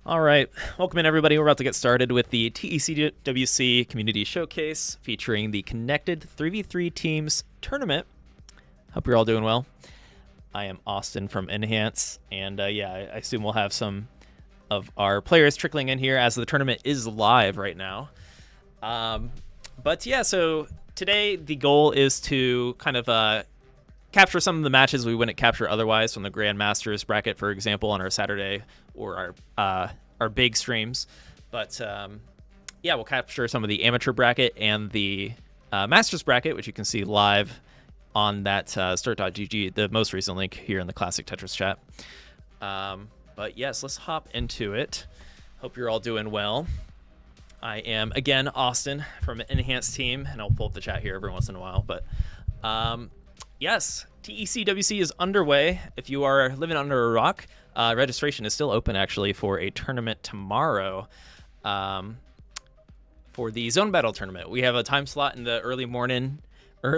All right, welcome in everybody. We're about to get started with the TECWC Community Showcase featuring the Connected 3v3 Teams Tournament. Hope you're all doing well. I am Austin from Enhance, and I assume we'll have some of our players trickling in here as the tournament is live right now. So today the goal is to kind of capture some of the matches we wouldn't capture otherwise from the Grandmasters bracket, for example, on our Saturday or our big streams. But we'll capture some of the amateur bracket and the Masters bracket, which you can see live on that start.gg, the most recent link here in the Classic Tetris chat. But yes, let's hop into it. Hope you're all doing well. I am, again, Austin from an Enhanced team, and I'll pull up the chat here every once in a while. But yes, TECWC is underway. If you are living under a rock, registration is still open, actually, for a tournament tomorrow for the Zone Battle tournament. We have a time slot in the early morning, in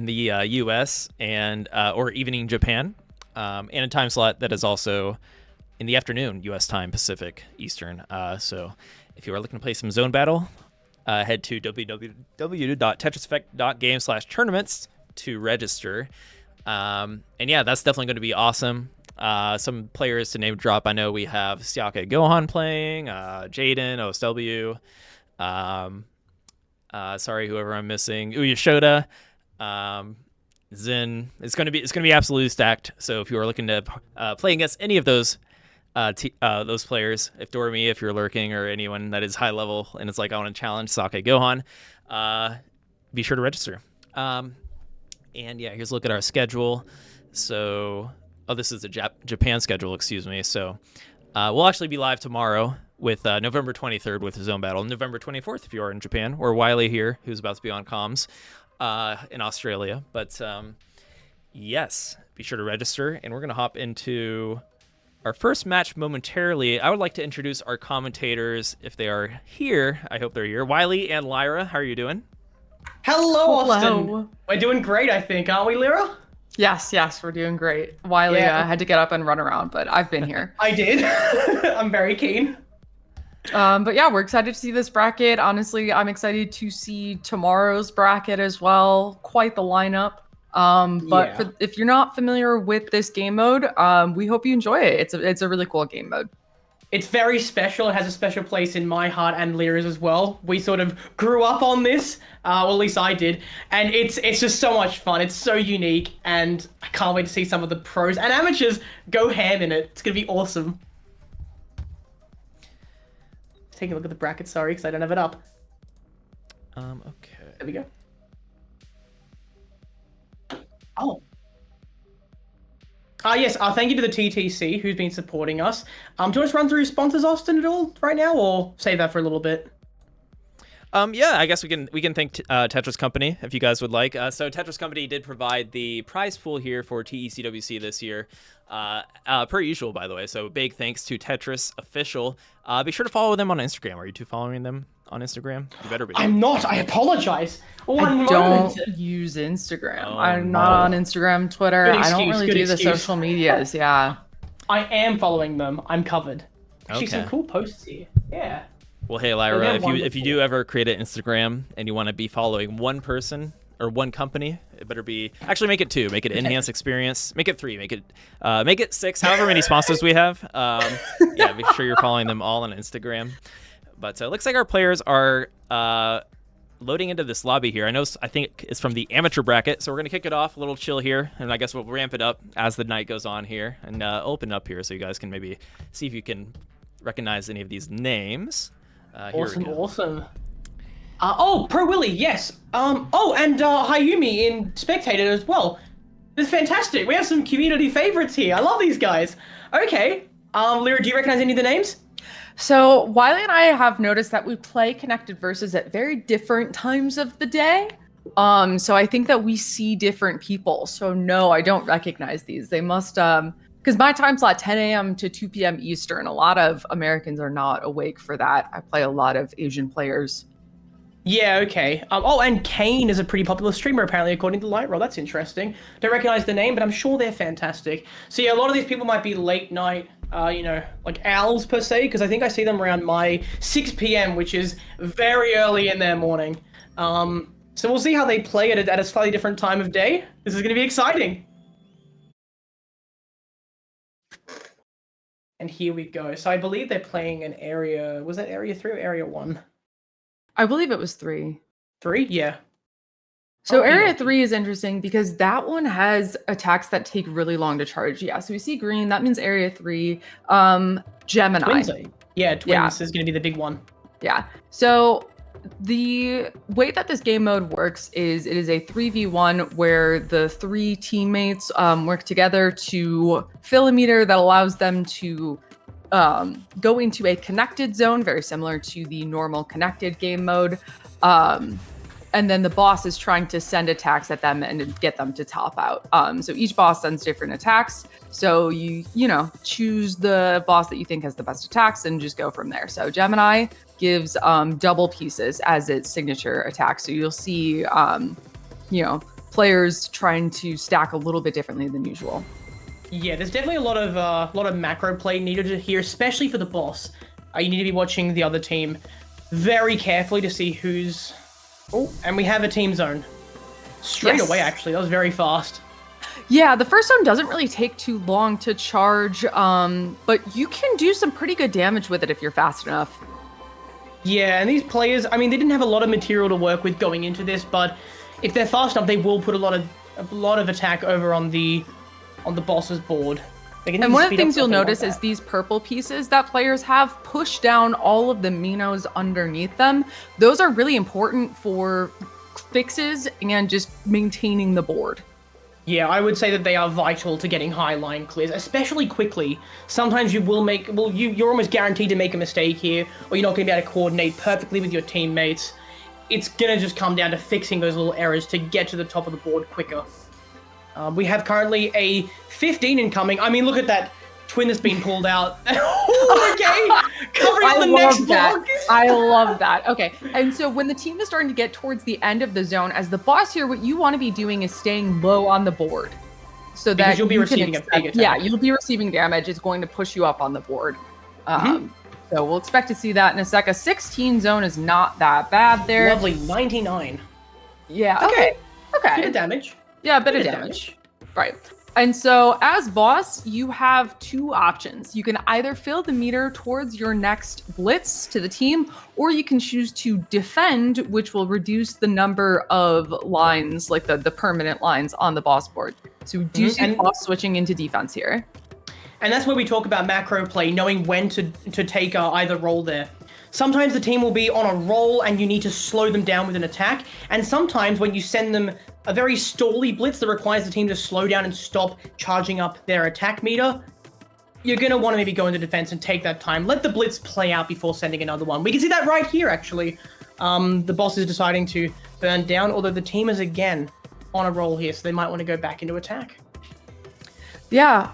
the US and or evening Japan, and a time slot that is also in the afternoon US time, Pacific, Eastern. So if you are looking to play some Zone Battle, head to www.tetriseffect.game/tournaments to register. And yeah, that's definitely going to be awesome. Some players to name drop. I know we have Siaka Gohan playing, Jaden, OSW, sorry, whoever I'm missing, Uyashoda, Zen. It's going to be absolutely stacked. So if you are looking to play against any of those players, if Dormy, if you're lurking, or anyone that is high level and it's like, I want to challenge Sake Gohan, be sure to register. And yeah, here's a look at our schedule. So, this is the Japan schedule, excuse me. So we'll actually be live tomorrow with November 23rd with Zone Battle, November 24th if you are in Japan, or Wiley here, who's about to be on comms in Australia. But yes, be sure to register, and we're going to hop into our first match momentarily. I would like to introduce our commentators if they are here. I hope they're here. Wiley and Lyra, how are you doing? Hello, Austin. Hello. We're doing great, I think, aren't we, Lyra? Yes, we're doing great. Wiley had to get up and run around, but I've been here. I did. I'm very keen. But yeah, we're excited to see this bracket. Honestly, I'm excited to see tomorrow's bracket as well. Quite the lineup. If you're not familiar with this game mode, we hope you enjoy it. It's a really cool game mode. It's very special. It has a special place in my heart and Lyra's as well. We sort of grew up on this, well, at least I did, and it's just so much fun. It's so unique, and I can't wait to see some of the pros and amateurs go ham in it. It's gonna be awesome. Taking a look at the bracket, sorry, because I don't have it up. Okay. There we go. Oh. Yes, thank you to the TTC who's been supporting us. Do you want us to run through sponsors, Austin, at all right now, or save that for a little bit? I guess we can thank Tetris Company if you guys would like. So Tetris Company did provide the prize pool here for TECWC this year, per usual, by the way. So big thanks to Tetris Official. Be sure to follow them on Instagram. Are you two following them on Instagram? You better be. I'm not. I apologize. I don't use Instagram. I'm not on Instagram, Twitter. I don't really do the social medias. Yeah. I am following them. I'm covered. Actually, Okay. some cool posts here. Yeah. Well, hey, Lyra, if you do ever create an Instagram and you want to be following one person or one company, it better be, actually make it two. Make it Enhanced Experience. Make it three. Make it six. However many sponsors we have. Make sure you're following them all on Instagram. But looks like our players are loading into this lobby here. I think it's from the amateur bracket, so we're gonna kick it off a little chill here, and I guess we'll ramp it up as the night goes on here, and open up here so you guys can maybe see if you can recognize any of these names. Awesome. Pro Willy, yes. And Hayumi in Spectator as well. This is fantastic. We have some community favorites here. I love these guys. Okay. Lyra, do you recognize any of the names? So Wiley and I have noticed that we play Connected Versus at very different times of the day. So I think that we see different people. So no, I don't recognize these. They must, because my time slot 10 a.m. to 2 p.m. Eastern. A lot of Americans are not awake for that. I play a lot of Asian players. Yeah, okay. And Kane is a pretty popular streamer, apparently, according to Lightroll. That's interesting. Don't recognize the name, but I'm sure they're fantastic. So yeah, a lot of these people might be late night like owls per se, because I think I see them around my 6 p.m., which is very early in their morning. So we'll see how they play at a slightly different time of day. This is going to be exciting. And here we go. So I believe they're playing an area. Was that area 3 or area 1? I believe it was 3. 3? Yeah. So Okay, area okay. 3 is interesting because that one has attacks that take really long to charge. Yeah, so we see green. That means area 3. Gemini. Twins. Yeah, twins is going to be the big one. Yeah. So the way that this game mode works is it is a 3v1 where the 3 teammates work together to fill a meter that allows them to go into a connected zone, very similar to the normal connected game mode. And then the boss is trying to send attacks at them and get them to top out. So each boss sends different attacks. So you choose the boss that you think has the best attacks and just go from there. So Gemini gives double pieces as its signature attack. So you'll see, players trying to stack a little bit differently than usual. Yeah, there's definitely a lot of macro play needed here, especially for the boss. You need to be watching the other team very carefully to see who's. Oh, and we have a team zone. Straight away, actually. That was very fast. Yeah, the first zone doesn't really take too long to charge, but you can do some pretty good damage with it if you're fast enough. Yeah, and these players, I mean, they didn't have a lot of material to work with going into this, but if they're fast enough, they will put a lot of attack over on the boss's board. And one of the things you'll notice is these purple pieces that players have push down all of the Minos underneath them. Those are really important for fixes and just maintaining the board. Yeah, I would say that they are vital to getting high line clears, especially quickly. Sometimes you will you're almost guaranteed to make a mistake here, or you're not going to be able to coordinate perfectly with your teammates. It's going to just come down to fixing those little errors to get to the top of the board quicker. We have currently a 15 incoming. I mean, look at that twin that's been pulled out. Okay, covering up the next block. I love that. Okay, and so when the team is starting to get towards the end of the zone, as the boss here, what you want to be doing is staying low on the board, so that you'll be receiving a big attack. Yeah, you'll be receiving damage. It's going to push you up on the board. So we'll expect to see that in a sec. A 16 zone is not that bad there. Lovely, 99. Yeah. Okay. Bit of damage. Yeah, a bit of damage. Right. And so as boss, you have 2 options. You can either fill the meter towards your next blitz to the team, or you can choose to defend, which will reduce the number of lines, like the permanent lines on the boss board. So we do see boss switching into defense here. And that's where we talk about macro play, knowing when to take either role there. Sometimes the team will be on a roll and you need to slow them down with an attack. And sometimes when you send them a very stally blitz that requires the team to slow down and stop charging up their attack meter, you're going to want to maybe go into defense and take that time. Let the blitz play out before sending another one. We can see that right here, actually. The boss is deciding to burn down, although the team is again on a roll here, so they might want to go back into attack. Yeah,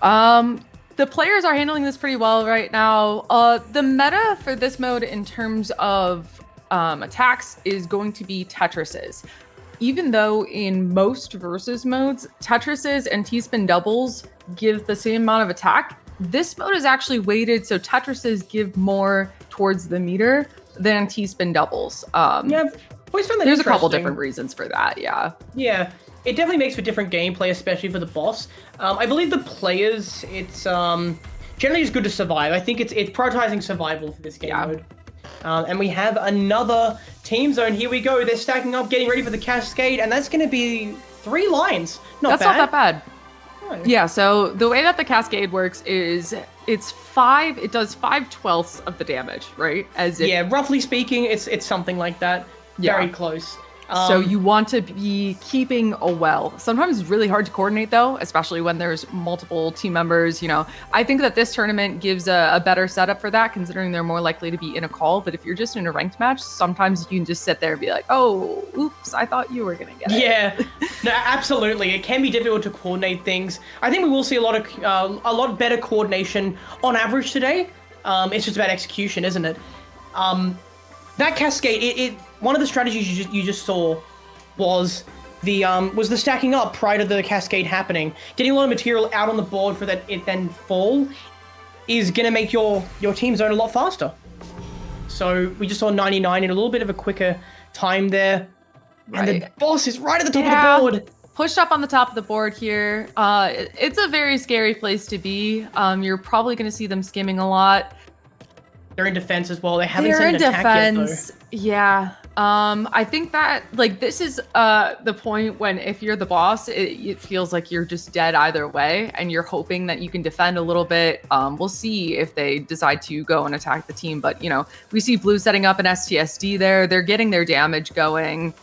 the players are handling this pretty well right now. The meta for this mode in terms of attacks is going to be Tetrises. Even though in most versus modes, Tetrises and T-spin doubles give the same amount of attack, this mode is actually weighted so Tetrises give more towards the meter than T-spin doubles. Yeah, always found that there's a couple different reasons for that, yeah. Yeah. It definitely makes for different gameplay, especially for the boss. I believe the players, it's generally just good to survive. I think it's prioritizing survival for this game mode. And we have another team zone. Here we go. They're stacking up, getting ready for the cascade, and that's going to be 3 lines. That's not that bad. No. Yeah, so the way that the cascade works is it does 5/12 of the damage, right? Roughly speaking, it's something like that. Very close. So you want to be keeping a well. Sometimes it's really hard to coordinate though, especially when there's multiple team members. I think that this tournament gives a better setup for that, considering they're more likely to be in a call. But if you're just in a ranked match, sometimes you can just sit there and be like, oh, oops, I thought you were going to get it. Yeah, no, absolutely. It can be difficult to coordinate things. I think we will see a lot better coordination on average today. It's just about execution, isn't it? That cascade, one of the strategies you just saw was the stacking up prior to the cascade happening, getting a lot of material out on the board for that it then fall. is going to make your team zone a lot faster. So we just saw 99 in a little bit of a quicker time there. And the boss is right at the top of the board. Pushed up on the top of the board here. It's a very scary place to be. You're probably going to see them skimming a lot. They're in defense as well. They haven't sent an attack yet, though. Yeah. I think that like this is the point when if you're the boss, it feels like you're just dead either way, and you're hoping that you can defend a little bit. We'll see if they decide to go and attack the team, but we see blue setting up an STSD there. They're getting their damage going.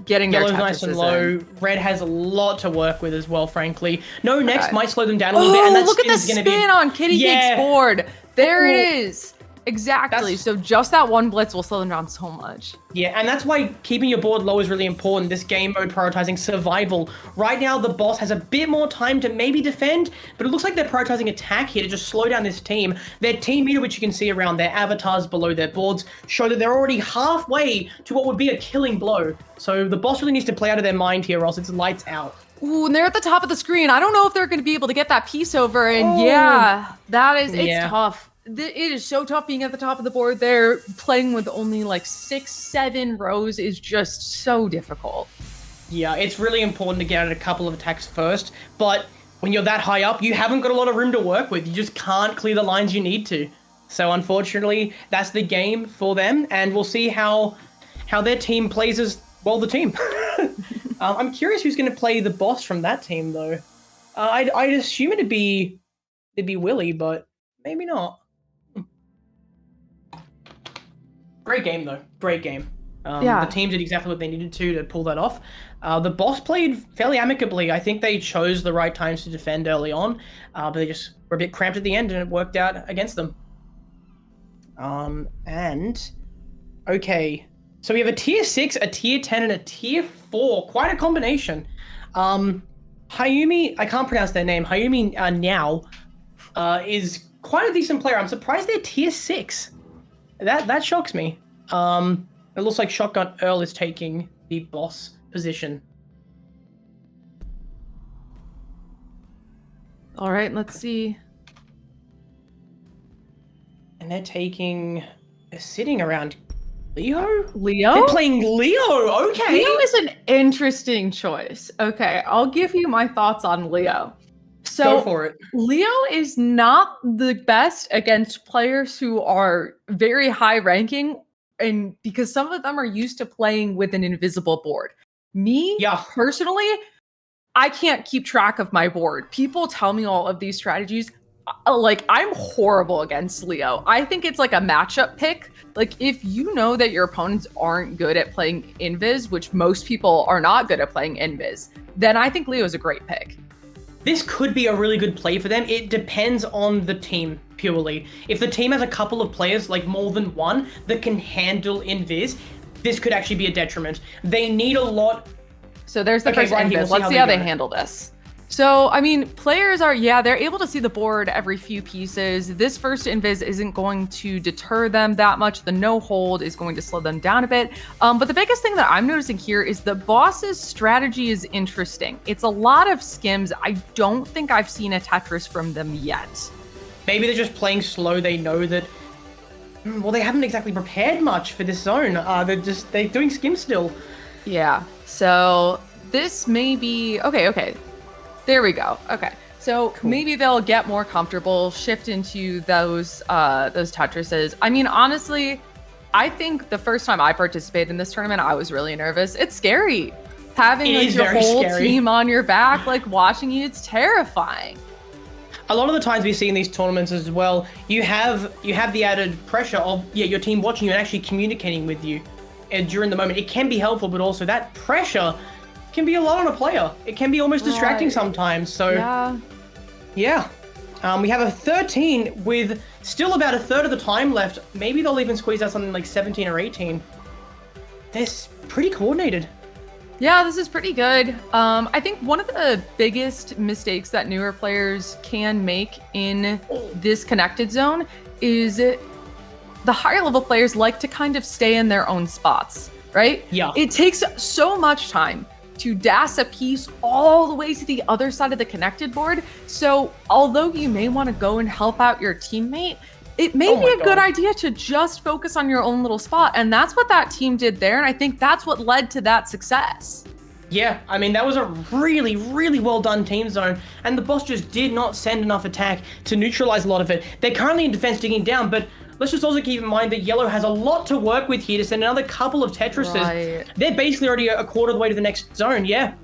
Getting their Yellow's nice and low. Red has a lot to work with as well, frankly. No, next might slow them down a little bit. And that look at the spin on Kitty Cake's board. There it is. Exactly. So just that one blitz will slow them down so much. Yeah, and that's why keeping your board low is really important. This game mode prioritizing survival. Right now, the boss has a bit more time to maybe defend, but it looks like they're prioritizing attack here to just slow down this team. Their team meter, which you can see around their avatars below their boards, show that they're already halfway to what would be a killing blow. So the boss really needs to play out of their mind here, or else it's lights out. Ooh, and they're at the top of the screen. I don't know if they're going to be able to get that piece over, and it's tough. It is so tough being at the top of the board there. Playing with only like 6-7 rows is just so difficult. Yeah, it's really important to get out a couple of attacks first, but when you're that high up, you haven't got a lot of room to work with. You just can't clear the lines you need to. So unfortunately, that's the game for them, and we'll see how their team plays as, well, the team. I'm curious who's going to play the boss from that team, though. I'd assume it'd be Willy, but maybe not. Great game, though. Great game. The team did exactly what they needed to pull that off. The boss played fairly amicably. I think they chose the right times to defend early on, but they just were a bit cramped at the end, and it worked out against them. Okay. So we have a tier 6, a tier 10, and a tier 4. Quite a combination. Hayumi, I can't pronounce their name. Hayumi Now is quite a decent player. I'm surprised they're tier 6. That shocks me. It looks like Shotgun Earl is taking the boss position. All right, let's see. And they're sitting around Leo? Leo? They're playing Leo, okay. Leo is an interesting choice. Okay, I'll give you my thoughts on Leo. So go for it. Leo is not the best against players who are very high ranking, and because some of them are used to playing with an invisible board. Me, personally, I can't keep track of my board. People tell me all of these strategies. Like, I'm horrible against Leo. I think it's like a matchup pick. Like, if you know that your opponents aren't good at playing Invis, which most people are not good at playing Invis, then I think Leo is a great pick. This could be a really good play for them. It depends on the team, purely. If the team has a couple of players, like more than one, that can handle Invis, this could actually be a detriment. They need a lot... So there's the first Invis. Let's see how they handle this. So, I mean, players are, they're able to see the board every few pieces. This first invis isn't going to deter them that much. The no hold is going to slow them down a bit. But the biggest thing that I'm noticing here is the boss's strategy is interesting. It's a lot of skims. I don't think I've seen a Tetris from them yet. Maybe they're just playing slow. They know that, well, they haven't exactly prepared much for this zone. They're doing skims still. Yeah, so this may be, okay. There we go. Okay, so cool. Maybe they'll get more comfortable, shift into those Tetrises. I mean, honestly, I think the first time I participated in this tournament, I was really nervous. It's scary having like, your whole team on your back, like watching you. It's terrifying. A lot of the times we see in these tournaments as well, you have the added pressure of your team watching you and actually communicating with you, and during the moment, it can be helpful, but also that pressure can be a lot on a player. It can be almost distracting sometimes. So we have a 13 with still about a third of the time left. Maybe they'll even squeeze out something like 17 or 18. They're pretty coordinated. Yeah, this is pretty good. I think one of the biggest mistakes that newer players can make in this connected zone is the higher level players like to kind of stay in their own spots, right? Yeah. It takes so much time to dash a piece all the way to the other side of the connected board. So although you may want to go and help out your teammate, it may be a good idea to just focus on your own little spot. And that's what that team did there. And I think that's what led to that success. Yeah, I mean, that was a really, really well done team zone, and the boss just did not send enough attack to neutralize a lot of it. They're currently in defense digging down, but let's just also keep in mind that Yellow has a lot to work with here to send another couple of Tetrises. Right. They're basically already a quarter of the way to the next zone, yeah.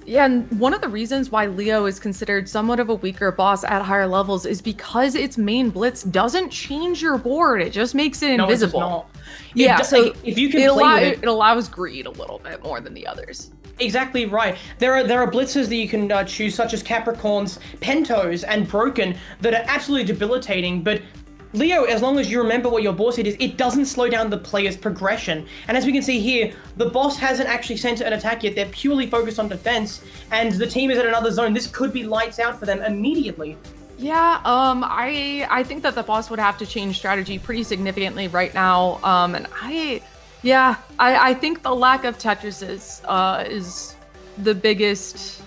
Yeah, and one of the reasons why Leo is considered somewhat of a weaker boss at higher levels is because its main blitz doesn't change your board. It just makes it invisible. No, it's not. Yeah, so if you can play with it allows greed a little bit more than the others. Exactly right. There are blitzes that you can choose, such as Capricorns, Pentos, and Broken, that are absolutely debilitating, but Leo, as long as you remember what your boss hit is, it doesn't slow down the player's progression. And as we can see here, the boss hasn't actually sent an attack yet. They're purely focused on defense, and the team is at another zone. This could be lights out for them immediately. Yeah, I think that the boss would have to change strategy pretty significantly right now. And I think the lack of Tetrises is the biggest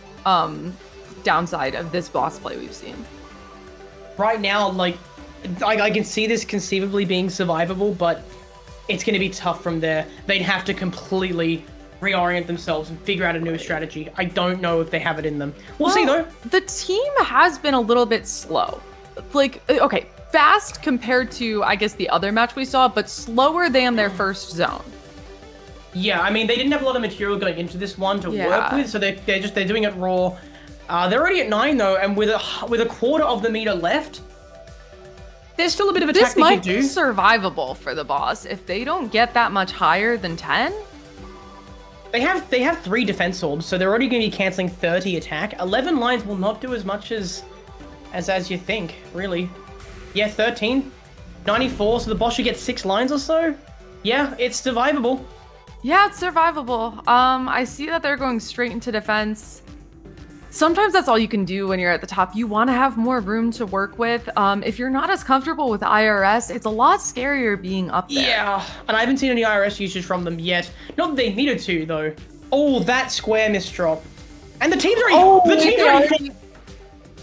downside of this boss play we've seen. Right now, like, I can see this conceivably being survivable, but it's going to be tough from there. They'd have to completely reorient themselves and figure out a new strategy. I don't know if they have it in them. We'll see, though. The team has been a little bit slow. Like, okay, fast compared to, I guess, the other match we saw, but slower than their first zone. Yeah, I mean, they didn't have a lot of material going into this one to work with, so they're doing it raw. They're already at 9, though, and with a quarter of the meter left, there's still a bit of attack they can do. This might be survivable for the boss. If they don't get that much higher than 10, they have 3 defense orbs, so they're already going to be canceling 30 attack. 11 lines will not do as much as you think, really. Yeah, 13, 94, so the boss should get 6 lines or so. Yeah, it's survivable. Yeah, it's survivable. I see that they're going straight into defense. Sometimes that's all you can do when you're at the top. You want to have more room to work with. If you're not as comfortable with IRS, it's a lot scarier being up there. Yeah, and I haven't seen any IRS usage from them yet. Not that they needed to, though. Oh, that square misdrop. And the team's already...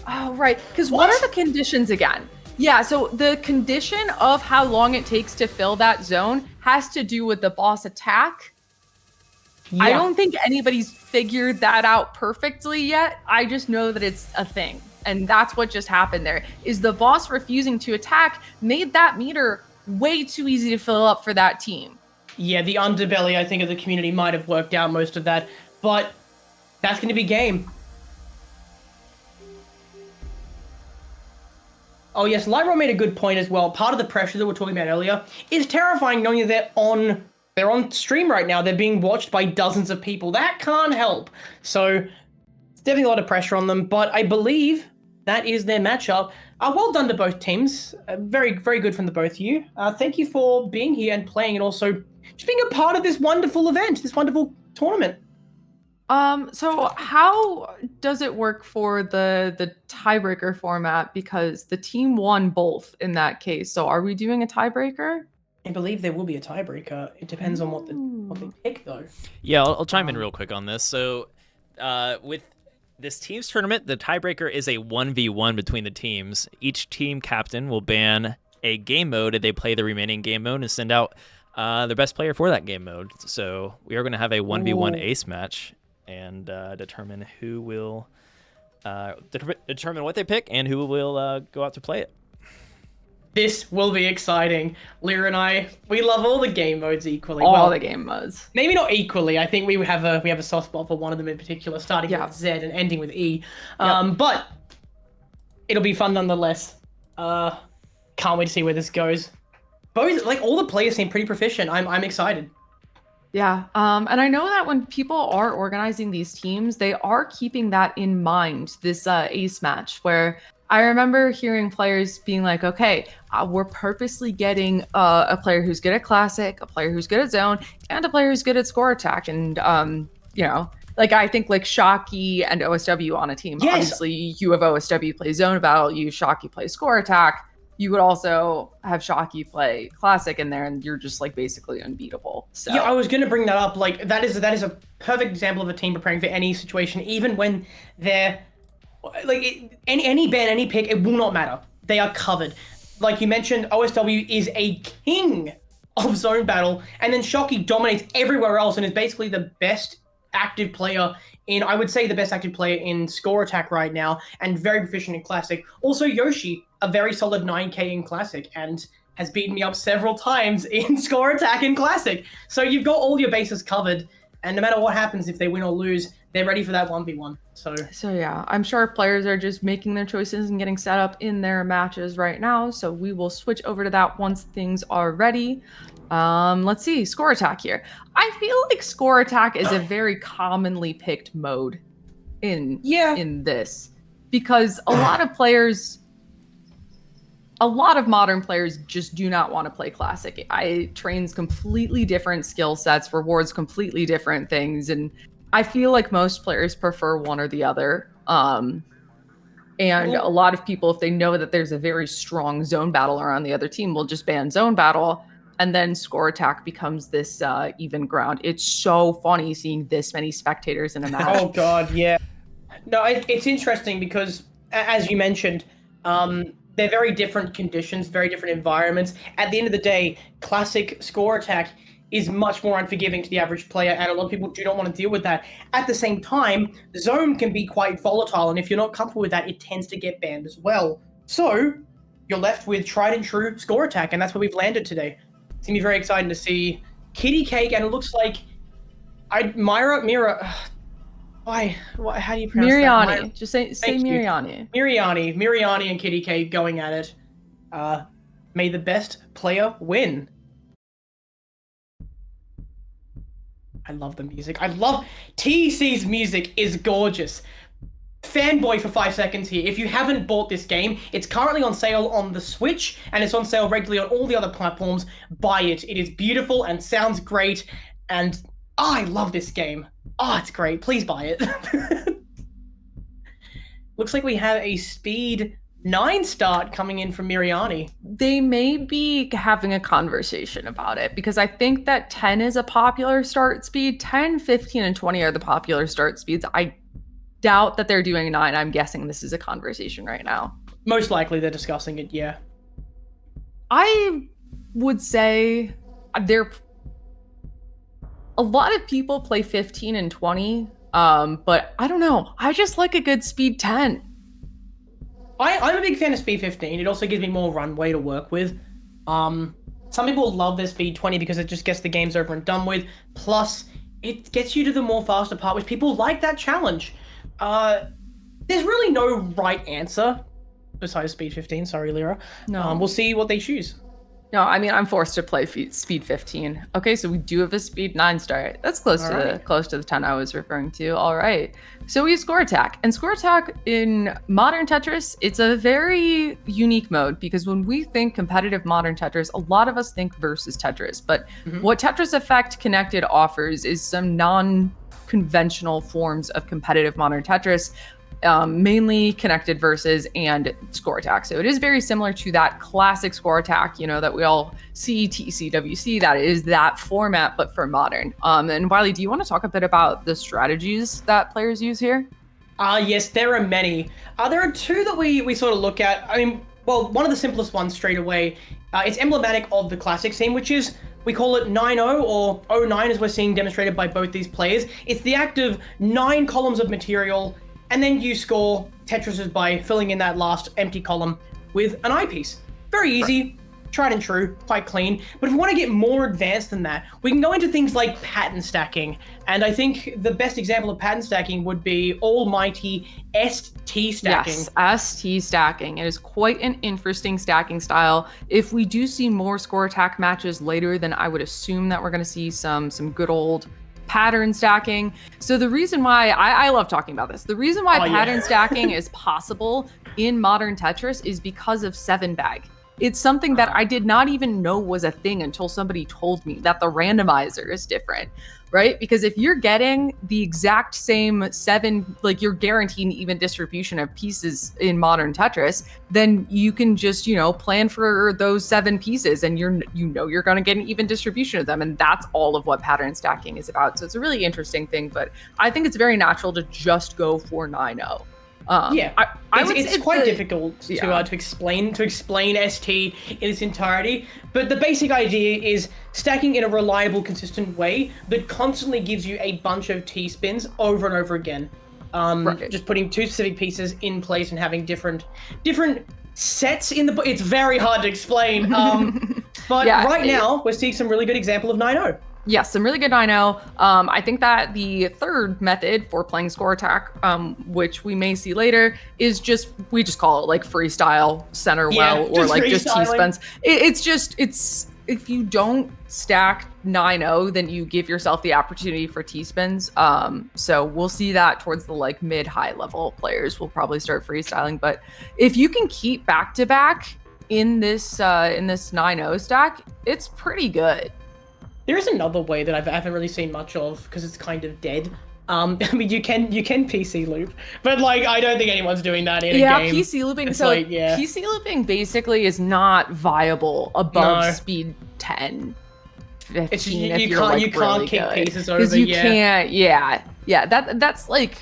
Oh, right. Because what are the conditions again? Yeah, so the condition of how long it takes to fill that zone has to do with the boss attack. Yeah. I don't think anybody's figured that out perfectly yet. I just know that it's a thing. And that's what just happened there, is the boss refusing to attack made that meter way too easy to fill up for that team. Yeah, the underbelly, I think, of the community might have worked out most of that. But that's going to be game. Oh, yes, Lightrock made a good point as well. Part of the pressure that we were talking about earlier is terrifying knowing that they're on stream right now. They're being watched by dozens of people. That can't help. So it's definitely a lot of pressure on them, but I believe that is their matchup. Well done to both teams. Very, very good from the both of you. Thank you for being here and playing, and also just being a part of this wonderful event, this wonderful tournament. So how does it work for the tiebreaker format? Because the team won both in that case. So are we doing a tiebreaker? I believe there will be a tiebreaker. It depends on what they pick, though. Yeah, I'll chime in real quick on this. So, with this team's tournament, the tiebreaker is a 1v1 between the teams. Each team captain will ban a game mode, and they play the remaining game mode and send out the best player for that game mode. So we are going to have a 1v1 ace match and determine who will determine what they pick and who will go out to play it. This will be exciting. Lyra and I, we love all the game modes equally. All the game modes. Maybe not equally. I think we have a soft spot for one of them in particular, starting with Z and ending with E. But it'll be fun nonetheless. Can't wait to see where this goes. Both, like, all the players seem pretty proficient. I'm excited. Yeah, and I know that when people are organizing these teams, they are keeping that in mind, this ace match, where I remember hearing players being like, okay, we're purposely getting a player who's good at Classic, a player who's good at Zone, and a player who's good at Score Attack. And, you know, like, I think like Shocky and OSW on a team. Yes. Obviously, you have OSW play Zone Battle, you Shocky play Score Attack. you would also have Shocky play Classic in there, and you're just like basically unbeatable. So Yeah, I was gonna bring that up. Like that is a perfect example of a team preparing for any situation, even when they're like any ban, any pick, it will not matter. They are covered. Like you mentioned, OSW is a king of zone battle, and then Shocky dominates everywhere else and is basically the best active player in, I would say, the best active player in score attack right now, and very proficient in Classic. Also, Yoshi, a very solid 9k in Classic, and has beaten me up several times in score attack in Classic. So you've got all your bases covered, and no matter what happens, if they win or lose, they're ready for that 1v1. So yeah, I'm sure players are just making their choices and getting set up in their matches right now. So we will switch over to that once things are ready. Let's see, score attack here. I feel like score attack is a very commonly picked mode in this, because a lot of modern players just do not want to play Classic. It trains completely different skill sets, rewards completely different things, and I feel like most players prefer one or the other. And a lot of people, if they know that there's a very strong zone battler on the other team, will just ban zone battle, and then score attack becomes this even ground. It's so funny seeing this many spectators in a match. Oh god, yeah. No, it's interesting because, as you mentioned, they're very different conditions, very different environments. At the end of the day, Classic score attack is much more unforgiving to the average player, and a lot of people do not want to deal with that. At the same time, zone can be quite volatile, and if you're not comfortable with that, it tends to get banned as well. So you're left with tried and true score attack, and that's where we've landed today. It's gonna be very exciting to see Kitty Cake, and it looks like Mira. Why? How do you pronounce Miriani. that? Just say Miriani. Miriani and Kitty Cake going at it. May the best player win. I love the music. I love TEC's music is gorgeous. Fanboy for 5 seconds here. If you haven't bought this game, it's currently on sale on the Switch, and it's on sale regularly on all the other platforms. Buy it. It is beautiful and sounds great, and I love this game. Oh, it's great. Please buy it. Looks like we have a speed 9 start coming in from Miriani. They may be having a conversation about it, because I think that 10 is a popular start speed. 10, 15, and 20 are the popular start speeds. I doubt that they're doing 9. I'm guessing this is a conversation right now. Most likely they're discussing it, yeah. I would say a lot of people play 15 and 20, but I don't know. I just like a good speed 10. I'm a big fan of speed 15. It also gives me more runway to work with. Some people love their speed 20 because it just gets the games over and done with. Plus, it gets you to the more faster part, which people like that challenge. There's really no right answer besides speed 15. Sorry, Lyra. No. We'll see what they choose. No, I mean, I'm forced to play speed 15. Okay, so we do have a speed 9 start. That's close to the 10 I was referring to. All right. So we have score attack. And score attack in modern Tetris, it's a very unique mode, because when we think competitive modern Tetris, a lot of us think versus Tetris. But what Tetris Effect Connected offers is some non-conventional forms of competitive modern Tetris, mainly connected versus and score attack. So it is very similar to that classic score attack, that we all see, TECWC, that is that format, but for modern. And Wiley, do you want to talk a bit about the strategies that players use here? Yes, there are many. There are two that we sort of look at. I mean, well, one of the simplest ones straight away, it's emblematic of the classic scene, which is, we call it 9-0 or 0-9, as we're seeing demonstrated by both these players. It's the act of 9 columns of material, and then you score Tetrises by filling in that last empty column with an eyepiece. Very easy, tried and true, quite clean. But if we want to get more advanced than that, we can go into things like pattern stacking. And I think the best example of pattern stacking would be almighty ST stacking. Yes, ST stacking. It is quite an interesting stacking style. If we do see more score attack matches later, then I would assume that we're going to see some good old pattern stacking. So the reason why I love talking about this, the reason why pattern stacking is possible in modern Tetris is because of 7-bag. It's something that I did not even know was a thing until somebody told me that the randomizer is different, right? Because if you're getting the exact same 7, like you're guaranteeing even distribution of pieces in modern Tetris, then you can just, plan for those 7 pieces and you're going to get an even distribution of them. And that's all of what pattern stacking is about. So it's a really interesting thing, but I think it's very natural to just go for 9-0. It's quite difficult to explain ST in its entirety, but the basic idea is stacking in a reliable, consistent way that constantly gives you a bunch of T-spins over and over again. Just putting 2 specific pieces in place and having different sets in the. It's very hard to explain. But now we're seeing some really good example of 9-0. Yes, some really good 9-0. I think that the third method for playing score attack, which we may see later, is we just call it like freestyle center or like just T-spins. It's if you don't stack 9-0, then you give yourself the opportunity for T-spins. So we'll see that towards the like mid-high level players will probably start freestyling. But if you can keep back-to-back in this 9-0 stack, it's pretty good. There is another way that I haven't really seen much of because it's kind of dead. I mean, you can PC loop, but like I don't think anyone's doing that in a game. Yeah, PC looping. It's PC looping basically is not viable above speed 10, 15. You can't kick pieces over. Because you can't. Yeah. That's like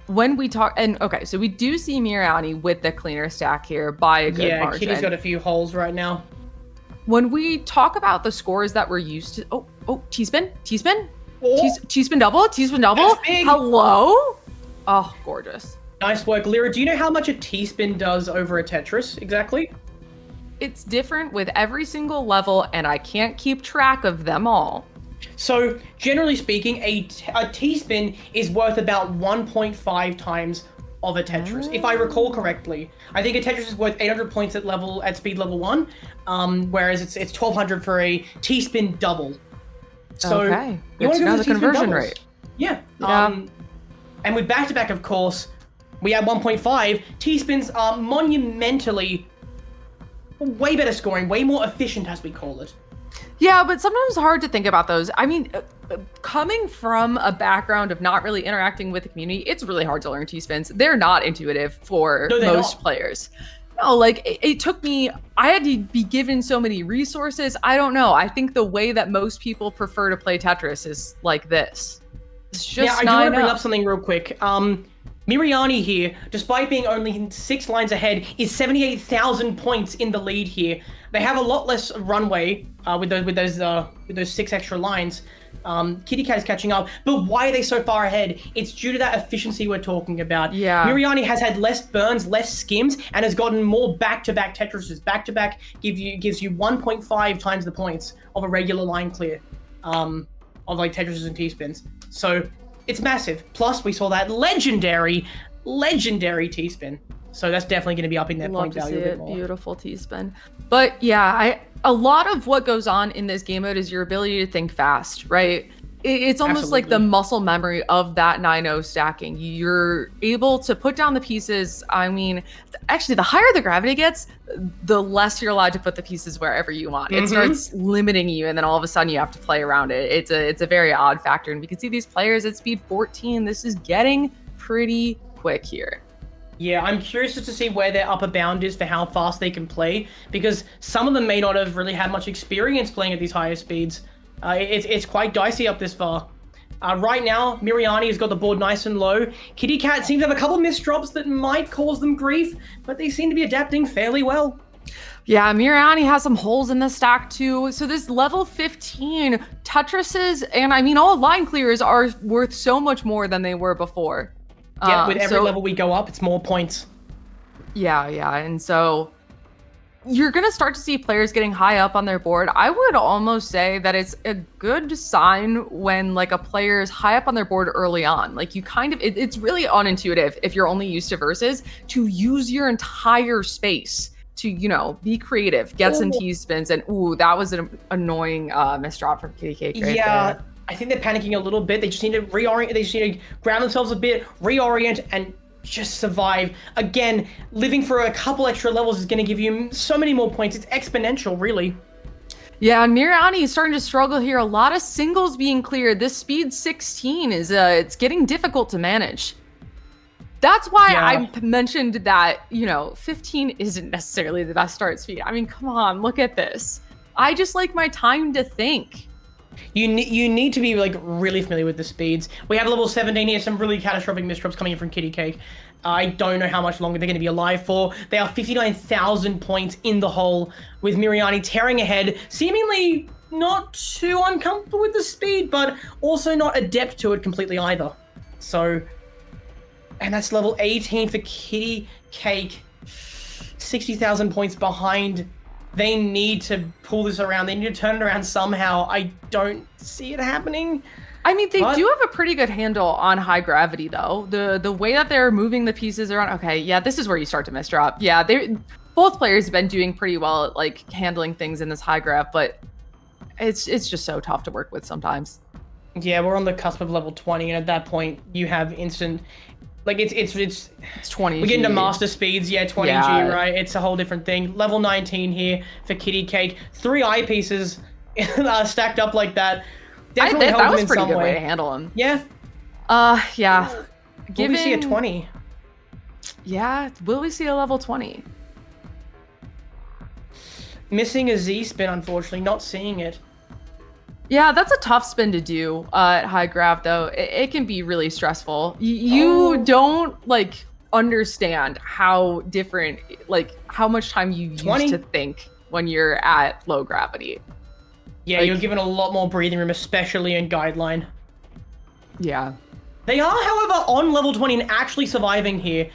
when we talk. And okay, so we do see Miriani with the cleaner stack here by a good margin. Kitty's got a few holes right now. When we talk about the scores that we're used to, T-spin, T-spin double. Hello? Oh, gorgeous. Nice work. Lyra, do you know how much a T-spin does over a Tetris exactly? It's different with every single level, and I can't keep track of them all. So, generally speaking, a T-spin is worth about 1.5 times of a Tetris, if I recall correctly. I think a Tetris is worth 800 points at speed level 1, whereas it's 1200 for a T-spin double. So you want to go for the conversion rate. Yeah. And with back-to-back, of course, we have 1.5. T-spins are monumentally way better scoring, way more efficient, as we call it. Yeah, but sometimes it's hard to think about those. I mean, coming from a background of not really interacting with the community, it's really hard to learn T-spins. They're not intuitive for most players. No, like it took me, I had to be given so many resources. I don't know. I think the way that most people prefer to play Tetris is like this. It's just I do want to bring up something real quick. Miriani here, despite being only 6 lines ahead, is 78,000 points in the lead here. They have a lot less runway with those 6 extra lines. Kitty Cat is catching up, but why are they so far ahead? It's due to that efficiency we're talking about. Yeah. Miriani has had less burns, less skims, and has gotten more back-to-back Tetrises. Back-to-back gives you 1.5 times the points of a regular line clear of like Tetrises and T-spins. So it's massive. Plus, we saw that legendary T-spin. So that's definitely going to be upping their point value a bit more. Beautiful T-spin. But yeah, a lot of what goes on in this game mode is your ability to think fast, right? It's almost like the muscle memory of that 9-0 stacking. You're able to put down the pieces. I mean, actually, the higher the gravity gets, the less you're allowed to put the pieces wherever you want. It starts limiting you, and then all of a sudden you have to play around it. It's a very odd factor. And we can see these players at speed 14. This is getting pretty quick here. Yeah, I'm curious to see where their upper bound is for how fast they can play, because some of them may not have really had much experience playing at these higher speeds. It's quite dicey up this far. Right now, Miriani has got the board nice and low. Kitty Cat seems to have a couple missed drops that might cause them grief, but they seem to be adapting fairly well. Yeah, Miriani has some holes in the stack too. So this level 15 Tetrises, and I mean all line clears are worth so much more than they were before. Yeah, with every level we go up, it's more points. Yeah, and so you're going to start to see players getting high up on their board. I would almost say that it's a good sign when like a player is high up on their board early on. Like you kind of, it's really unintuitive if you're only used to versus to use your entire space to, be creative, get some T-spins, and that was an annoying misdrop from Kitty Cake right there. I think they're panicking a little bit. They just need to reorient. They just need to ground themselves a bit, reorient, and just survive. Again, living for a couple extra levels is going to give you so many more points. It's exponential, really. Yeah, Miriani is starting to struggle here. A lot of singles being cleared. This speed 16 is it's getting difficult to manage. That's why I mentioned that, 15 isn't necessarily the best start speed. I mean, come on, look at this. I just like my time to think. You need to be like really familiar with the speeds. We have level 17 here, some really catastrophic misdrops coming in from Kitty Cake. I don't know how much longer they're going to be alive for. They are 59,000 points in the hole, with Miriani tearing ahead, seemingly not too uncomfortable with the speed, but also not adept to it completely either. So, and that's level 18 for Kitty Cake, 60,000 points behind. They need to pull this around. They need to turn it around somehow. I don't see it happening. I mean, they do have a pretty good handle on high gravity, though. The way that they're moving the pieces around. Okay, yeah, this is where you start to misdrop. Yeah, both players have been doing pretty well at like handling things in this high grav, but it's just so tough to work with sometimes. Yeah, we're on the cusp of level 20, and at that point, you have instant. Like it's 20. We get into master speeds, 20G, right? It's a whole different thing. Level 19 here for Kitty Cake. 3 eyepieces stacked up like that. Definitely that was a pretty good way to handle them. Yeah. Yeah. Will we see a 20? Yeah. Will we see a level 20? Missing a Z spin, unfortunately. Not seeing it. Yeah, that's a tough spin to do at high grav, though. It can be really stressful. You don't understand how different, how much time you use to think when you're at low gravity. Yeah, you're given a lot more breathing room, especially in guideline. Yeah. They are, however, on level 20 and actually surviving here.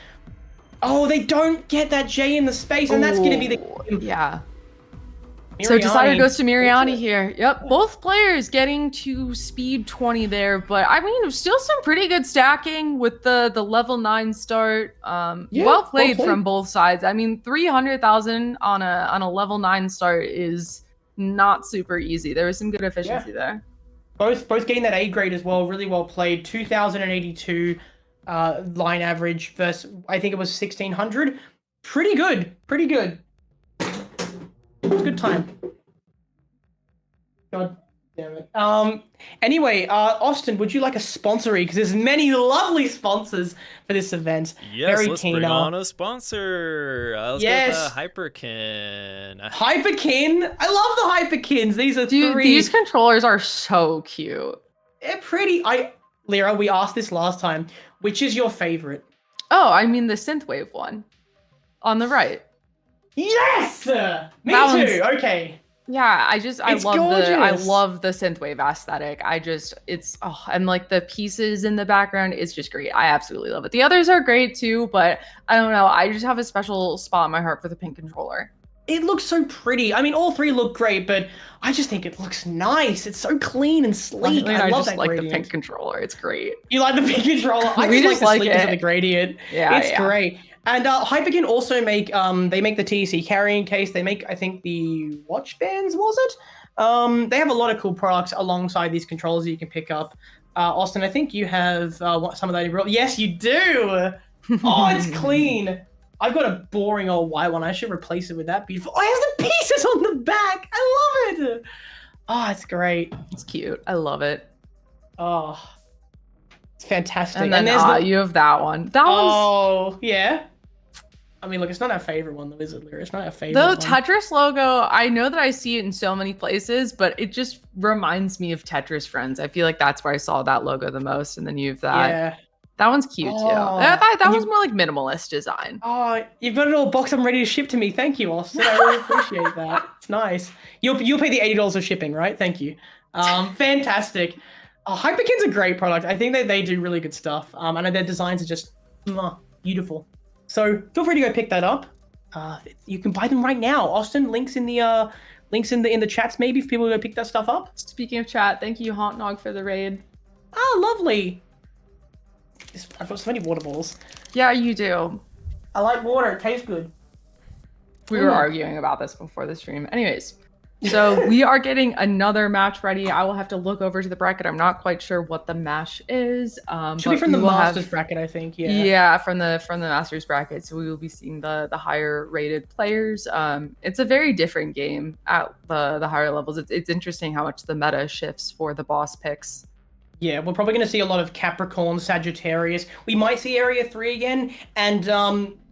Oh, they don't get that J in the space, and that's going to be the... Yeah. Miriani. So Decider goes to Miriani here. Yep, both players getting to speed 20 there, but I mean, still some pretty good stacking with the level 9 start. Well played from both sides. I mean, 300,000 on a level 9 start is not super easy. There was some good efficiency there. Both getting that A grade as well. Really well played. 2,082 line average versus I think it was 1,600. Pretty good. Pretty good. It was a good time. God damn it. Anyway, Austin, would you like a sponsory? Because there's many lovely sponsors for this event. Yes, let's bring on a sponsor. Let's go with Hyperkin. Hyperkin? I love the Hyperkins. These are three. These controllers are so cute. They're pretty. Lyra, we asked this last time. Which is your favorite? Oh, I mean the synthwave one on the right. Yes! Me too. Okay. Yeah, I love the synthwave aesthetic. And like the pieces in the background, it's just great. I absolutely love it. The others are great too, but I don't know. I just have a special spot in my heart for the pink controller. It looks so pretty. I mean, all three look great, but I just think it looks nice. It's so clean and sleek. I love that gradient. The pink controller. It's great. You like the pink controller? I just like the sleekness of the gradient. Yeah, it's great. And Hyperkin also make they make the TEC carrying case. They make, I think, the watch bands, was it? They have a lot of cool products alongside these controllers that you can pick up. Austin, I think you have some of that. Yes, you do. Oh, it's clean. I've got a boring old white one. I should replace it with that beautiful. Oh, it has the pieces on the back. I love it. Oh, it's great. It's cute. I love it. Oh, it's fantastic. And then you have that one. Oh, yeah. I mean, look, it's not our favorite one, though, is it, Lyra? It's not our favorite one. The Tetris logo, I know that I see it in so many places, but it just reminds me of Tetris Friends. I feel like that's where I saw that logo the most, and then you have that. Yeah. That one's cute, too. That was more like minimalist design. Oh, you've got it all boxed and ready to ship to me. Thank you, Austin. I really appreciate that. It's nice. You'll pay the $80 of shipping, right? Thank you. Fantastic. Hyperkin's a great product. I think that they do really good stuff. And their designs are just beautiful. So feel free to go pick that up. You can buy them right now. Austin, links in the chats maybe if people go pick that stuff up. Speaking of chat, thank you, Haunt Nog, for the raid. Oh, lovely. I've got so many water balls. Yeah, you do. I like water. It tastes good. We were arguing about this before the stream. Anyways, So we are getting another match ready. I will have to look over to the bracket. I'm not quite sure what the match is. Should be from the Masters bracket, I think. Yeah, from the Masters bracket. So we will be seeing the higher rated players. It's a very different game at the higher levels. It's interesting how much the meta shifts for the boss picks. Yeah, we're probably going to see a lot of Capricorn, Sagittarius. We might see Area 3 again, and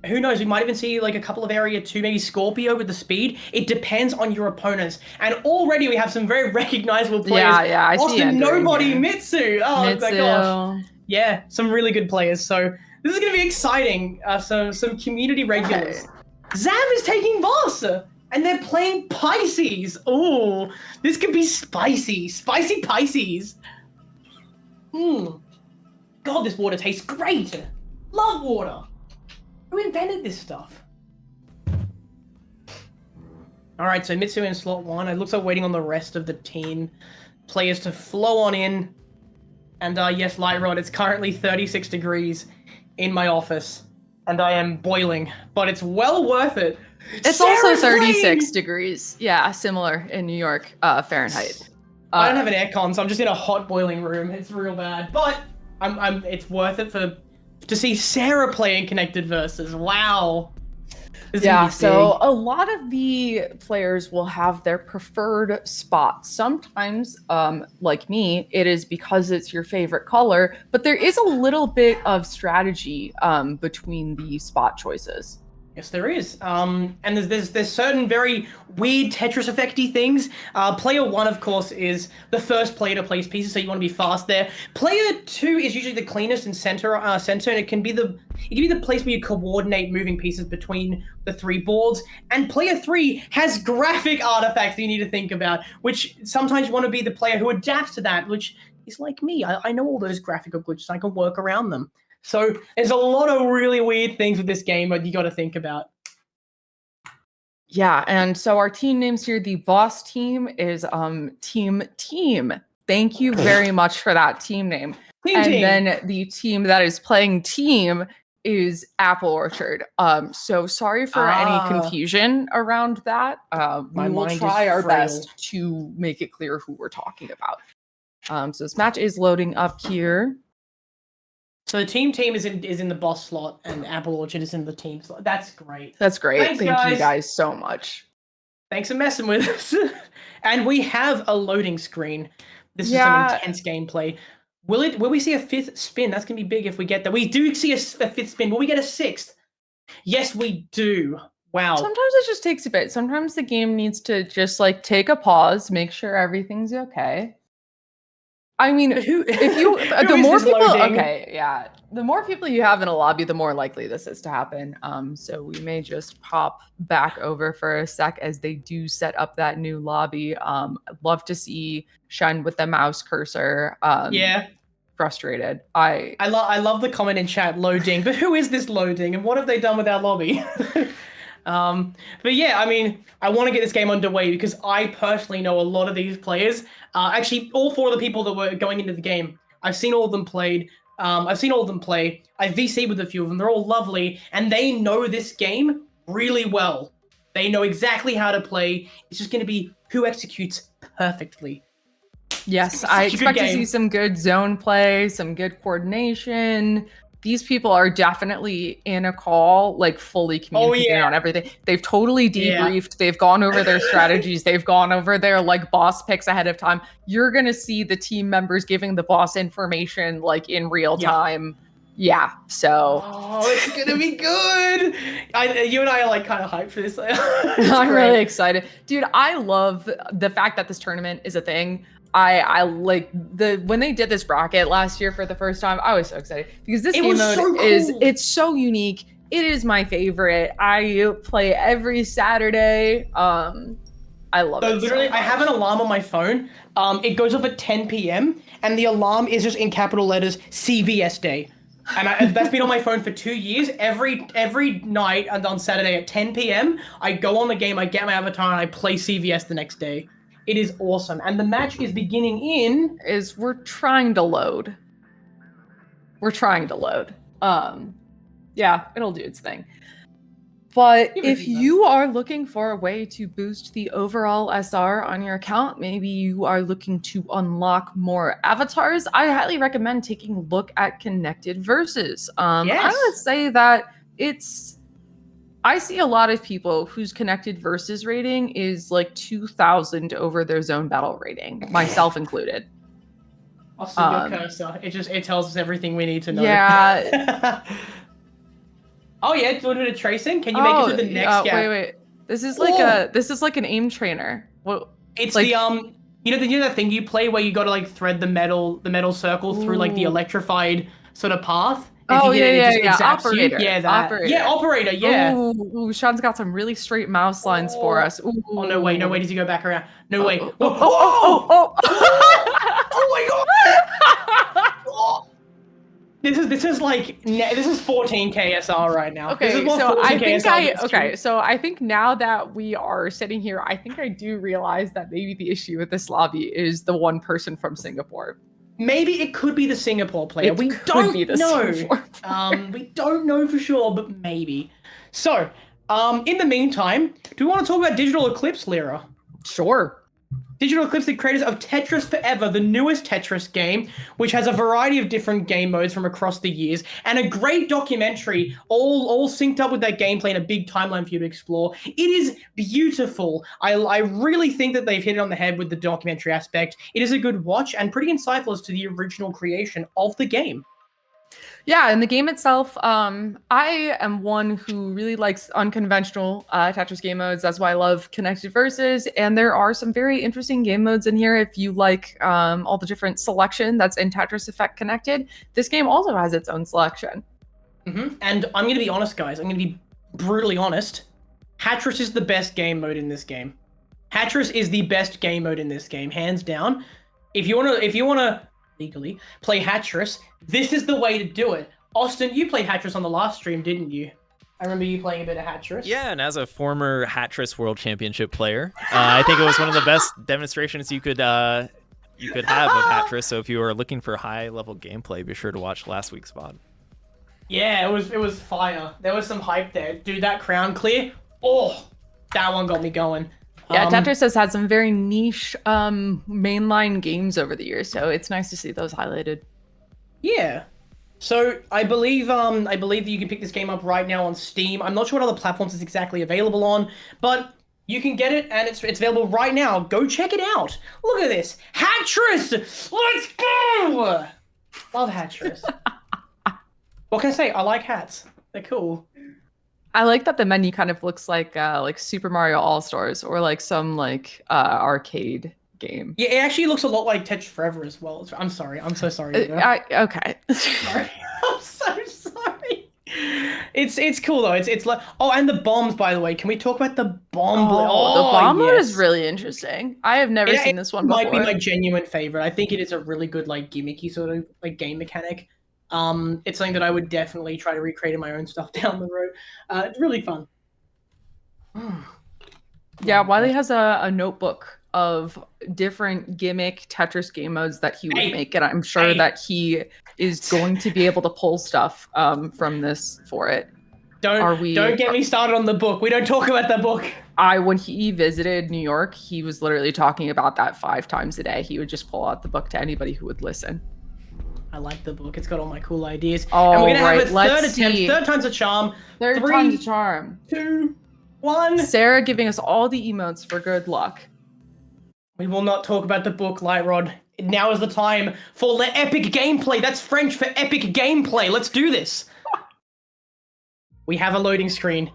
who knows, we might even see like a couple of Area 2, maybe Scorpio with the speed. It depends on your opponents. And already we have some very recognizable players. Yeah, I see Nobody, Mitsu. Oh Mitsu. my gosh. Yeah, some really good players. So this is going to be exciting. Some community regulars. Zav is taking boss, and they're playing Pisces. Oh, this could be spicy. Spicy Pisces. God, this water tastes great. Love water. Who invented this stuff? All right, so Mitsu in slot 1. It looks like waiting on the rest of the team players to flow on in. And yes, Light Rod, it's currently 36 degrees in my office. And I am boiling, but it's well worth it. It's also 36 degrees. Yeah, similar in New York, Fahrenheit. I don't have an aircon, so I'm just in a hot boiling room. It's real bad, but it's worth it to see Sarah playing Connected Versus. Wow. Yeah, so a lot of the players will have their preferred spot. Sometimes, like me, it is because it's your favorite color, but there is a little bit of strategy between the spot choices. Yes, there is. And there's certain very weird Tetris effecty things. Player 1, of course, is the first player to place pieces, so you want to be fast there. Player 2 is usually the cleanest and center, and it can be the place where you coordinate moving pieces between the 3 boards. And player 3 has graphic artifacts that you need to think about, which sometimes you want to be the player who adapts to that, which is like me. I know all those graphical glitches. I can work around them. So there's a lot of really weird things with this game that you got to think about. Yeah, and so our team names here, the boss team is Team. Thank you very much for that team name. Team. Then the team that is playing team is Apple Orchard. So sorry for any confusion around that. We will try our best to make it clear who we're talking about. So this match is loading up here. So the team is in the boss slot, and Apple Orchard is in the team slot. That's great. That's great. Thank you guys so much. Thanks for messing with us. And we have a loading screen. This is some intense gameplay. Will we see a 5th spin? That's gonna be big if we get that. We do see a 5th spin. Will we get a 6th? Yes, we do. Wow. Sometimes it just takes a bit. Sometimes the game needs to just like take a pause, make sure everything's okay. I mean, the more people you have in a lobby, the more likely this is to happen. So we may just pop back over for a sec as they do set up that new lobby. I'd love to see Shen with the mouse cursor. Frustrated. I love the comment in chat, loading, but who is this loading and what have they done with our lobby? But yeah, I mean, I want to get this game underway because I personally know a lot of these players. Actually, all 4 of the people that were going into the game, I've seen all of them played. I've seen all of them play. I've VC'd with a few of them. They're all lovely, and they know this game really well. They know exactly how to play. It's just going to be who executes perfectly. Yes, I expect to see some good zone play, some good coordination. These people are definitely in a call, like fully communicating on everything. They've totally debriefed. They've gone over their strategies. They've gone over their like boss picks ahead of time. You're going to see the team members giving the boss information like in real time. Yeah. So. Oh, it's going to be good. You and I are like kind of hyped for this. I'm really excited. Dude, I love the fact that this tournament is a thing. I like when they did this bracket last year for the first time. I was so excited because this game mode it's so unique. It is my favorite. I play every Saturday. I love it. Literally, so much. I have an alarm on my phone. It goes off at 10 p.m. and the alarm is just in capital letters CVS Day. And that's been on my phone for 2 years. Every night and on Saturday at 10 p.m. I go on the game, I get my avatar, and I play CVS the next day. It is awesome. And the match is beginning in... We're trying to load. Yeah, it'll do its thing. But Give it a if few you are looking for a way to boost the overall SR on your account, maybe you are looking to unlock more avatars, I highly recommend taking a look at Connected Versus. I Yes. would say that I see a lot of people whose Connected Versus rating is like 2,000 over their zone battle rating, myself included. Austin, your cursor. It tells us everything we need to know. Yeah. Oh yeah, do a bit of tracing. Can you make it to the next gap? Wait. This is like an aim trainer. Well, It's like, you know that thing you play where you got to like thread the metal circle through like the electrified sort of path. If you hit it, it just zaps Operator. you. Yeah, that. Operator. Yeah, operator. Yeah. Ooh, Sean's got some really straight mouse lines for us. Ooh. Oh no way! Does he go back around? No way! Oh! Oh my god! Oh. This is 14 KSR right now. Okay, so I think now that we are sitting here, I think I do realize that maybe the issue with this lobby is the one person from Singapore. Maybe it could be the Singapore player. We don't know. We don't know for sure, but maybe. So, in the meantime, do we want to talk about Digital Eclipse, Lyra? Sure. Digital Eclipse, the creators of Tetris Forever, the newest Tetris game, which has a variety of different game modes from across the years, and a great documentary, all synced up with that gameplay and a big timeline for you to explore. It is beautiful. I really think that they've hit it on the head with the documentary aspect. It is a good watch and pretty insightful as to the original creation of the game. Yeah, and the game itself, I am one who really likes unconventional Tetris game modes. That's why I love Connected Versus, and there are some very interesting game modes in here if you like all the different selection that's in Tetris Effect Connected. This game also has its own selection. Mm-hmm. And I'm going to be honest, guys. I'm going to be brutally honest. Tetris is the best game mode in this game. Tetris is the best game mode in this game, hands down. If you wanna legally play Tetris, this is the way to do it. Austin, you played Tetris on the last stream, didn't you? I remember you playing a bit of Tetris. Yeah, and as a former Tetris World Championship player, I think it was one of the best demonstrations you could have of Tetris. So if you are looking for high-level gameplay, be sure to watch last week's VOD. Yeah, it was fire. There was some hype there. Dude, that crown clear, oh, that one got me going. Yeah, Tetris has had some very niche mainline games over the years, so it's nice to see those highlighted. Yeah. So I believe that you can pick this game up right now on Steam. I'm not sure what other platforms it's exactly available on, but you can get it and it's available right now. Go check it out. Look at this. Tetris! Let's go! Love Tetris. What can I say? I like hats. They're cool. I like that the menu kind of looks like Super Mario All-Stars or like some arcade game. Yeah, it actually looks a lot like Tetris Forever as well. I'm sorry. I'm so sorry. Okay. Sorry. I'm so sorry. It's cool though. It's like and the bombs, by the way. Can we talk about the bomb? The bomb mode is really interesting. I have never seen this one before. It might be my genuine favorite. I think it is a really good gimmicky sort of game mechanic. It's something that I would definitely try to recreate in my own stuff down the road. It's really fun. Yeah, Wiley has a notebook of different gimmick Tetris game modes that he would make, and I'm sure that he is going to be able to pull stuff from this for it. Don't get me started on the book. We don't talk about the book. When he visited New York, he was literally talking about that 5 times a day. He would just pull out the book to anybody who would listen. I like the book. It's got all my cool ideas. Oh, and we're gonna have a let's see. Third time's a charm. Third time's a charm. 2, 1. Sarah giving us all the emotes for good luck. We will not talk about the book, Lightrod. Now is the time for the epic gameplay. That's French for epic gameplay. Let's do this. We have a loading screen.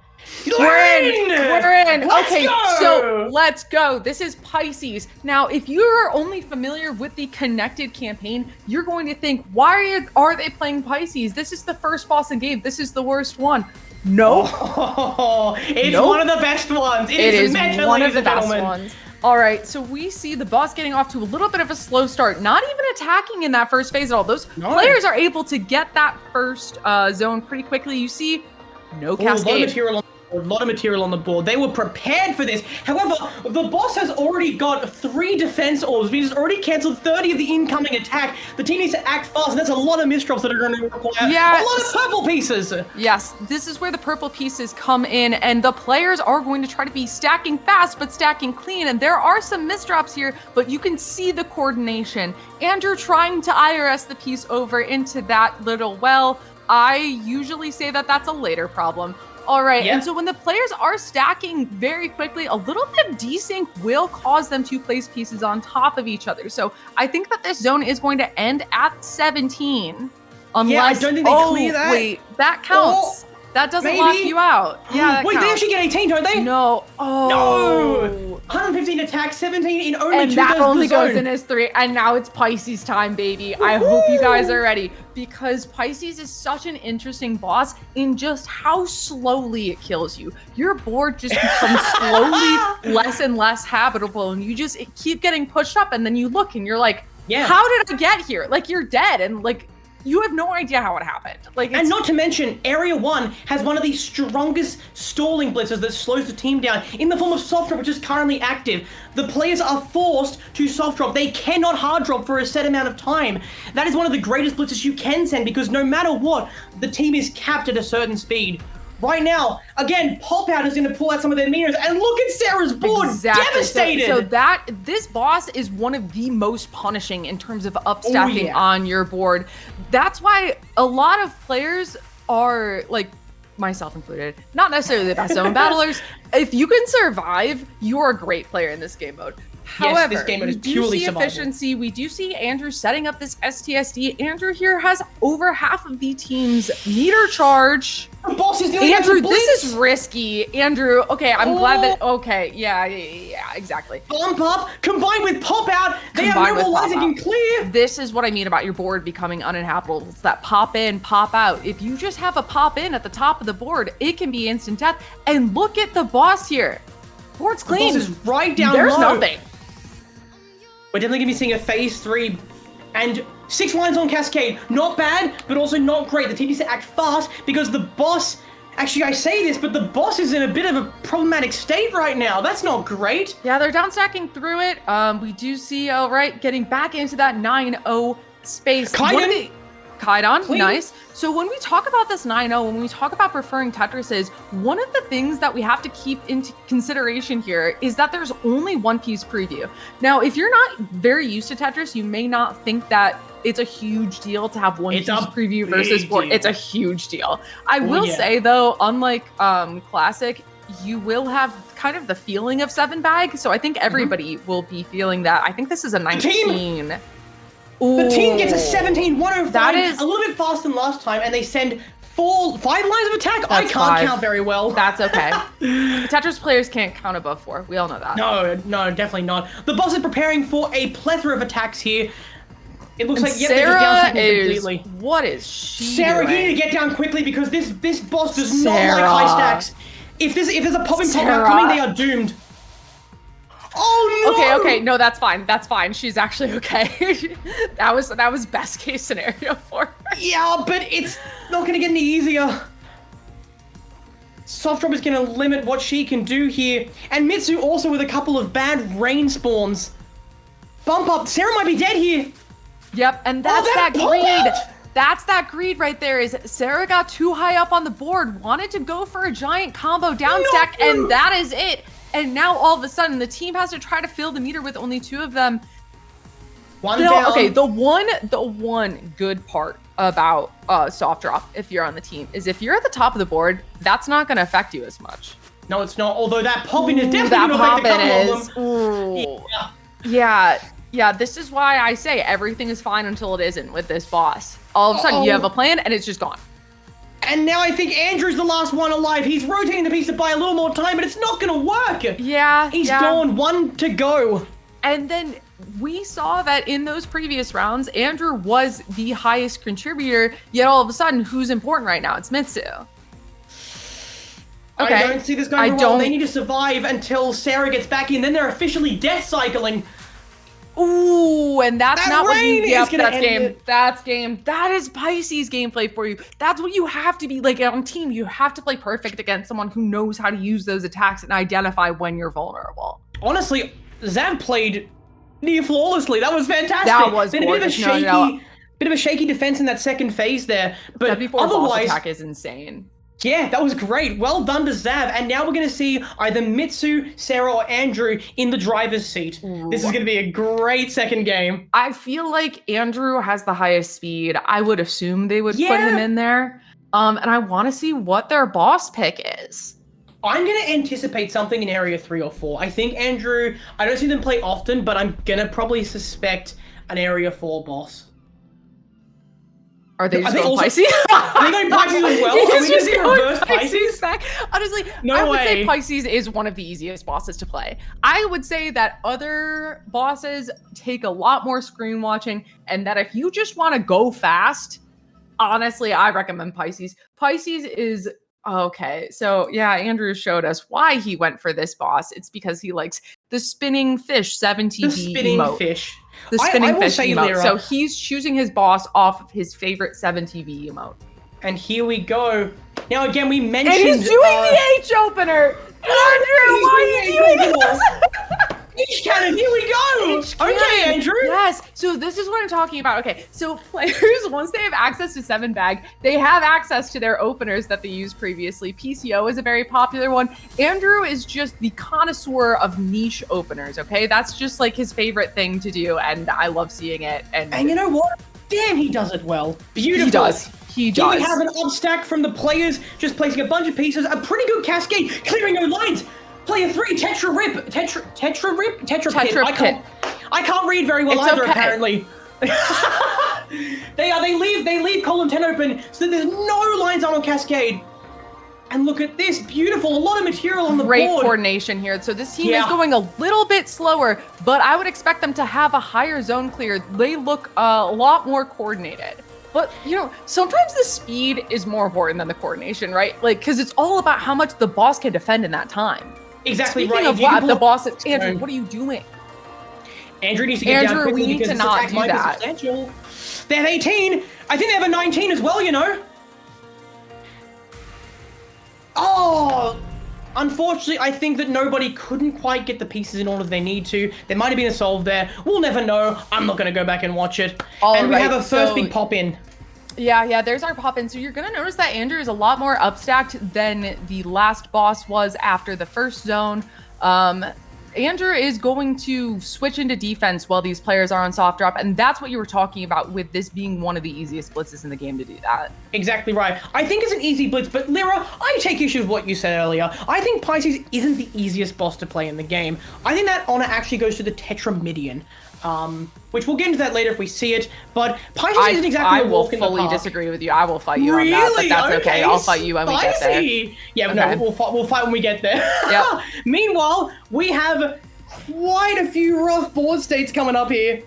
We're in. Let's okay, go! So let's go. This is Pisces. Now, if you are only familiar with the Connected campaign, you're going to think, why are they playing Pisces? This is the first boss in game. This is the worst one. No. It's one of the best ones. It is one of the best ones. All right, so we see the boss getting off to a little bit of a slow start, not even attacking in that first phase at all. Those players are able to get that first zone pretty quickly. You see no cascade. A lot of material on the board. They were prepared for this. However, the boss has already got 3 defense orbs, which has already cancelled 30 of the incoming attack. The team needs to act fast, and that's a lot of misdrops that are going to require a lot of purple pieces. Yes, this is where the purple pieces come in, and the players are going to try to be stacking fast, but stacking clean, and there are some misdrops here, but you can see the coordination. Andrew trying to IRS the piece over into that little well. I usually say that that's a later problem. All right, and so when the players are stacking very quickly, a little bit of desync will cause them to place pieces on top of each other. So I think that this zone is going to end at 17. Unless, yeah, I don't think they clear that. Wait, that counts. That doesn't lock you out. Yeah, wait, they actually get 18, don't they? No. Oh. No. 115 attack, 17 in only and 2 that only goes zone. in as 3. And now it's Pisces time, baby. I hope you guys are ready, because Pisces is such an interesting boss in just how slowly it kills you. Your board just becomes slowly less and less habitable, and you just keep getting pushed up, and then you look and you're like, how did I get here? Like, you're dead, and like, you have no idea how it happened. Like, and not to mention, Area 1 has one of the strongest stalling blitzes that slows the team down in the form of soft drop, which is currently active. The players are forced to soft drop. They cannot hard drop for a set amount of time. That is one of the greatest blitzes you can send, because no matter what, the team is capped at a certain speed. Right now, again, Pop Out is going to pull out some of their meters, and look at Sarah's board, devastated. So this boss is one of the most punishing in terms of upstacking on your board. That's why a lot of players are, like, myself included, not necessarily the best zone battlers. If you can survive, you're a great player in this game mode. However, this game mode is we do purely see survival. Efficiency. We do see Andrew setting up this STSD. Andrew here has over half of the team's meter charge. The boss is doing Andrew, this is risky. Andrew, okay, I'm glad that, okay, yeah, exactly. Bump up, combined with Pop Out, they have no more lines that can clear. This is what I mean about your board becoming uninhabitable. It's that pop in, pop out. If you just have a pop in at the top of the board, it can be instant death. And look at the boss here. Board's clean. The boss is right down There's low. nothing. We're definitely going to be seeing a phase 3 and 6 lines on Cascade. Not bad, but also not great. The team needs to act fast, because the boss, actually I say this, but the boss is in a bit of a problematic state right now. That's not great. Yeah, they're down stacking through it. We do see, all right, getting back into that 9-0 space. Kaidon, nice. So when we talk about this 9-0, when we talk about preferring Tetrises, one of the things that we have to keep into consideration here is that there's only one piece preview. Now, if you're not very used to Tetris, you may not think that it's a huge deal to have one piece preview versus 4. It's a huge deal. I will say, though, unlike Classic, you will have kind of the feeling of 7-bag. So I think everybody will be feeling that. I think this is a 19. The team gets a 17, 105, that is a little bit faster than last time, and they send 5 lines of attack. I can't count very well. That's okay. Tetris players can't count above 4. We all know that. No, definitely not. The boss is preparing for a plethora of attacks here. It looks like Sarah is completely. What is she Sarah, doing? you need to get down quickly, because this boss does not like high stacks. If there's a popping pop out coming, they are doomed. Oh no! Okay, no, that's fine. That's fine. She's actually okay. that was best case scenario for her. Yeah, but it's not gonna get any easier. Soft Drop is gonna limit what she can do here, and Mitsu also with a couple of bad rain spawns. Bump up. Sarah might be dead here. Yep, and that's that greed. That's that greed right there. Is Sarah got too high up on the board, wanted to go for a giant combo down stack, and that is it. And now all of a sudden, the team has to try to fill the meter with only 2 of them. One down. Okay, the one good part about soft drop, if you're on the team, is if you're at the top of the board, that's not going to affect you as much. No, it's not. Although that popping is definitely going to affect a couple of them. Yeah, this is why I say everything is fine until it isn't with this boss. All of a sudden, you have a plan, and it's just gone. And now I think Andrew's the last one alive. He's rotating the piece to buy a little more time, but it's not going to work. Yeah. He's gone. 1 to go. And then we saw that in those previous rounds, Andrew was the highest contributor, yet all of a sudden, who's important right now? It's Mitsu. Okay. I don't see this going well. They need to survive until Sarah gets back in. Then they're officially death cycling. Ooh, and that's That not what you. rain is Yep, gonna that's end game. it. That's game. That is Pisces gameplay for you. That's what you have to be like on team. You have to play perfect against someone who knows how to use those attacks and identify when you're vulnerable. Honestly, Zav played near flawlessly. That was fantastic. That was then a bit of a gorgeous. No, shaky, no. bit of a shaky defense in that second phase there. But That before boss otherwise, attack is insane. yeah, that was great. Well done to Zav. And now we're going to see either Mitsu, Sarah, or Andrew in the driver's seat. Ooh. This is going to be a great second game. I feel like Andrew has the highest speed. I would assume they would put him in there. And I want to see what their boss pick is. I'm going to anticipate something in Area 3 or 4. I think Andrew, I don't see them play often, but I'm going to probably suspect an Area 4 boss. Are they just going also, Pisces? Are they going Pisces as well? Are we going to see reverse Pisces? Back? Honestly, No I would way. say Pisces is one of the easiest bosses to play. I would say that other bosses take a lot more screen watching, and that if you just want to go fast, honestly, I recommend Pisces. Pisces is okay. So yeah, Andrew showed us why he went for this boss. It's because he likes the spinning fish 70 The spinning emote. fish. The I spinning will fish say, emote. Lyra, So he's choosing his boss off of his favorite 7TV emote. and here we go. Now again, we mentioned... And he's doing the H opener! Andrew, why are you doing this? H cannon, here we go! Okay, Andrew! Yes, so this is what I'm talking about. Okay, so players, once they have access to 7-bag, they have access to their openers that they used previously. PCO is a very popular one. Andrew is just the connoisseur of niche openers, okay? That's just like his favorite thing to do, and I love seeing it. And you know what? Damn, he does it well. Beautiful. He does. He Here does. we have an upstack from the players, just placing a bunch of pieces. A pretty good cascade, clearing no lines. Player 3, Tetra Rip. Tetra Rip? Tetra Pit. I can't read very well It's either, okay. apparently. They leave column 10 open so that there's no lines on cascade. And look at this, beautiful, a lot of material on the Great board. coordination here. So this team is going a little bit slower, but I would expect them to have a higher zone clear. They look a lot more coordinated. But, you know, sometimes the speed is more important than the coordination, right? Like, because it's all about how much the boss can defend in that time. Exactly Speaking right. of what, the boss, Andrew, what are you doing? Andrew needs to get down quickly we need because to this not attack do might be that. substantial. They have 18. I think they have a 19 as well, you know. Oh, unfortunately, I think that nobody couldn't quite get the pieces in order they need to. There might have been a solve there. We'll never know. I'm not going to go back and watch it. And we have a first big pop in. Yeah, there's our pop-in. So you're going to notice that Andrew is a lot more upstacked than the last boss was after the first zone. Andrew is going to switch into defense while these players are on soft drop, and that's what you were talking about with this being one of the easiest blitzes in the game to do that. Exactly right. I think it's an easy blitz, but Lyra, I take issue with what you said earlier. I think Pisces isn't the easiest boss to play in the game. I think that honor actually goes to the Tetramidian. Which we'll get into that later if we see it, but Pisces isn't exactly a walk in the park. I will fully disagree with you. I will fight you on that, but that's okay. I'll fight you when we get there. Yeah, okay. No, we'll fight when we get there. Yep. Meanwhile, we have quite a few rough board states coming up here.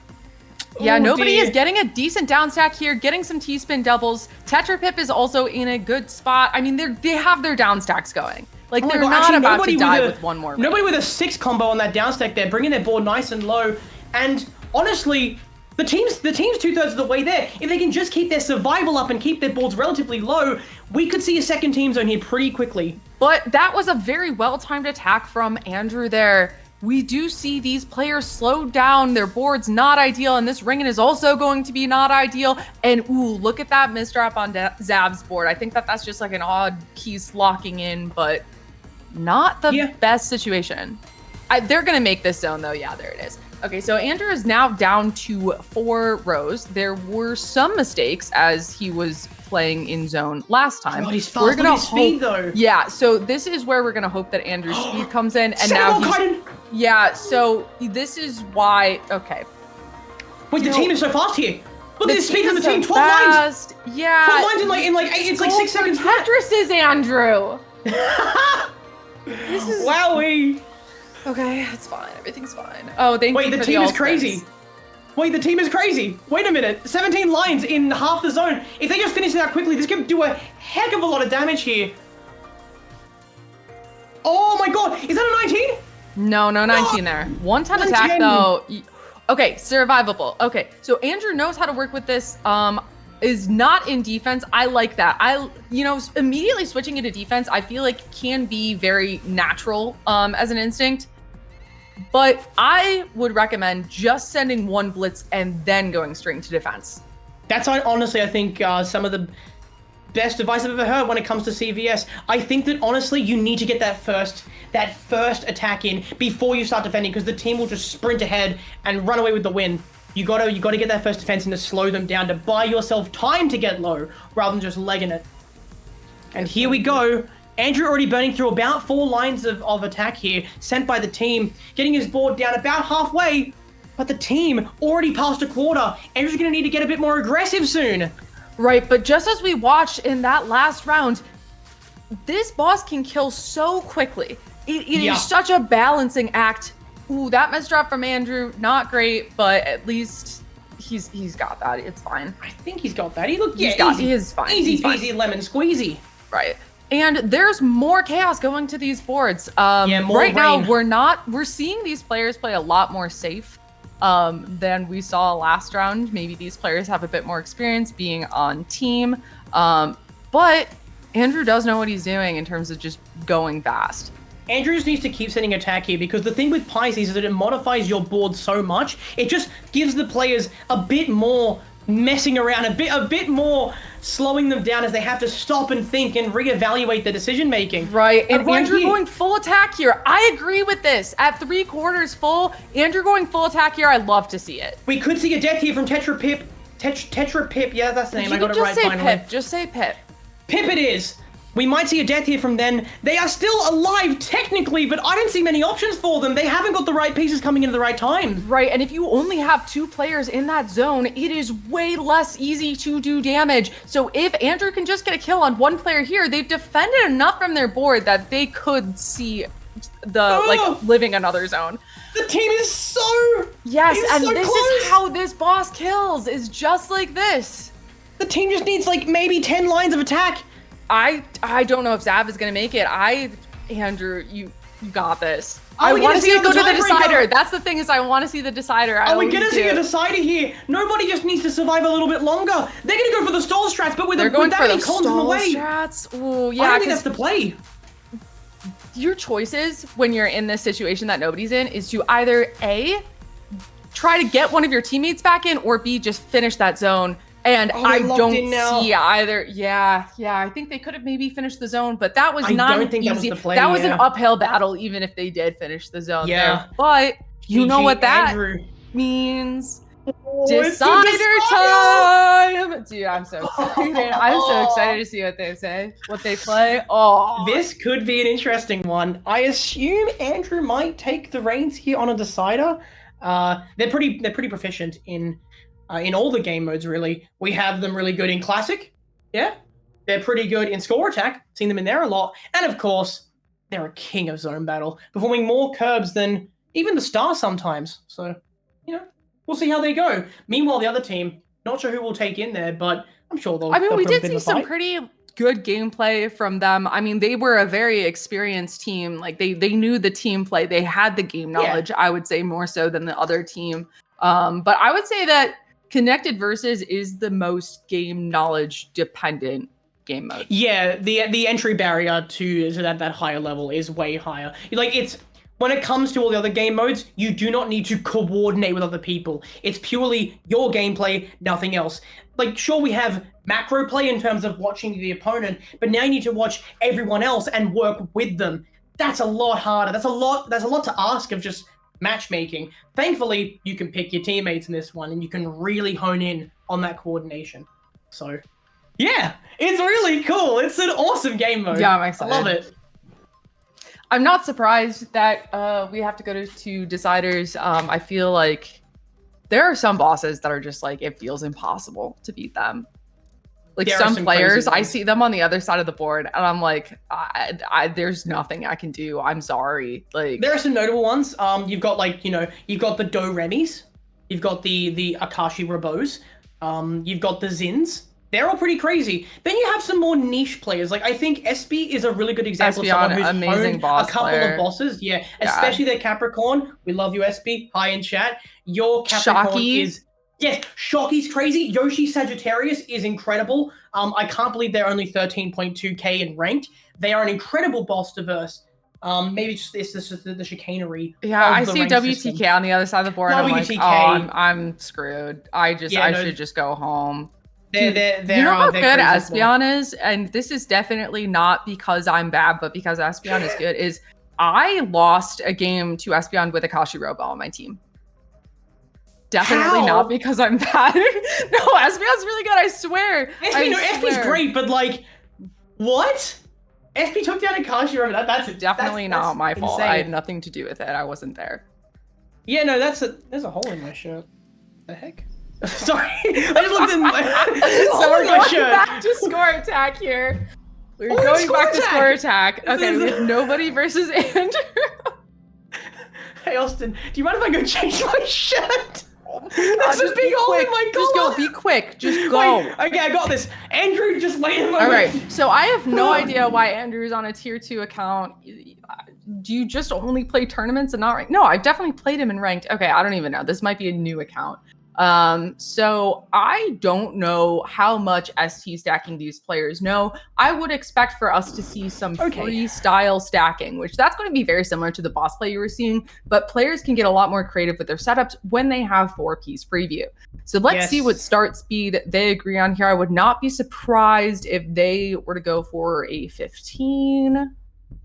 Yeah, Ooh, nobody dear. is getting a decent down stack here, getting some T-spin doubles. Tetra Pip is also in a good spot. I mean, they have their down stacks going. Like, they're not about to die with one more. Nobody with a 6 combo on that down stack there, bringing their board nice and low. And honestly, the team's 2/3 of the way there. If they can just keep their survival up and keep their boards relatively low, we could see a second team zone here pretty quickly. But that was a very well-timed attack from Andrew there. We do see these players slow down. Their board's not ideal, and this ringen is also going to be not ideal. And ooh, look at that misdrop on Zav's board. I think that's just like an odd piece locking in, but not the best situation. They're going to make this zone, though. Yeah, there it is. Okay, so Andrew is now down to 4 rows. There were some mistakes as he was playing in zone last time. Oh, he's fast. We're gonna speed though. Yeah, so this is where we're gonna hope that Andrew's speed comes in, and now yeah. So this is why. Okay. Wait, the team is so fast here. Look at the speed from the team. 12 lines. Yeah. 12 lines in like it's like 6 seconds. Tetris is Andrew. This is wowie. Okay, it's fine. Everything's fine. Oh, thank you for the Wait, the team is crazy. Wait, the team is crazy. Wait a minute. 17 lines in half the zone. If they just finish it out quickly, this could do a heck of a lot of damage here. Oh my god. Is that a 19? No, 19 there. One-time attack, though. Okay, survivable. Okay, so Andrew knows how to work with this. Is not in defense. I like that. Immediately switching into defense, I feel like can be very natural as an instinct. But I would recommend just sending one blitz and then going straight into defense. That's honestly, I think some of the best advice I've ever heard when it comes to CVS. I think that honestly, you need to get that first attack in before you start defending, because the team will just sprint ahead and run away with the win. You gotta get that first defense in to slow them down, to buy yourself time to get low rather than just legging it. And here we go. Andrew already burning through about 4 lines of attack here, sent by the team, getting his board down about halfway. But the team already passed a quarter. Andrew's gonna need to get a bit more aggressive soon. Right, but just as we watched in that last round, this boss can kill so quickly. It is such a balancing act. Ooh, that misdrop from Andrew, not great, but at least he's got that. It's fine. I think he's got that. He is fine. Easy He's peasy fine. Lemon squeezy. Right. And there's more chaos going to these boards. More right rain. now we're seeing these players play a lot more safe than we saw last round. Maybe these players have a bit more experience being on team. But Andrew does know what he's doing in terms of just going fast. Andrew just needs to keep sending attack here, because the thing with Pisces is that it modifies your board so much. It just gives the players a bit more messing around, a bit more slowing them down as they have to stop and think and reevaluate their decision making. Right, and right Andrew here, going full attack here. I agree with this. At 3/4 full, Andrew going full attack here, I love to see it. we could see a death here from Tetra Pip. Tetra Pip, yeah, that's the name. You I got can it just right say finally. Pip. Just say Pip. Pip it is. We might see a death here from them. They are still alive technically, but I don't see many options for them. They haven't got the right pieces coming in at the right time. Right, and if you only have 2 players in that zone, it is way less easy to do damage. So if Andrew can just get a kill on 1 player here, they've defended enough from their board that they could see living another zone. The team is so Yes, and so this close. is how this boss kills, is just like this. The team just needs like maybe 10 lines of attack. I don't know if Zav is gonna make it. Andrew, you got this. Are I we want gonna to see see it the go to the tiebreaker? decider. That's the thing, is I want to see the decider. Are we gonna see a decider here? Nobody just needs to survive a little bit longer. They're gonna go for the stall strats, but with They're going that for the many columns in the stall way, strats. Ooh, I yeah, don't think that's 'cause the play. your choices when you're in this situation that nobody's in is to either A, try to get one of your teammates back in, or B, just finish that zone. And I locked don't in now. see either. Yeah, I think they could have maybe finished the zone, but that was I not don't think that was easy. the play, That was yeah. an uphill battle, even if they did finish the zone. Yeah. there. But you know GG, what that Andrew. means? it's a Decider time! Dude, I'm so excited. I'm so excited to see what they say, what they play. Oh, This could be an interesting one. I assume Andrew might take the reins here on a decider. They're pretty proficient in all the game modes, really. We have them really good in Classic. Yeah. They're pretty good in Score Attack. Seen them in there a lot. And of course, they're a king of Zone Battle, performing more curbs than even the Star sometimes. So, we'll see how they go. Meanwhile, the other team, not sure who will take in there, but I'm sure they'll. I mean, they'll we put a did bit see of a some fight. pretty good gameplay from them. I mean, they were a very experienced team. Like they knew the team play. They had the game knowledge, I would say, more so than the other team. But I would say that Connected Versus is the most game knowledge dependent game mode. Yeah, the entry barrier to that higher level is way higher. When it comes to all the other game modes, you do not need to coordinate with other people. It's purely your gameplay, nothing else. Sure, we have macro play in terms of watching the opponent, but now you need to watch everyone else and work with them. That's a lot harder. There's a lot to ask of just matchmaking. Thankfully, you can pick your teammates in this one, and you can really hone in on that coordination. So, yeah, it's really cool. It's an awesome game mode. Yeah, I'm excited. I love it. I'm not surprised that we have to go to deciders. I feel like there are some bosses that are just it feels impossible to beat them. There are some some players, crazy I ones. see them on the other side of the board, and I'm like, there's nothing I can do. I'm sorry. There are some notable ones. You've got you've got the Do Remis, you've got the Akashi Rabos, you've got the Zins, They're all pretty crazy. Then you have some more niche players. Like I think SB is a really good example Espeon, of someone who's amazing honed boss a couple player. of bosses. Yeah, especially their Capricorn. We love you, SB. Hi in chat. Your Capricorn Shocky. is yes, Shocky's crazy. Yoshi Sagittarius is incredible. I can't believe they're only 13.2k in ranked. They are an incredible boss to verse. Maybe just this is the chicanery. Yeah, I the see rank WTK system. on the other side of the board. And I'm like, WTK. oh, I'm screwed. I should just go home. They're You know how they're good crazy Espeon is? And this is definitely not because I'm bad, but because Espeon is good, is I lost a game to Espeon with Akashi Robo on my team. Definitely How? not because I'm bad. No, Espeon's really good, I swear. SP's great, but like, what? SP took down Akashi Robo. That's Definitely that's not my fault. I insane. had nothing to do with it. I wasn't there. Yeah, no, there's a hole in my shirt. The heck? Sorry, I just looked in my. There's a So hole we're in my going shirt. back to score attack here. We're Oh, going score back to attack! score attack. Okay, we is- have nobody versus Andrew. Hey Austin, do you mind if I go change my shirt? There's a Just big be hole in quick. my Just collar. go. Be quick. Just go. Wait, okay, I got this. Andrew, just wait a moment. All right. So I have no idea why Andrew's on a tier 2 account. Do you just only play tournaments and not ranked? No, I've definitely played him in ranked. Okay, I don't even know. This might be a new account. So I don't know how much ST stacking these players know. I would expect for us to see some freestyle stacking, which that's going to be very similar to the boss play you were seeing, but players can get a lot more creative with their setups when they have 4-piece preview. So let's see what start speed they agree on here. I would not be surprised if they were to go for a 15.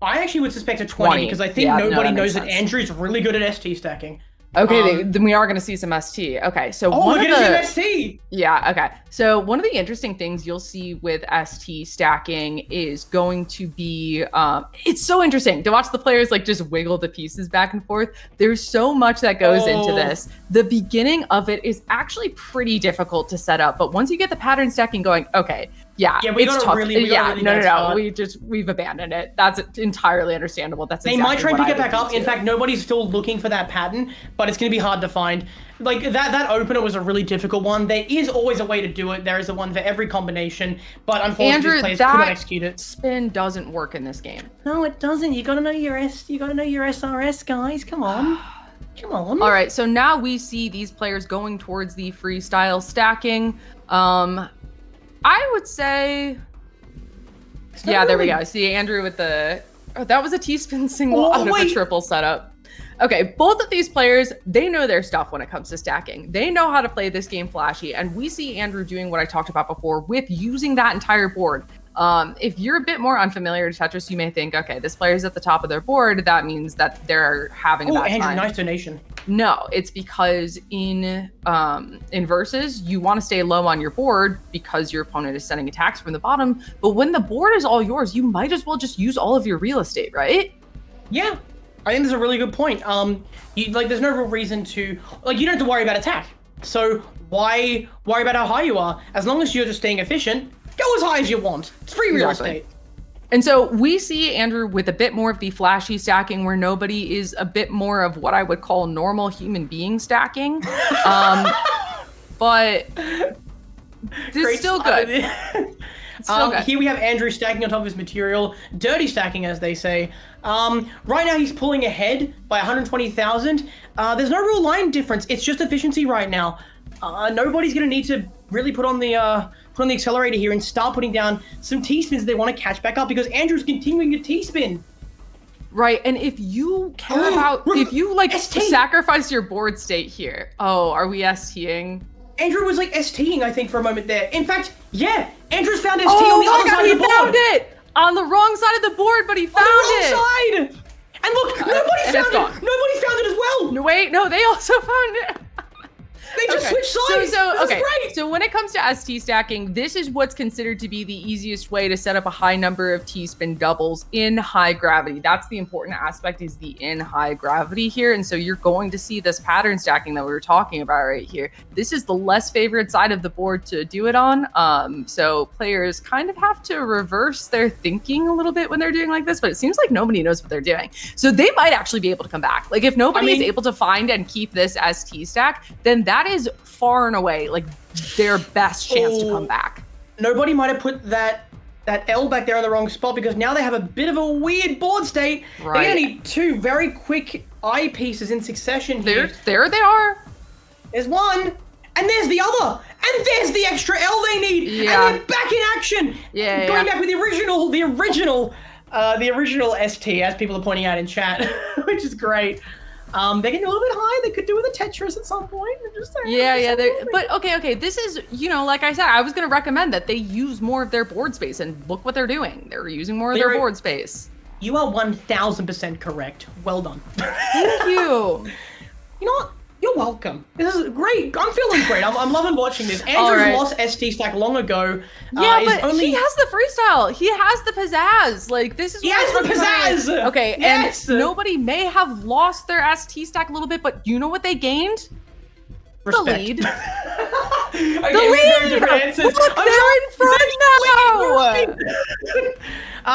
I actually would suspect a 20 because I think nobody knows that Andrew's really good at ST stacking. Okay, then we are going to see some ST. Okay, so we're going to see ST. Yeah, okay. So one of the interesting things you'll see with ST stacking is going to be, it's so interesting to watch the players like just wiggle the pieces back and forth. There's so much that goes into this. The beginning of it is actually pretty difficult to set up, but once you get the pattern stacking going, okay, it's tough. We've abandoned it. That's entirely understandable. That's they might try and pick it back up. In fact, nobody's still looking for that pattern, but it's going to be hard to find. Like that opener was a really difficult one. There is always a way to do it. There is a one for every combination, but unfortunately, players couldn't execute it. Spin doesn't work in this game. No, it doesn't. You got to know your You got to know your SRS, guys. Come on. Come on. All right, so now we see these players going towards the freestyle stacking. I would say, there we go. See Andrew with the, that was a T-spin single out of a triple setup. Okay, both of these players, they know their stuff when it comes to stacking. They know how to play this game flashy, and we see Andrew doing what I talked about before with using that entire board. If you're a bit more unfamiliar to Tetris, you may think, okay, this player's at the top of their board. That means that they're having a bad Andrew, time. nice donation. No, it's because in versus, you want to stay low on your board because your opponent is sending attacks from the bottom. But when the board is all yours, you might as well just use all of your real estate, right? Yeah, I think that's a really good point. There's no real reason to you don't have to worry about attack. So why worry about how high you are? As long as you're just staying efficient, go as high as you want. It's free real estate. And so we see Andrew with a bit more of the flashy stacking where nobody is a bit more of what I would call normal human being stacking. But it's still good. Here we have Andrew stacking on top of his material. Dirty stacking, as they say. Right now he's pulling ahead by 120,000. There's no real line difference. It's just efficiency right now. Nobody's going to need to really put on the accelerator here and start putting down some T-spins they want to catch back up because Andrew's continuing to T-spin. Right, and if you care about, if you sacrifice your board state here. Oh, are we STing? Andrew was STing, I think, for a moment there. In fact, yeah, Andrew's found ST on the other side of the board. He found it! On the wrong side of the board, but he found it! On the wrong side! And look, nobody found it! Nobody found it as well! No, wait, no, they also found it! They just switched sides. So when it comes to ST stacking, this is what's considered to be the easiest way to set up a high number of T-spin doubles in high gravity. That's the important aspect, is the in high gravity here. And so you're going to see this pattern stacking that we were talking about right here. This is the less favored side of the board to do it on. So players kind of have to reverse their thinking a little bit when they're doing like this, but it seems like nobody knows what they're doing. So they might actually be able to come back. Like if nobody is able to find and keep this ST stack, then that is far and away their best chance to come back. nobody might have put that L back there in the wrong spot because now they have a bit of a weird board state. Right. They're gonna need two very quick eye pieces in succession here. There they are. There's one, and there's the other, and there's the extra L they need, Yeah. and they're back in action. Yeah, Going back with the original ST, as people are pointing out in chat, which is great. They're getting a little bit high. They could do with a Tetris at some point. I'm just saying. Yeah. But okay. This is, like I said, I was going to recommend that they use more of their board space, and look what they're doing. They're using more of their board space. You are 1000% correct. Well done. Thank you. You know what? You're welcome. This is great. I'm feeling great. I'm loving watching this. Andrew's lost ST stack long ago. Yeah, but he has the freestyle. He has the pizzazz. Like, this is He has the pizzazz! Okay, Yes! And nobody may have lost their ST stack a little bit, but you know what they gained? Respect. The lead. Okay, The lead! Look, they're in front now!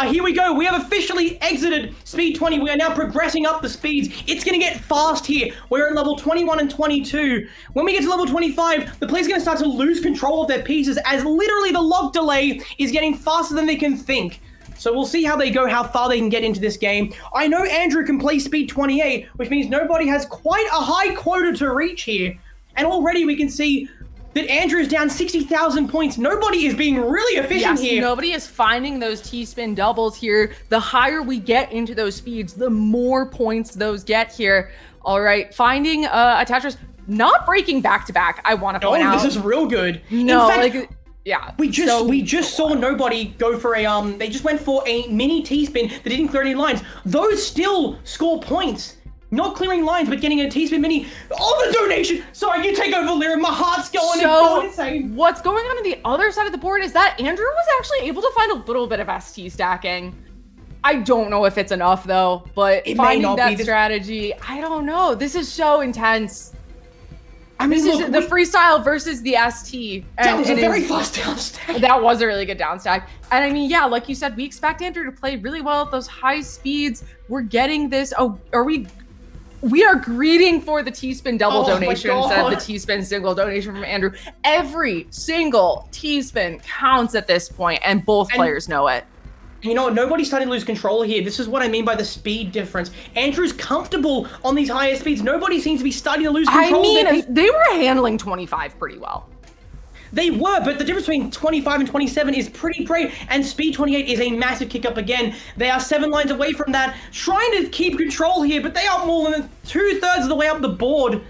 Here we go. We have officially exited Speed 20. We are now progressing up the speeds. It's going to get fast here. We're at level 21 and 22. When we get to level 25, the player's going to start to lose control of their pieces as literally the lock delay is getting faster than they can think. So we'll see how they go, how far they can get into this game. I know Andrew can play Speed 28, which means nobody has quite a high quota to reach here. And already we can see that Andrew is down 60,000 points. Nobody is being really efficient here. Nobody is finding those T-spin doubles here. The higher we get into those speeds, the more points those get here. All right, finding a Tetris, not breaking back-to-back, I want to point out. Oh, this is real good. No, in fact, yeah. We just saw nobody go for a, they just went for a mini T-spin that didn't clear any lines. Those still score points. Not clearing lines, but getting a T-spin mini. Oh, the donation! Sorry, you take over, Lyra. My heart's going insane. What's going on the other side of the board is that Andrew was actually able to find a little bit of ST stacking. I don't know if it's enough, though, but finding that strategy, I don't know. This is so intense. I mean, this is the freestyle versus the ST. That was a very fast down stack. That was a really good down stack. And I mean, yeah, like you said, we expect Andrew to play really well at those high speeds. We're getting this. Oh, we are greeting for the T-spin double donation instead of the T-spin single donation from Andrew. Every single T-spin counts at this point, and both players know it. You know, nobody's starting to lose control here. This is what I mean by the speed difference. Andrew's comfortable on these higher speeds. Nobody seems to be starting to lose control. I mean, they were handling 25 pretty well. They were, but the difference between 25 and 27 is pretty great, and Speed 28 is a massive kick up again. They are 7 lines away from that, trying to keep control here, but they are more than 2/3 of the way up the board.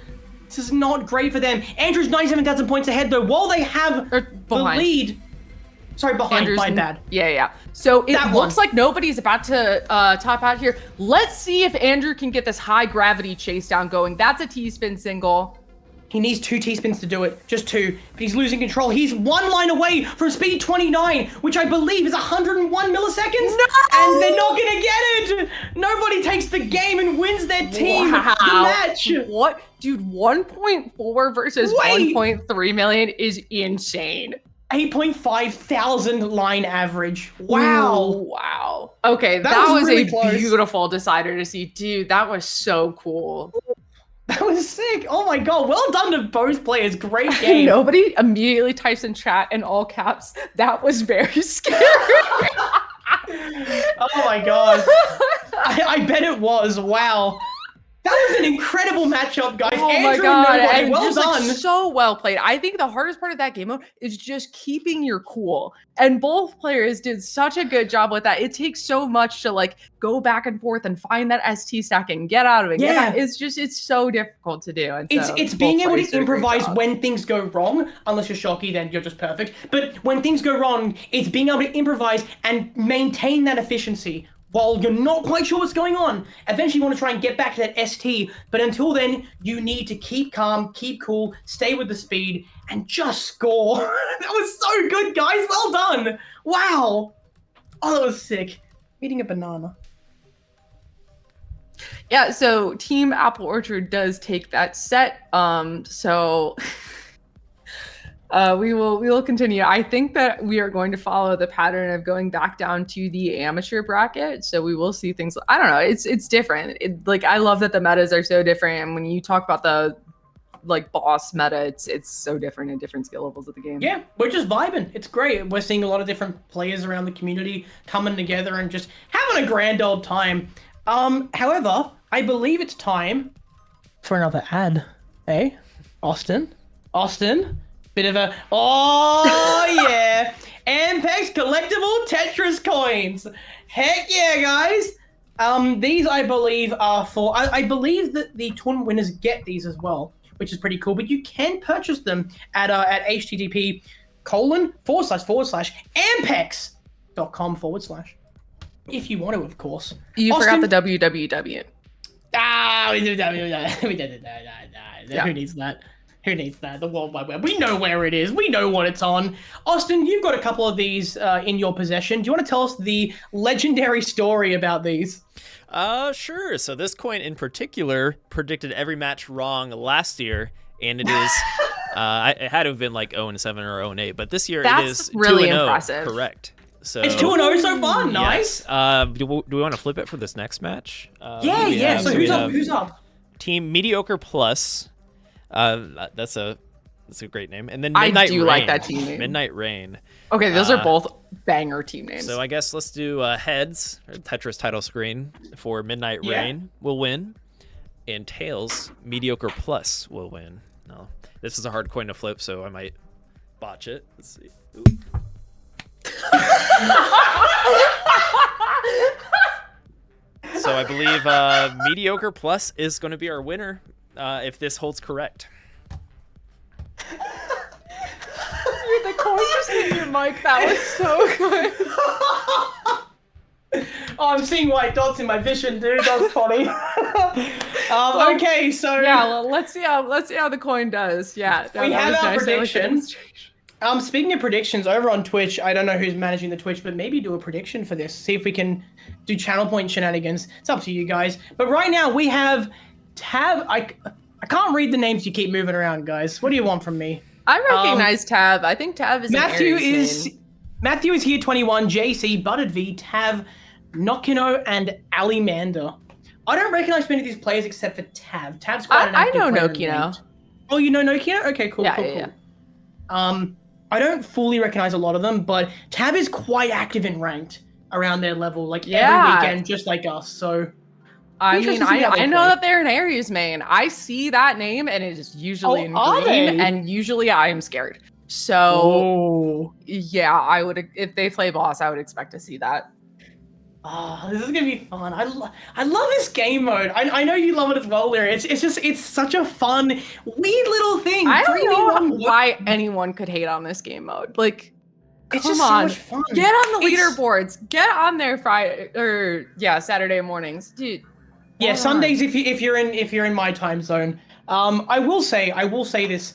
This is not great for them. Andrew's 97,000 points ahead, though, while they have the lead. Sorry, behind, my bad. Yeah. So it looks like nobody's about to top out here. Let's see if Andrew can get this high gravity chase down going. That's a T-spin single. He needs 2 T-spins to do it, just 2, but he's losing control. He's 1 line away from Speed 29, which I believe is 101 milliseconds. No! And they're not gonna get it! Nobody takes the game and wins their team the match. What? Dude, 1.4 versus 1.3 million is insane. 8.5 thousand line average. Wow. Ooh, wow. Okay, that was really a beautiful decider to see. Dude, that was so cool. That was sick. Oh my god. Well done to both players. Great game. Nobody immediately types in chat in all caps. That was very scary. Oh my god. I bet it was. Wow. That was an incredible matchup, guys. Oh Andrew my god, and well done. Like, so well played. I think the hardest part of that game mode is just keeping your cool. And both players did such a good job with that. It takes so much to like go back and forth and find that ST stack and get out of it. Yeah. It's so difficult to do. And it's being able to improvise when things go wrong. Unless you're Shocky, then you're just perfect. But when things go wrong, it's being able to improvise and maintain that efficiency. While you're not quite sure what's going on, eventually you want to try and get back to that ST, but until then, you need to keep calm, keep cool, stay with the speed, and just score. That was so good, guys. Well done. Wow. Oh, that was sick. Eating a banana. Yeah, so Team Apple Orchard does take that set. We will continue. I think that we are going to follow the pattern of going back down to the amateur bracket. So we will see things. I don't know. It's different. Like I love that the metas are so different. And when you talk about like boss meta. It's so different in different skill levels of the game. Yeah, we're just vibing. It's great. We're seeing a lot of different players around the community coming together and just having a grand old time. However, I believe it's time for another ad. Hey, Austin, bit of a yeah, Ampex collectible Tetris coins. Heck yeah, guys. These I believe are for. I believe that the tournament winners get these as well, which is pretty cool. But you can purchase them at http://ampex.com/ if you want to, of course. You Austin, forgot the www. we did that. Yeah. Who needs that? Who needs that? The World Wide Web. We know where it is. We know what it's on. Austin, you've got a couple of these in your possession. Do you want to tell us the legendary story about these? Sure. So this coin in particular predicted every match wrong last year, and it is it had to have been like 0-7 or 0-8, but this year it is really 2-0, impressive. correct. So It's 2-0 so far. Nice. Yes. Do we want to flip it for this next match? Yeah. So who's up? Team Mediocre Plus. That's a great name. And then Midnight I do Rain. like that team name. Midnight Rain. Okay, those are both banger team names. So I guess let's do heads, or Tetris title screen for Midnight Rain will win, and tails, Mediocre Plus will win. No, this is a hard coin to flip, so I might botch it. Let's see. Ooh. So I believe Mediocre Plus is going to be our winner if this holds correct. Dude, the coin just hit your mic. That was so good. Oh, I'm seeing white dots in my vision, dude. That was funny. Okay, so yeah, well, let's see how the coin does. Yeah, we have our nice. prediction. Speaking of predictions, over on Twitch, I don't know who's managing the Twitch, but maybe do a prediction for this. See if we can do channel point shenanigans. It's up to you guys. But right now we have Tab. I can't read the names you keep moving around, guys. What do you want from me? I recognize Tab. I think Tab is Matthew an Aries name. Matthew is here 21, JC, Buttered V, Tav, Nokino, and Alimander. I don't recognize many of these players except for Tav. Tav's quite an active I know player in Nokino. ranked. Oh, you know Nokino? Okay, cool, Yeah, cool. yeah. I don't fully recognize a lot of them, but Tav is quite active in ranked around their level, like every weekend, just like us. So I mean, interesting to see how they I know play. that they're an Aries main. I see that name and it is usually in are green, they? and usually I am scared. So Oh, yeah, I would, if they play boss, I would expect to see that. this is gonna be fun. I love this game mode. I know you love it as well, Lyra. It's such a fun, weird little thing. I don't 3v1 know why anyone could hate on this game mode. Like, It's come just on, so much fun. get on the It's- leaderboards. Get on there Saturday mornings, dude. Yeah, why not? Sundays if you're in my time zone. I will say this.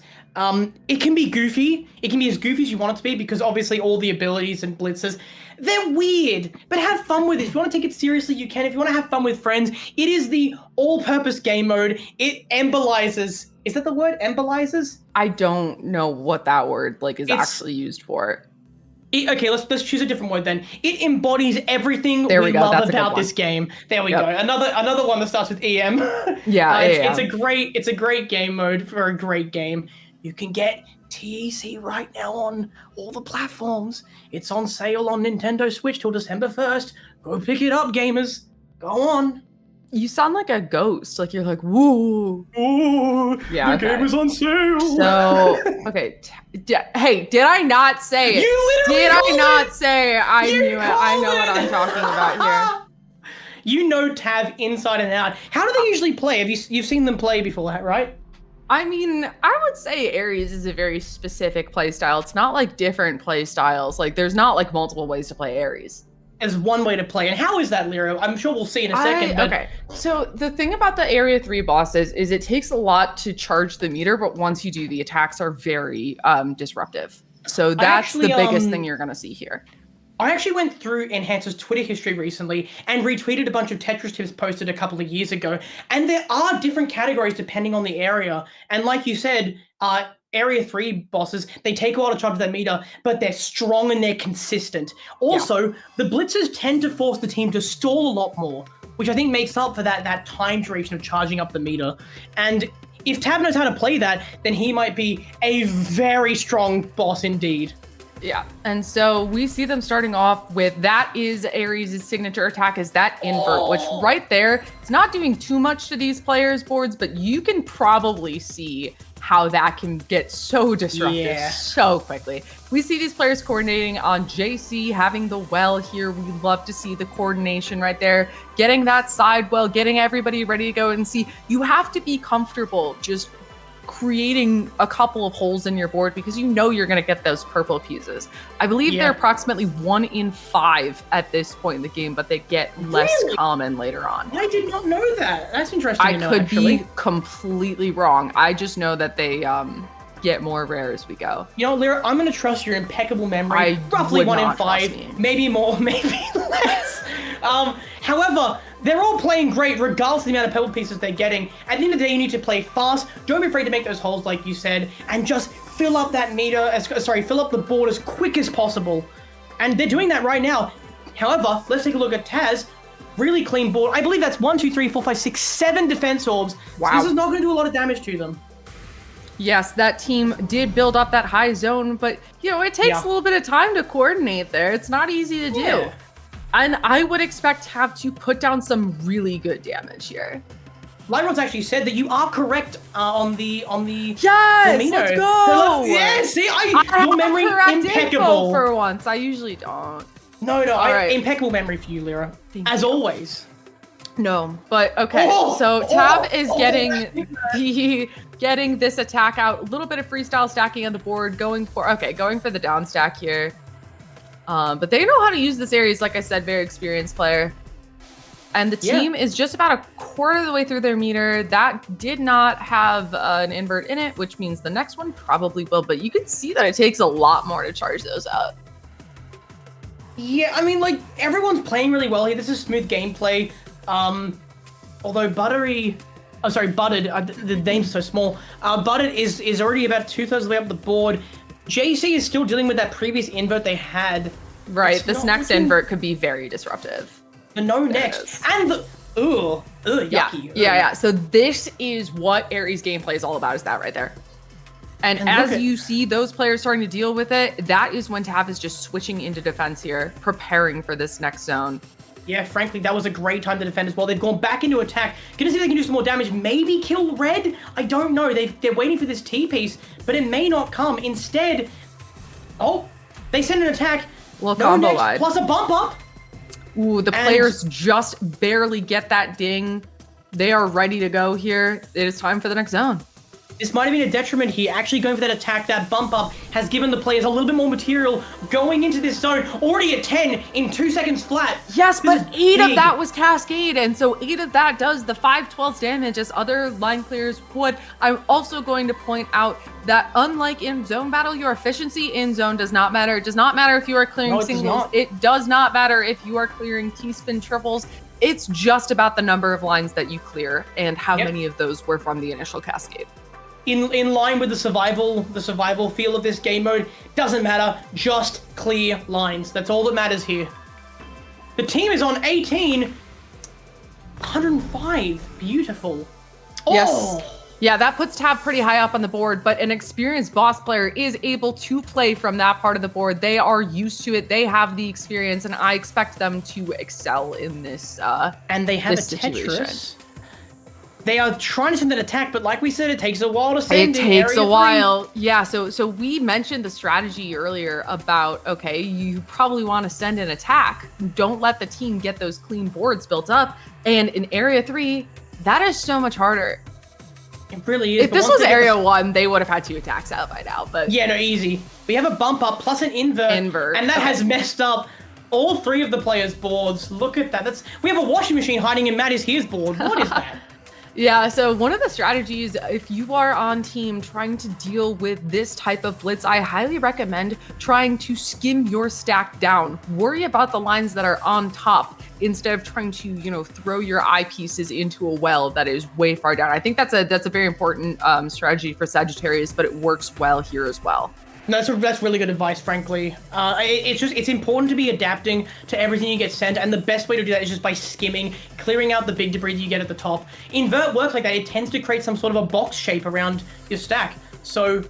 It can be goofy. It can be as goofy as you want it to be because obviously all the abilities and blitzes, they're weird. But have fun with it. If you want to take it seriously, you can. If you want to have fun with friends, it is the all-purpose game mode. It embolizes. Is that the word? Embolizes? I don't know what that word is It's- actually used for. Okay, let's choose a different word then. It embodies everything There we we go, love that's a good about one. this game. There we Yep. go. Another one that starts with EM. Yeah, It's a great game mode for a great game. You can get TEC right now on all the platforms. It's on sale on Nintendo Switch till December 1st. Go pick it up, gamers. Go on. You sound like a ghost. Like you're like, woo. Ooh, Yeah, the okay. game is on sale. So, okay. Hey, did I not say it? You literally Did I called not it! say it? I You knew it. I know called what I'm it! talking about here. You know Tav inside and out. How do they usually play? You've seen them play before, right? I mean, I would say Aries is a very specific play style. It's not like different play styles. Like, there's not like multiple ways to play Aries. As one way to play. And how is that, Lyra? I'm sure we'll see in a second. But Okay, so the thing about the Area 3 bosses is it takes a lot to charge the meter, but once you do, the attacks are very disruptive. So that's actually, the biggest thing you're going to see here. I actually went through Enhancer's Twitter history recently and retweeted a bunch of Tetris tips posted a couple of years ago. And there are different categories depending on the area. And like you said, Area 3 bosses, they take a while to charge that meter, but they're strong and they're consistent. Also, the blitzers tend to force the team to stall a lot more, which I think makes up for that time duration of charging up the meter. And if Tab knows how to play that, then he might be a very strong boss indeed. Yeah, and so we see them starting off with, that is Ares' signature attack, is that invert, which right there, it's not doing too much to these players' boards, but you can probably see how that can get so disruptive so quickly. We see these players coordinating on JC, having the well here. We love to see the coordination right there, getting that side well, getting everybody ready to go and see. You have to be comfortable just creating a couple of holes in your board because you know you're going to get those purple pieces. I believe they're approximately 1 in 5 at this point in the game, but they get less common later on. I did not know that. That's interesting to know, I could actually. be completely wrong. I just know that they get more rare as we go. You know, Lyra, I'm going to trust your impeccable memory. I Roughly would 1 in not trust 5, me. maybe more, maybe less. However, they're all playing great regardless of the amount of pebble pieces they're getting. At the end of the day, you need to play fast. Don't be afraid to make those holes like you said, and just fill up that fill up the board as quick as possible. And they're doing that right now. However, let's take a look at Taz. Really clean board. I believe that's 1, 2, 3, 4, 5, 6, 7 defense orbs. Wow. So this is not going to do a lot of damage to them. Yes, that team did build up that high zone, but you know, it takes a little bit of time to coordinate there. It's not easy to do. Yeah. And I would expect to have to put down some really good damage here. Lyron's actually said that you are correct on the Yes, Domino. let's go. Yeah, see, I your have memory correct impeccable. info for once. I usually don't. No, right. impeccable memory for you, Lyra. Thank As you. always. No, but okay. So Tab is getting this attack out. A little bit of freestyle stacking on the board, going for the down stack here. But they know how to use this Ares, like I said, very experienced player. And the team is just about a quarter of the way through their meter. That did not have an invert in it, which means the next one probably will. But you can see that it takes a lot more to charge those up. Yeah, I mean, like, everyone's playing really well here. This is smooth gameplay. Although Buttered, the names are so small. Buttered is already about 2/3 of the way up the board. JC is still dealing with that previous invert they had. Right, It's this not next looking- invert could be very disruptive. The no There it next. is. And the yucky. Yeah. So this is what Ares gameplay is all about, is that right there. And as you see those players starting to deal with it, that is when Tab is just switching into defense here, preparing for this next zone. Yeah, frankly, that was a great time to defend as well. They've gone back into attack. Gonna see if they can do some more damage. Maybe kill red? I don't know. They're waiting for this T-piece, but it may not come. Instead, they send an attack. Little combo next, wide. plus a bump up. Ooh, the players just barely get that ding. They are ready to go here. It is time for the next zone. This might have been a detriment here. Actually going for that attack, that bump up, has given the players a little bit more material going into this zone. Already at 10 in 2 seconds flat. Yes, This but is 8 of big. that was Cascade, and so 8 of that does the 5/12 damage as other line clears would. I'm also going to point out that unlike in zone battle, your efficiency in zone does not matter. It does not matter if you are clearing No, it does singles. not. It does not matter if you are clearing T-spin triples. It's just about the number of lines that you clear and how many of those were from the initial Cascade. In line with the survival feel of this game mode, doesn't matter, just clear lines. That's all that matters here. The team is on 18, 105, beautiful. Yes. Oh. Yeah, that puts Tab pretty high up on the board, but an experienced boss player is able to play from that part of the board. They are used to it. They have the experience, and I expect them to excel in this And they have a this situation. Tetris. They are trying to send an attack, but like we said, it takes a while to send. It in takes Area a 3. while. Yeah, so we mentioned the strategy earlier about, okay, you probably want to send an attack. Don't let the team get those clean boards built up. And in Area 3, that is so much harder. It really is. If but this once was they get Area the- 1, they would have had 2 attacks out by now. But Yeah, no, easy. We have a bump up plus an invert. And that has messed up all 3 of the players' boards. Look at that. We have a washing machine hiding in Maddie's Here's board. What is that? Yeah, so one of the strategies, if you are on team trying to deal with this type of blitz, I highly recommend trying to skim your stack down. Worry about the lines that are on top instead of trying to, throw your eyepieces into a well that is way far down. I think that's a very important strategy for Sagittarius, but it works well here as well. No, that's really good advice, frankly. It's important to be adapting to everything you get sent, and the best way to do that is just by skimming, clearing out the big debris you get at the top. Invert works like that. It tends to create some sort of a box shape around your stack. So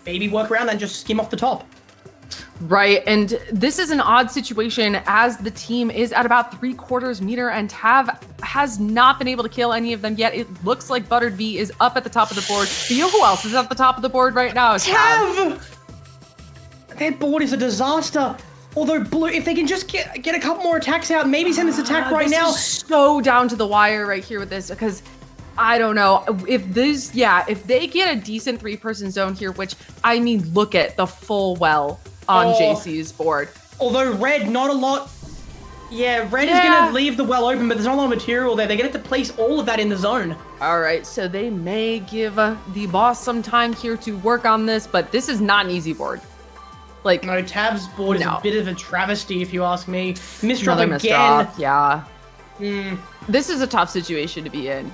maybe work around that and just skim off the top. Right, and this is an odd situation as the team is at about 3/4 meter and Tav has not been able to kill any of them yet. It looks like Buttered V is up at the top of the board. But you know who else is at the top of the board right now? Tav! Their board is a disaster. Although Blue, if they can just get a couple more attacks out, maybe send this attack right now. Is so down to the wire right here with this, because I don't know if if they get a decent 3-person zone here, which I mean, look at the full well on JC's board. Although red, not a lot. Yeah, red is gonna leave the well open, but there's not a lot of material there. They're gonna have to place all of that in the zone. All right, so they may give the boss some time here to work on this, but this is not an easy board. Like, no, Tav's board is a bit of a travesty, if you ask me. Misdrop again. Misdrop, yeah. This is a tough situation to be in.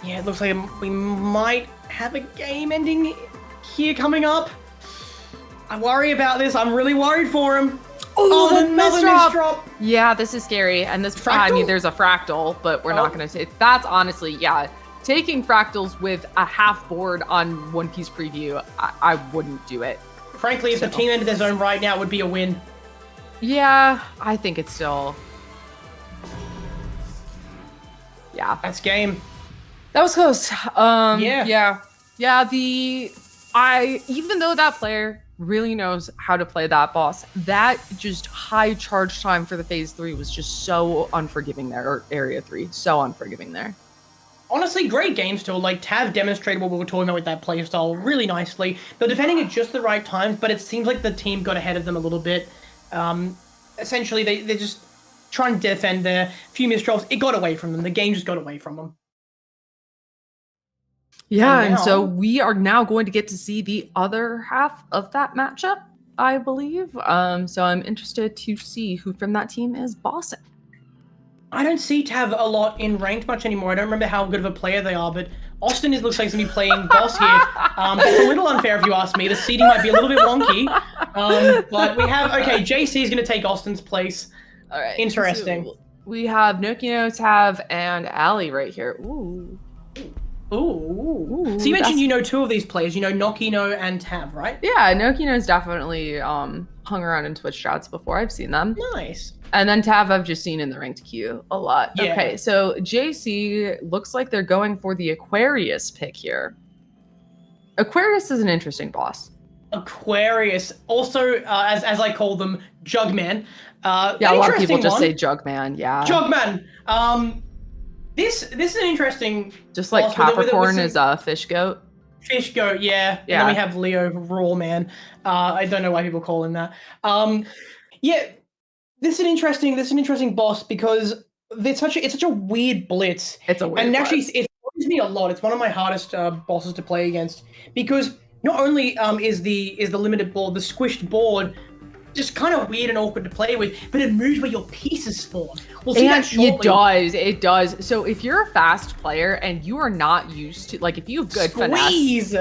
Yeah, it looks like we might have a game ending here coming up. I worry about this. I'm really worried for him. Oh, another misdrop. Yeah, this is scary. And this, fractal? I mean, there's a fractal, but we're not going to say that's honestly, taking fractals with a half board on One Piece preview, I wouldn't do it. Frankly, if the team ended their zone right now, it would be a win. Yeah, I think it's still. Yeah. That's game. That was close. Yeah. Even though that player really knows how to play that boss, that just high charge time for the phase 3 was just so unforgiving there, or area 3, so unforgiving there. Honestly, great game still. Like, Tav demonstrated what we were talking about with that playstyle really nicely. They're defending at just the right times, but it seems like the team got ahead of them a little bit. Essentially, they're just trying to defend their few misdrops. It got away from them. The game just got away from them. Yeah, and so we are now going to get to see the other half of that matchup, I believe. So I'm interested to see who from that team is bossing. I don't see Tav a lot in ranked much anymore. I don't remember how good of a player they are, but Austin looks like he's going to be playing boss here. It's a little unfair if you ask me. The seeding might be a little bit wonky. But we have, JC is going to take Austin's place. All right. Interesting. So we have Nokino, Tav, and Ali right here. Ooh. So you mentioned you know two of these players. You know Nokino and Tav, right? Yeah, Nokino's definitely hung around in Twitch chats before. I've seen them. Nice. And then Tav I've just seen in the ranked queue a lot. Yeah. Okay, so JC looks like they're going for the Aquarius pick here. Aquarius is an interesting boss. Aquarius, also as I call them, Jugman. A lot of people just say Jugman. Yeah. Jugman. This is an interesting. Just like Capricorn is a fish goat. Fish goat, yeah. And then we have Leo, raw man. I don't know why people call him that. This is an interesting boss because it's such a weird blitz. It's a weird and actually blitz. it throws me a lot. It's one of my hardest bosses to play against because not only is the limited board, the squished board, just kind of weird and awkward to play with, but it moves where your pieces spawn. We'll see that shortly. It does. So if you're a fast player and you are not used to, like, if you have good finesse,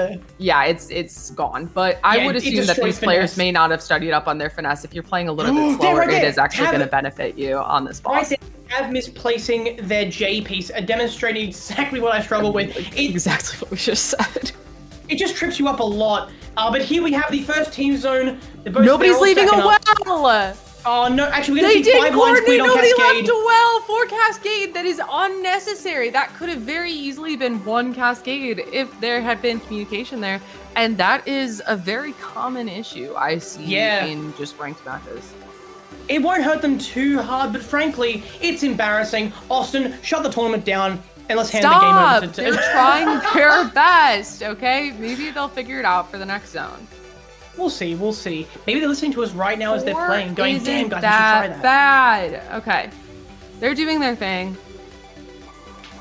it's gone. But I would assume that these players may not have studied up on their finesse. If you're playing a little bit slower, it is actually going to benefit you on this boss. Right there, Tav misplacing their J piece, demonstrating exactly what I struggle with. Exactly what we just said. It just trips you up a lot. But here we have the first team zone. Nobody's leaving a well. Oh no! Actually, we're gonna see 5 lines played on Nobody Cascade. left a well for Cascade. That is unnecessary. That could have very easily been one Cascade if there had been communication there, and that is a very common issue I see in just ranked matches. It won't hurt them too hard, but frankly, it's embarrassing. Austin, shut the tournament down and let's hand the game over to. They're trying their best. Okay, maybe they'll figure it out for the next zone. We'll see. Maybe they're listening to us right now as they're playing, going, damn, guys, we should try that. Bad. Okay. They're doing their thing.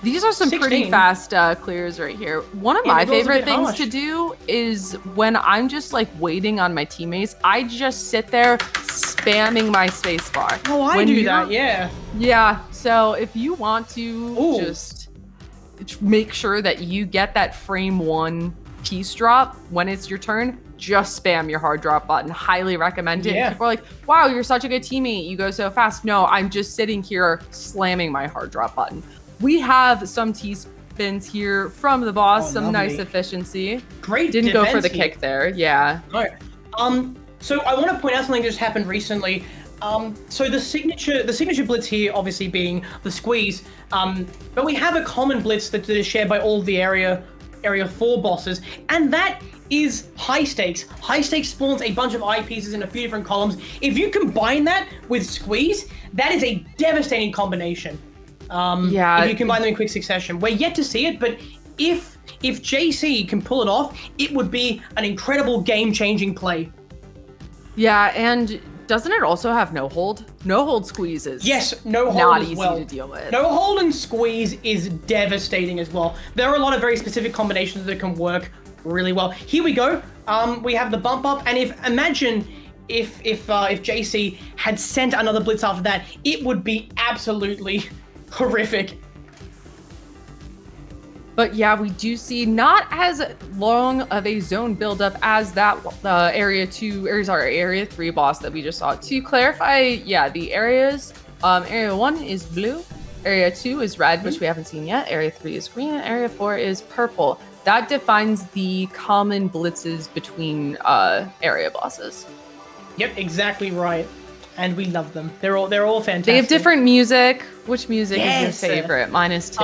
These are some 16. pretty fast clears right here. One of my favorite things to do is when I'm just like waiting on my teammates, I just sit there spamming my spacebar. Oh, I do that, yeah. Yeah, so if you want to just make sure that you get that frame 1 piece drop when it's your turn, just spam your hard drop button. Highly recommend it. Yeah. People are like, wow, you're such a good teammate. You go so fast. No, I'm just sitting here slamming my hard drop button. We have some T-spins here from the boss, some nice efficiency. Great Didn't go for the here. kick there. Yeah. No. So I want to point out something that just happened recently. So the signature blitz here, obviously being the squeeze, but we have a common blitz that is shared by all the area 4 bosses, and that is high stakes. High stakes spawns a bunch of eye pieces in a few different columns. If you combine that with squeeze, that is a devastating combination. Yeah. If you combine them in quick succession, we're yet to see it, but if JC can pull it off, it would be an incredible game-changing play. Yeah, and doesn't it also have no hold? No hold squeezes. Yes, no hold not as easy well. to deal with. No hold and squeeze is devastating as well. There are a lot of very specific combinations that can work really well. Here we go. We have the bump up, and imagine if JC had sent another blitz after that, it would be absolutely horrific. But yeah, we do see not as long of a zone buildup as that area 3 boss that we just saw. To clarify, yeah, the areas, area 1 is blue, area 2 is red, which we haven't seen yet, area 3 is green, and area 4 is purple. That defines the common blitzes between area bosses. Yep, exactly right. And we love them. They're all fantastic. They have different music. Which music Yes. is your favorite? Mine is 2.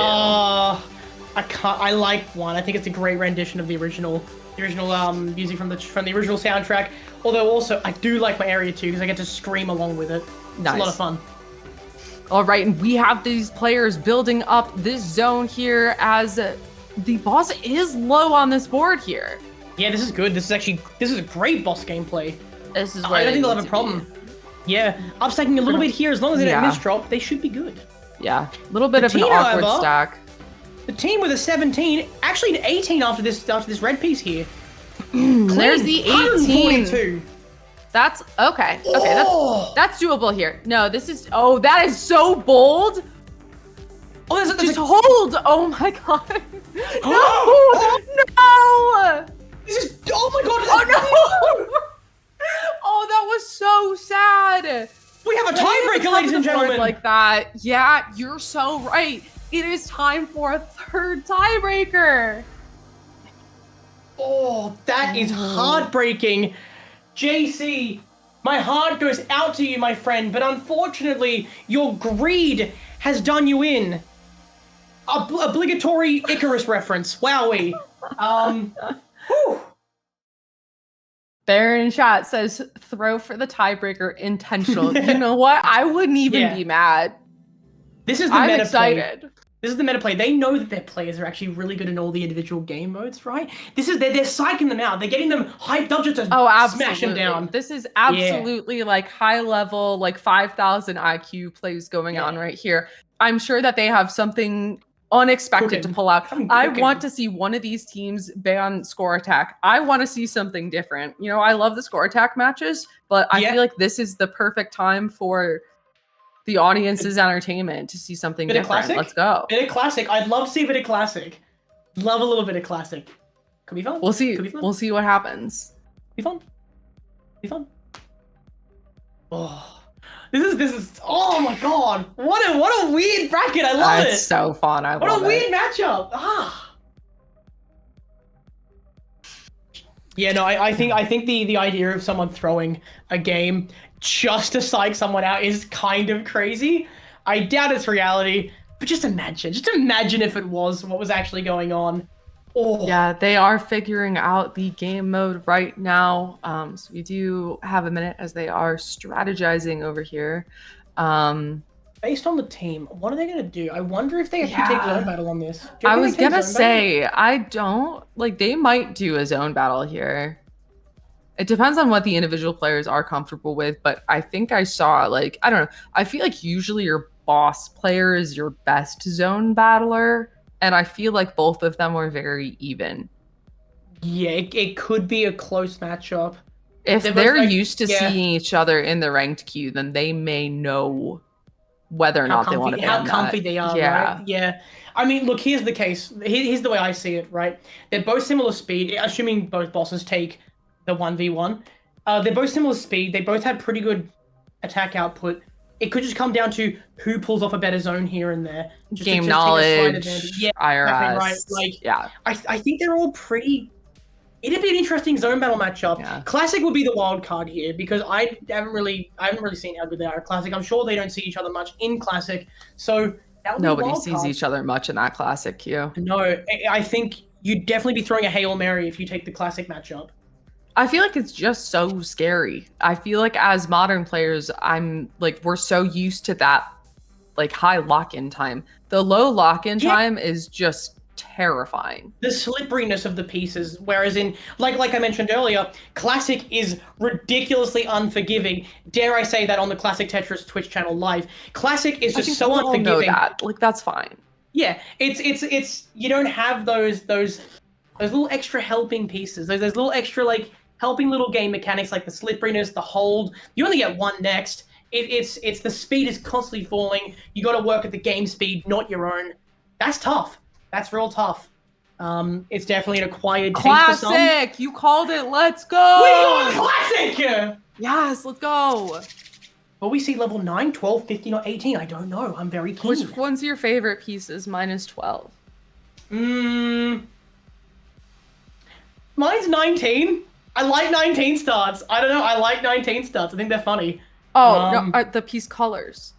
I like 1. I think it's a great rendition of the original music from the original soundtrack. Although also I do like my area 2 because I get to scream along with it. It's Nice. a lot of fun. All right, and we have these players building up this zone here as the boss is low on this board here. Yeah, this is good. This is a great boss gameplay. This is I where don't think they'll need have a to problem. be. Yeah, upstacking a little bit here. As long as they don't Yeah. misdrop, they should be good. Yeah, a little bit The of an team, awkward however, stack. The team with a 17, actually an 18 after this red piece here. There's the 18. 142. That's okay. Okay, Oh! that's doable here. No, this is that is so bold. Oh, there's Just a, hold. Oh my god. Oh! No. No. this is, oh my god. Oh no. Oh, that was so sad. We have a tiebreaker, ladies and gentlemen. Like that. Yeah, you're so right. It is time for a third tiebreaker. Oh, that is heartbreaking. JC, my heart goes out to you, my friend, but unfortunately, your greed has done you in. Obligatory Icarus reference. Wowee. Whew. Baron in chat says, throw for the tiebreaker intentional. You know what? I wouldn't even be mad. This is the I'm meta excited. play. This is the meta play. They know that their players are actually really good in all the individual game modes, right? They're psyching them out. They're getting them hyped up just to smash them down. This is absolutely like high level, like 5,000 IQ plays going on right here. I'm sure that they have something unexpected to pull out. I want to see one of these teams ban score attack. I want to see something different. You know, I love the score attack matches, but I feel like this is the perfect time for the audience's entertainment to see something different. Classic? Let's go. Bit of classic. I'd love to see a bit of classic. Love a little bit of classic. Could be fun. We'll see. Could be fun. We'll see what happens. Be fun. Be fun. Oh, this is. Oh my god! What a weird bracket. I love it. It's so fun. I love it. What a weird matchup. Ah. Yeah, no, I think the idea of someone throwing a game just to psych someone out is kind of crazy. I doubt it's reality, but just imagine if it was what was actually going on. Oh. Yeah, they are figuring out the game mode right now. So we do have a minute as they are strategizing over here. Based on the team, what are they going to do? I wonder if they actually take zone battle on this. I was going to say, I don't, like, they might do a zone battle here. It depends on what the individual players are comfortable with, but I think I saw, like, I don't know. I feel like usually your boss player is your best zone battler, and I feel like both of them were very even. Yeah, it could be a close matchup. If they're used to seeing each other in the ranked queue, then they may know whether or not they want to ban how comfy they are, right? Yeah. I mean, look, here's the case. Here's the way I see it, right? They're both similar speed, assuming both bosses take the 1v1. They're both similar speed. They both have pretty good attack output. It could just come down to who pulls off a better zone here and there. Just Game to take a slight advantage. knowledge, Yeah, IRS. exactly right. Like, yeah. I think they're all pretty. It'd be an interesting zone battle matchup. Yeah. Classic would be the wild card here because I haven't really seen how good they are at Classic. I'm sure they don't see each other much in Classic, so that would be Nobody a wild sees card. each other much in that Classic queue. No, I think you'd definitely be throwing a Hail Mary if you take the Classic matchup. I feel like it's just so scary. I feel like as modern players, we're so used to that like high lock-in time. The low lock-in time is just terrifying. The slipperiness of the pieces, whereas in like I mentioned earlier, Classic is ridiculously unforgiving. Dare I say that on the Classic Tetris Twitch channel live? Classic is just so unforgiving. Know that. Like that's fine. Yeah, it's you don't have those little extra helping pieces. Those little extra like helping little game mechanics like the slipperiness, the hold. You only get one next. It's the speed is constantly falling. You got to work at the game speed, not your own. That's tough. That's real tough. It's definitely an acquired taste for some. Classic! You called it. Let's go! We got Classic! Yes, let's go. Will we see level 9, 12, 15, or 18? I don't know. I'm very keen. Which one's your favorite pieces? Mine is 12. Mine's 19. I like 19 starts. I don't know. I like 19 starts. I think they're funny. Oh, no, the piece colors.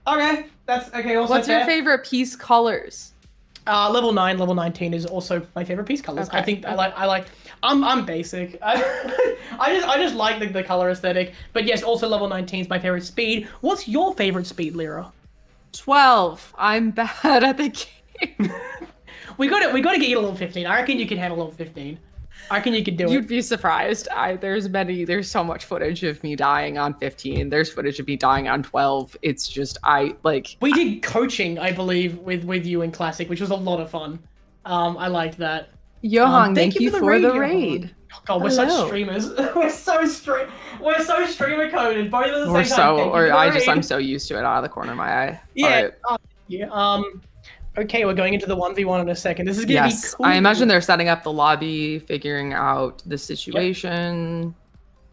Okay, that's okay. Also, what's your favorite piece colors? Level 9, level 19 is also my favorite piece colors. Okay. I think I like. I'm basic. I just like the color aesthetic. But yes, also level 19 is my favorite speed. What's your favorite speed, Lyra? 12. I'm bad at the game. we got to get you to level 15. I reckon you can handle level 15. I reckon you could do it. You'd be surprised. There's so much footage of me dying on 15. There's footage of me dying on 12. It's just we did coaching, I believe, with you in Classic, which was a lot of fun. I liked that. Johan, thank you for the raid. Oh, God, we're such streamers. we're so streamer coded. Both at the same time. I'm so used to it out of the corner of my eye. Yeah. Right. Yeah. Okay, we're going into the 1v1 in a second. This is gonna be cool. I imagine they're setting up the lobby, figuring out the situation. Yep.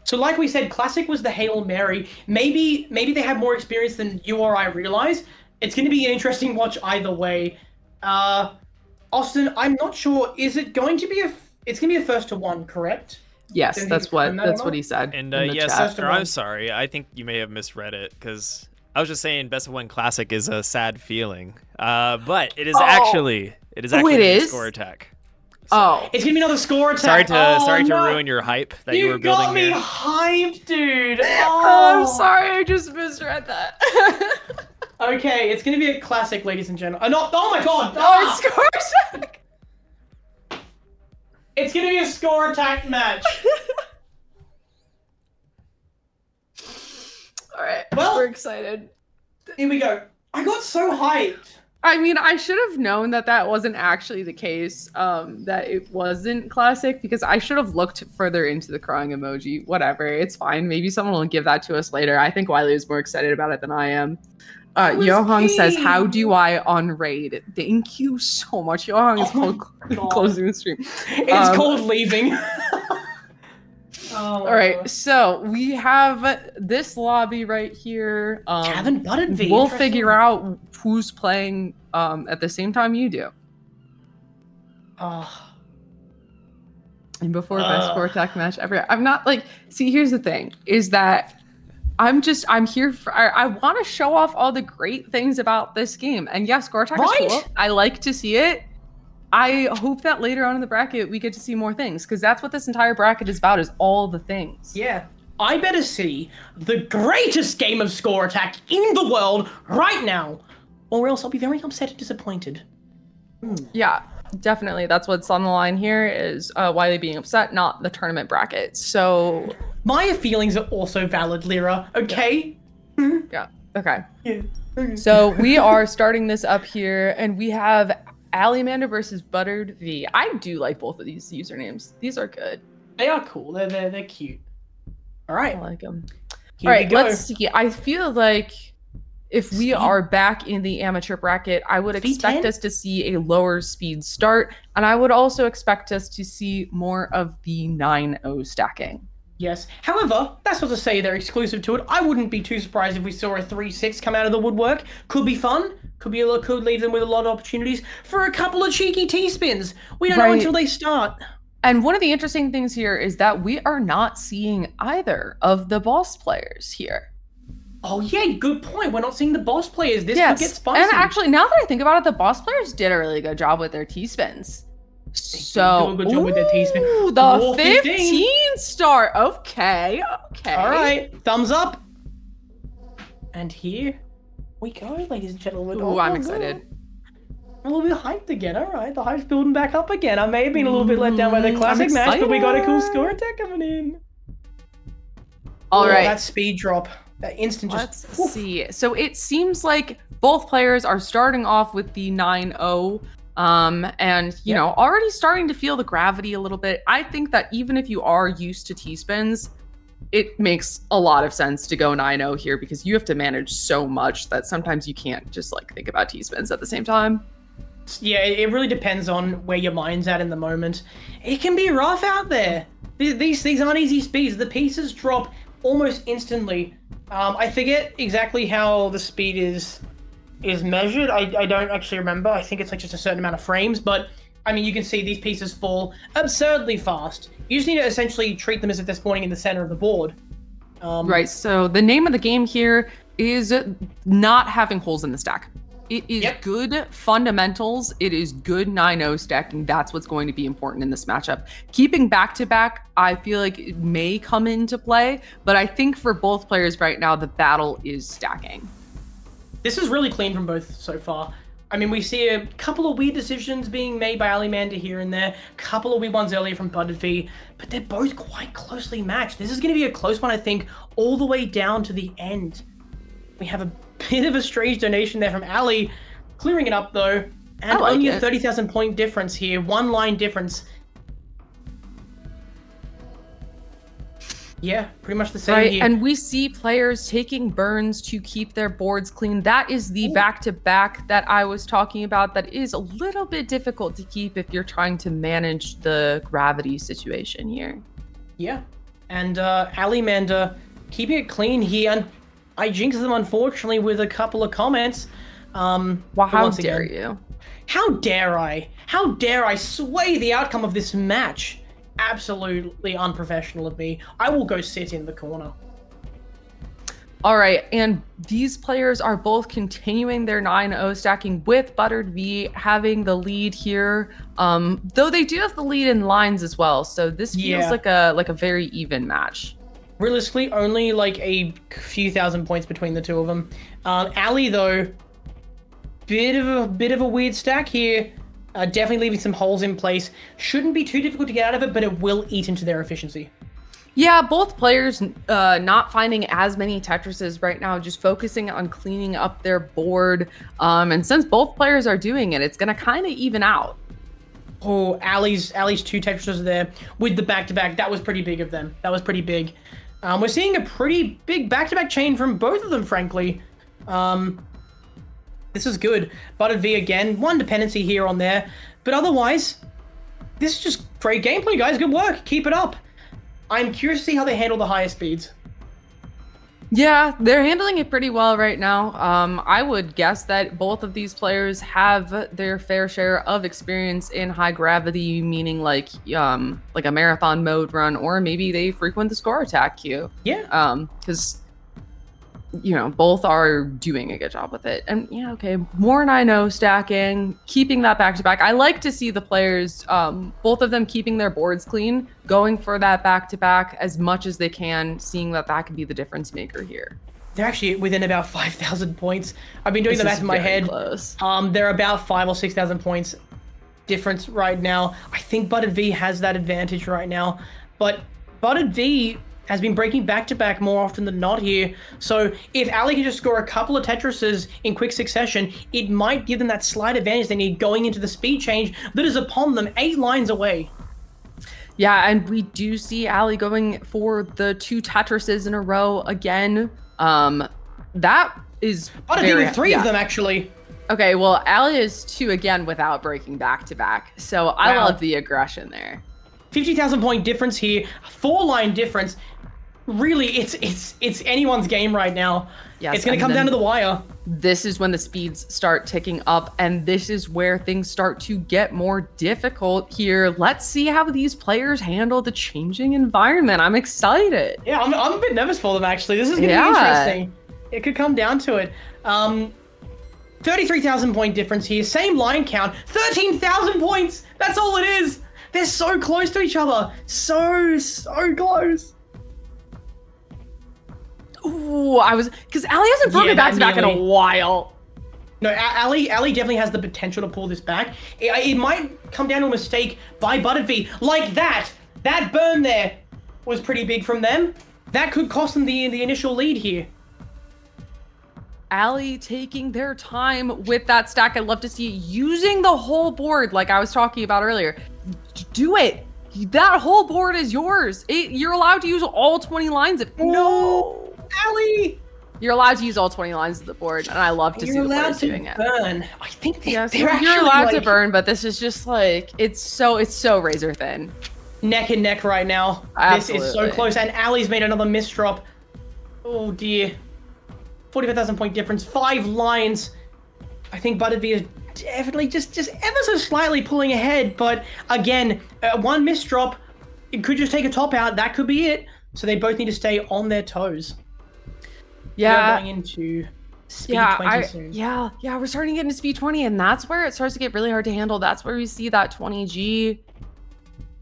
So like we said, Classic was the Hail Mary. Maybe they have more experience than you or I realize. It's gonna be an interesting watch either way. Austin, I'm not sure. Is it going to be it's gonna be a first to one, correct? Yes, that's what he said. And yes, I'm sorry. I think you may have misread it because I was just saying best of one Classic is a sad feeling. But it is actually a score attack. So. It's gonna be another score attack. Sorry to ruin your hype that you were building here. You got me hyped, dude. I'm sorry, I just misread that. Okay, it's gonna be a Classic, ladies and gentlemen. Oh my God! Oh, it's score attack. It's gonna be a score attack match. All right, well, we're excited. Here we go. I got so hyped. I mean, I should have known that wasn't actually the case, that it wasn't Classic, because I should have looked further into the crying emoji. Whatever, it's fine. Maybe someone will give that to us later. I think Wiley is more excited about it than I am. Johan says, how do I on raid? Thank you so much. Johan is closing the stream. It's called leaving. All right, so we have this lobby right here. Haven't butted V. We'll figure out who's playing at the same time you do. And before best score attack match ever. I'm not see, here's the thing, is that I'm here for, I want to show off all the great things about this game. And yes, score attack is cool. I like to see it. I hope that later on in the bracket, we get to see more things, because that's what this entire bracket is about, is all the things. Yeah. I better see the greatest game of score attack in the world right now, or else I'll be very upset and disappointed. Yeah, definitely. That's what's on the line here, is Wiley being upset, not the tournament bracket. So my feelings are also valid, Lyra, okay? Yeah, okay. Yeah. So we are starting this up here, and we have Alimanda versus Buttered V. I do like both of these usernames. These are good. They are cool. They're cute. All right. I like them. Here all right, let's see. I feel like if we Speed. are back in the amateur bracket, I would Speed expect 10? us to see a lower speed start, and I would also expect us to see more of the 9-0 stacking. Yes. However, that's not to say they're exclusive to it. I wouldn't be too surprised if we saw a 3-6 come out of the woodwork. Could be fun. Could leave them with a lot of opportunities for a couple of cheeky T-spins. We don't know until they start. And one of the interesting things here is that we are not seeing either of the boss players here. Oh yeah, good point. We're not seeing the boss players. This could get spicy. And actually, now that I think about it, the boss players did a really good job with their T-spins. So, do a good job with their T-spin. The 15 star. Okay. All right, thumbs up. And here we go, ladies and gentlemen. Ooh, I'm excited. I'm a little bit hyped again. All right, the hype's building back up again. I may have been a little bit let down by the classic match, but we got a cool score attack coming in. All right. That speed drop. That instant just... Let's see. So it seems like both players are starting off with the 9-0. And you know, already starting to feel the gravity a little bit. I think that even if you are used to T-spins, it makes a lot of sense to go 9-0 here because you have to manage so much that sometimes you can't just like think about T-spins at the same time. Yeah, it really depends on where your mind's at in the moment. It can be rough out there. These aren't easy speeds. The pieces drop almost instantly. I forget exactly how the speed is measured. I don't actually remember. I think it's like just a certain amount of frames, but I mean, you can see these pieces fall absurdly fast. You just need to essentially treat them as if they're spawning in the center of the board. Right, so the name of the game here is not having holes in the stack. It is good fundamentals. It is good 9-0 stacking. That's what's going to be important in this matchup. Keeping back-to-back, I feel like it may come into play, but I think for both players right now, the battle is stacking. This is really clean from both so far. I mean, we see a couple of weird decisions being made by Alimander here and there, a couple of weird ones earlier from Buttered V, but they're both quite closely matched. This is going to be a close one, I think, all the way down to the end. We have a bit of a strange donation there from Ali, clearing it up though, and only a 30,000 point difference here, one line difference. Yeah, pretty much the same here. And we see players taking burns to keep their boards clean. That is the back-to-back that I was talking about that is a little bit difficult to keep if you're trying to manage the gravity situation here. Yeah, and Alimander keeping it clean here, and I jinxed them unfortunately with a couple of comments. Well, how dare you? How dare I? How dare I sway the outcome of this match? Absolutely unprofessional of me. I will go sit in the corner. All right, and these players are both continuing their 9-0 stacking with Buttered V having the lead here. Though they do have the lead in lines as well, so this feels like a very even match. Realistically, only like a few thousand points between the two of them. Ali though, bit of a weird stack here. Definitely leaving some holes in place. Shouldn't be too difficult to get out of it, but it will eat into their efficiency. Yeah, both players not finding as many Tetrises right now, just focusing on cleaning up their board. And since both players are doing it, it's going to kind of even out. Oh, Ali's 2 Tetrises there with the back-to-back. That was pretty big of them. That was pretty big. We're seeing a pretty big back-to-back chain from both of them, frankly. This is good. Buttered V again. One dependency here on there. But otherwise, this is just great gameplay, guys. Good work. Keep it up. I'm curious to see how they handle the higher speeds. Yeah, they're handling it pretty well right now. I would guess that both of these players have their fair share of experience in high gravity, meaning like a marathon mode run, or maybe they frequent the score attack queue. Yeah. Because you know, both are doing a good job with it. And yeah, okay, more 9-0 stacking, keeping that back-to-back. I like to see the players, both of them keeping their boards clean, going for that back-to-back as much as they can, seeing that that can be the difference maker here. They're actually within about 5,000 points. I've been doing the math in my head. Close. They're about 5,000 or 6,000 points difference right now. I think Buttered V has that advantage right now, but Buttered V has been breaking back-to-back more often than not here. So if Ali can just score a couple of Tetrises in quick succession, it might give them that slight advantage they need going into the speed change that is upon them 8 lines away. Yeah, and we do see Ali going for the 2 Tetrises in a row again. That Butterbean with 3 of them, actually. Okay, well, Ali is 2 again without breaking back-to-back. So I love the aggression there. 50,000 point difference here. 4-line difference. Really, it's anyone's game right now. Yes, it's going to come down to the wire. This is when the speeds start ticking up, and this is where things start to get more difficult here. Let's see how these players handle the changing environment. I'm excited. Yeah, I'm a bit nervous for them, actually. This is going to be interesting. It could come down to it. 33,000 point difference here. Same line count. 13,000 points. That's all it is. They're so close to each other. So close. Ooh, because Ali hasn't broken back-to-back in a while. No, Ali definitely has the potential to pull this back. It might come down to a mistake by Butterv. Like that. That burn there was pretty big from them. That could cost them the initial lead here. Ali taking their time with that stack. I'd love to see it using the whole board like I was talking about earlier. Do it. That whole board is yours. You're allowed to use all 20 lines of No, Ali. You're allowed to use all 20 lines of the board, and I love to see the players doing it. Burn. I think they're you're actually allowed to burn, but this is just like it's so razor thin. Neck and neck right now. Absolutely. This is so close, and Ali's made another misdrop. Oh dear. 45,000 point difference, 5 lines. I think Butterv is definitely just ever so slightly pulling ahead, but again, 1 misdrop, it could just take a top out. That could be it. So they both need to stay on their toes. Yeah. We're going into speed 20 soon. Yeah, we're starting to get into speed 20, and that's where it starts to get really hard to handle. That's where we see that 20G.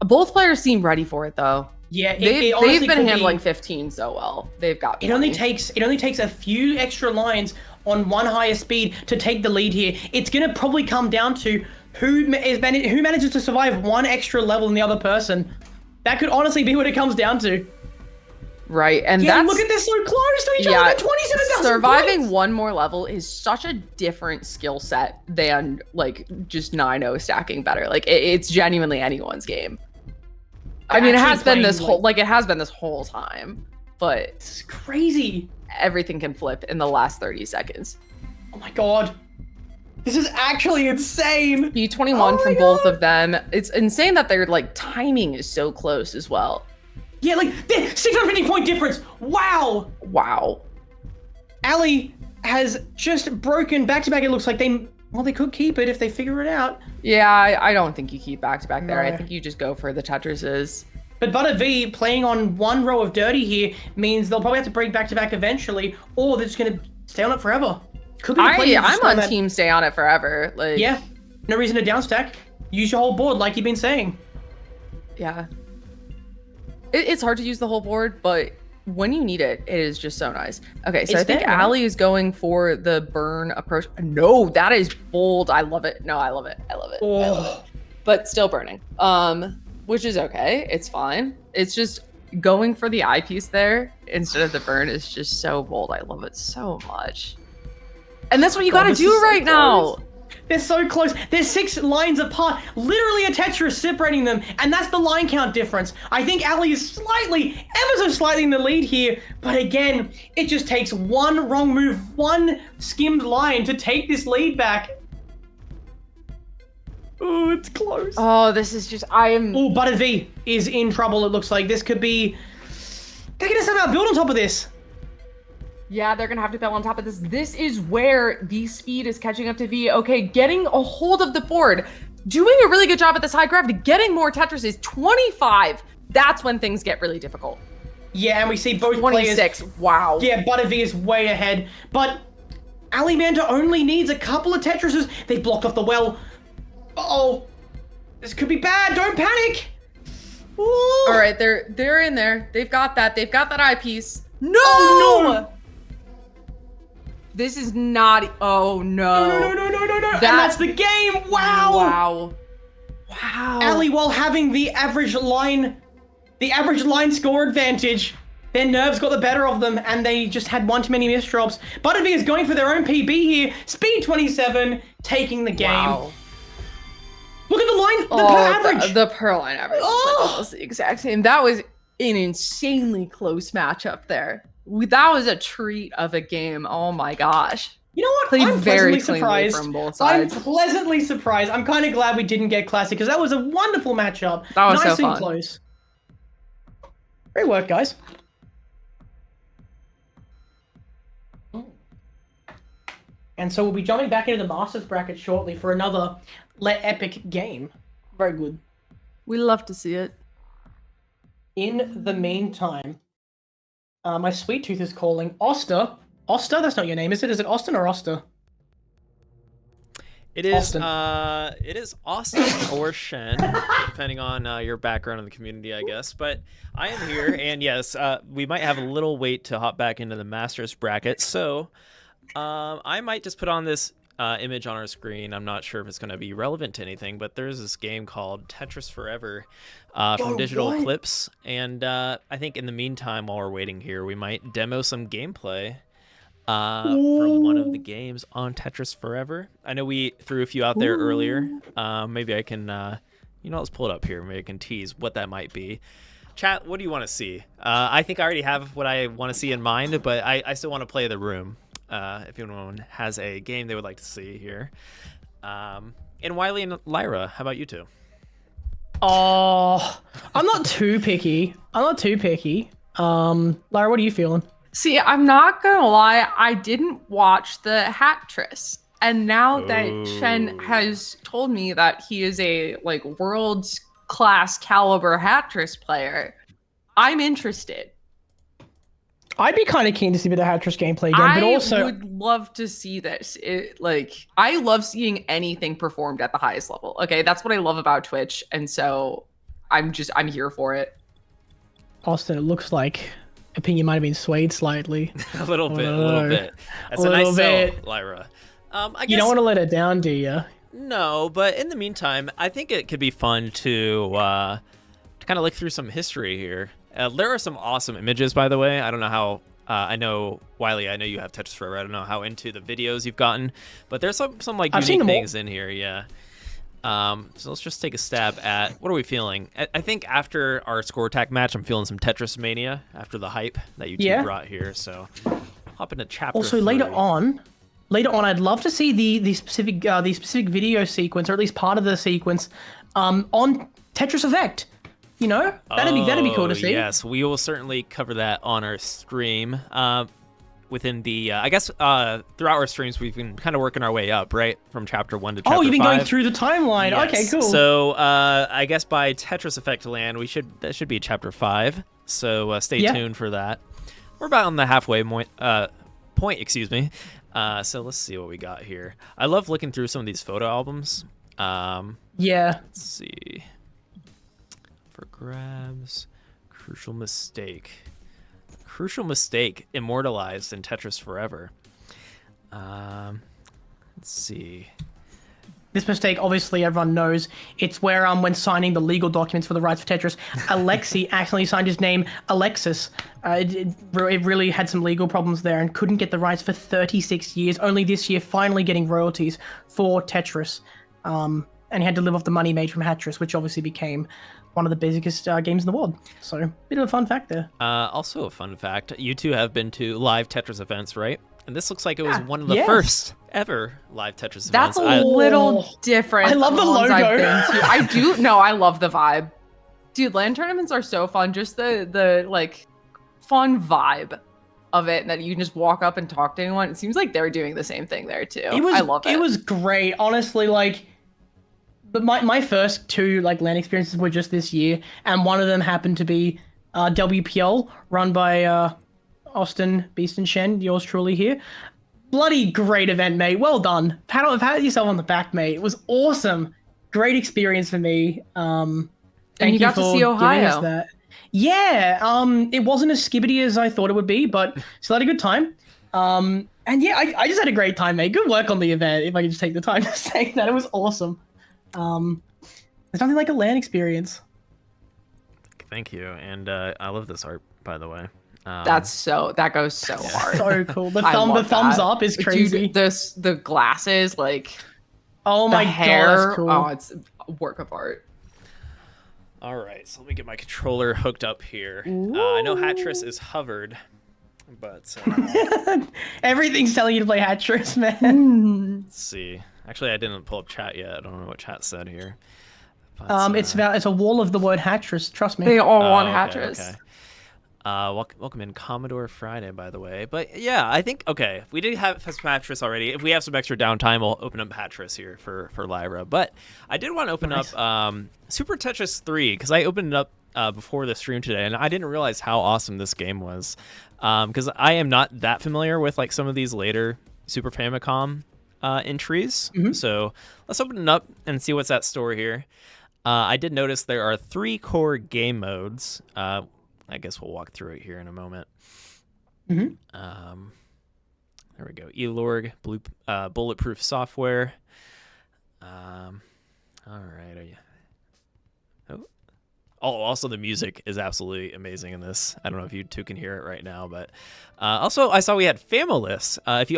Both players seem ready for it, though. Yeah, they've been handling 15 so well. They've got 20. It only takes a few extra lines on 1 higher speed to take the lead here. It's gonna probably come down to who manages to survive 1 extra level than the other person. That could honestly be what it comes down to. Right, and look at this, so close to each other. 27,000 surviving points. 1 more level is such a different skill set than like just 9-0 stacking better. Like it's genuinely anyone's game. I mean, it has been this whole time, but it's crazy. Everything can flip in the last 30 seconds. Oh my god. This is actually insane. B21 from both of them. It's insane that their like timing is so close as well. Yeah, like 650 point difference. Wow. Ali has just broken back-to-back. It looks like they could keep it if they figure it out. Yeah, I don't think you keep back-to-back there. I think you just go for the Tetrises. But Butterv playing on 1 row of dirty here means they'll probably have to break back-to-back eventually, or they're just going to stay on it forever. Could be I'm on team stay on it forever. Like, yeah, no reason to downstack. Use your whole board like you've been saying. Yeah. It's hard to use the whole board, but when you need it, it is just so nice. Okay, so I think Ali is going for the burn approach. No, that is bold. I love it. No, I love it. Oh. But still burning. Which is okay. It's fine. It's just going for the eyepiece there instead of the burn is just so bold. I love it so much. And that's what you gotta do right now. They're so close. They're 6 lines apart. Literally a Tetris separating them. And that's the line count difference. I think Ali is ever so slightly in the lead here. But again, it just takes 1 wrong move, 1 skimmed line to take this lead back. Oh, it's close. Oh, this is just, Oh, Butterv is in trouble, it looks like. This could be... They're gonna somehow build on top of this. Yeah, they're gonna have to build on top of this. This is where the speed is catching up to V. Okay, getting a hold of the board. Doing a really good job at this high gravity. Getting more Tetris is 25. That's when things get really difficult. Yeah, and we see both 26. Players. Wow. Yeah, Butterv is way ahead. But Ali Manta only needs a couple of Tetrises. They blocked off the well. Uh-oh. This could be bad. Don't panic. Ooh. All right, they're in there. They've got that. They've got that eyepiece. No! Oh, no! This is not. Oh no! No! And that's the game. Wow! Ali, while having the average line score advantage, their nerves got the better of them, and they just had 1 too many misdrops. Butterv is going for their own PB here. Speed 27, taking the game. Wow. Look at the line, per average. The per line average is like almost the exact same. That was an insanely close matchup there. That was a treat of a game. Oh my gosh. You know what? Played I'm very pleasantly cleanly surprised. from both I'm sides. pleasantly surprised. I'm kind of glad we didn't get Classic because that was a wonderful matchup. That was nice so and fun. close. Great work, guys. And so we'll be jumping back into the Masters bracket shortly for another Let Epic game. Very good. We love to see it. In the meantime, my sweet tooth is calling. Oster? Oster? That's not your name, is it? Is it Austin or Oster? It is Austin. It is Austin or Shen, depending on your background in the community, I guess. But I am here, and yes, we might have a little wait to hop back into the Masters bracket. So I might just put on this image on our screen. I'm not sure if it's going to be relevant to anything, but there's this game called Tetris Forever from Digital Eclipse. And I think in the meantime, while we're waiting here, we might demo some gameplay from one of the games on Tetris Forever. I know we threw a few out there earlier. Maybe I can, let's pull it up here. Maybe I can tease what that might be. Chat, what do you want to see? I think I already have what I want to see in mind, but I still want to play the room. If anyone has a game they would like to see here. And Wiley and Lyra, how about you two? Oh, I'm not too picky. Lyra, what are you feeling? See, I'm not gonna lie, I didn't watch the Hattress. And now that Shen has told me that he is a world class caliber Hattress player, I'm interested. I'd be kind of keen to see a bit of Hattress gameplay again, but also I would love to see this. I love seeing anything performed at the highest level. Okay, that's what I love about Twitch, and so I'm here for it. Austin, it looks like opinion might have been swayed slightly. a little bit. That's a nice sell, Lyra. I guess you don't want to let it down, do you? No, but in the meantime, I think it could be fun to kind of look through some history here. There are some awesome images, by the way. I don't know how. I know, Wiley, I know you have Tetris Forever. I don't know how into the videos you've gotten, but there's some unique things in here. Yeah. So let's just take a stab at what are we feeling? I think after our score attack match, I'm feeling some Tetris mania after the hype that you two brought here. So hop into chapter. Also, 3. later on, I'd love to see the specific video sequence, or at least part of the sequence, on Tetris Effect. You know, that'd be cool to see. Yes, we will certainly cover that on our stream. Within the, I guess, throughout our streams, we've been kind of working our way up, right? From chapter 1 to chapter 5. Oh, you've been going through the timeline. Yes. Okay, cool. So, I guess by Tetris Effect land, that should be chapter 5. So, stay tuned for that. We're about on the halfway point, excuse me. So let's see what we got here. I love looking through some of these photo albums. Let's see. For grabs, crucial mistake immortalized in Tetris Forever. Let's see. This mistake, obviously, everyone knows. It's where when signing the legal documents for the rights for Tetris, Alexei accidentally signed his name Alexis. It really had some legal problems there and couldn't get the rights for 36 years. Only this year, finally getting royalties for Tetris. And he had to live off the money made from Hattress, which obviously became one of the biggest games in the world. So, bit of a fun fact there. Also a fun fact, you two have been to live Tetris events, right? And this looks like it was one of the first ever live Tetris events. That's a little different. I love the logo. I do. No, I love the vibe. Dude, LAN tournaments are so fun. Just the fun vibe of it, that you can just walk up and talk to anyone. It seems like they're doing the same thing there too. I love it. It was great. Honestly, but my first two LAN experiences were just this year, and one of them happened to be WPL, run by Austin, Beast, and Shen, yours truly here. Bloody great event, mate. Well done. Pat yourself on the back, mate. It was awesome. Great experience for me. And you got to see Ohio. That. Yeah. It wasn't as skibbity as I thought it would be, but still had a good time. And yeah, I just had a great time, mate. Good work on the event. If I could just take the time to say that, it was awesome. There's nothing like a LAN experience. Thank you, and I love this art, by the way. That goes so hard. So cool. The thumbs up is crazy. Dude, the glasses, oh my hair. God, that's cool. Oh, it's a work of art. All right, so let me get my controller hooked up here. I know Hattress is hovered. But Everything's telling you to play Tetris, man. let's see. Actually, I didn't pull up chat yet. I don't know what chat said here. But, It's a wall of the word Tetris. Trust me. They all want okay, Tetris. okay. Welcome in Commodore Friday, by the way. But yeah, I think we did have some Hatris already. If we have some extra downtime, we'll open up Hatris here for Lyra. But I did want to open up Super Tetris 3 because I opened it up before the stream today, and I didn't realize how awesome this game was. Because I am not that familiar with like some of these later Super Famicom entries. So let's open it up and see what's at store here. I did notice there are 3 core game modes. I guess we'll walk through it here in a moment. There we go. Elorg, bulletproof software. All right. Also the music is absolutely amazing in this. I don't know if you two can hear it right now, but also I saw we had Familess. If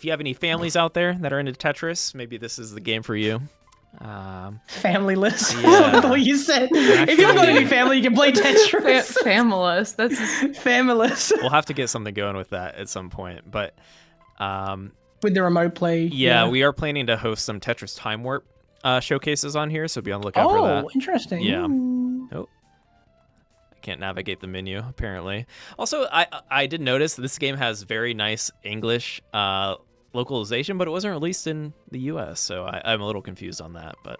you have any families out there that are into Tetris, maybe this is the game for you. Familyless. Yeah. What you said. If you haven't got any family, you can play Tetris. Familess. That's Familess. We'll have to get something going with that at some point, but with the remote play. Yeah, we are planning to host some Tetris Time Warp showcases on here, so be on the lookout for that. Oh, interesting. Yeah. Oh, I can't navigate the menu apparently. Also, I did notice that this game has very nice English localization, but it wasn't released in the US, so I'm a little confused on that. But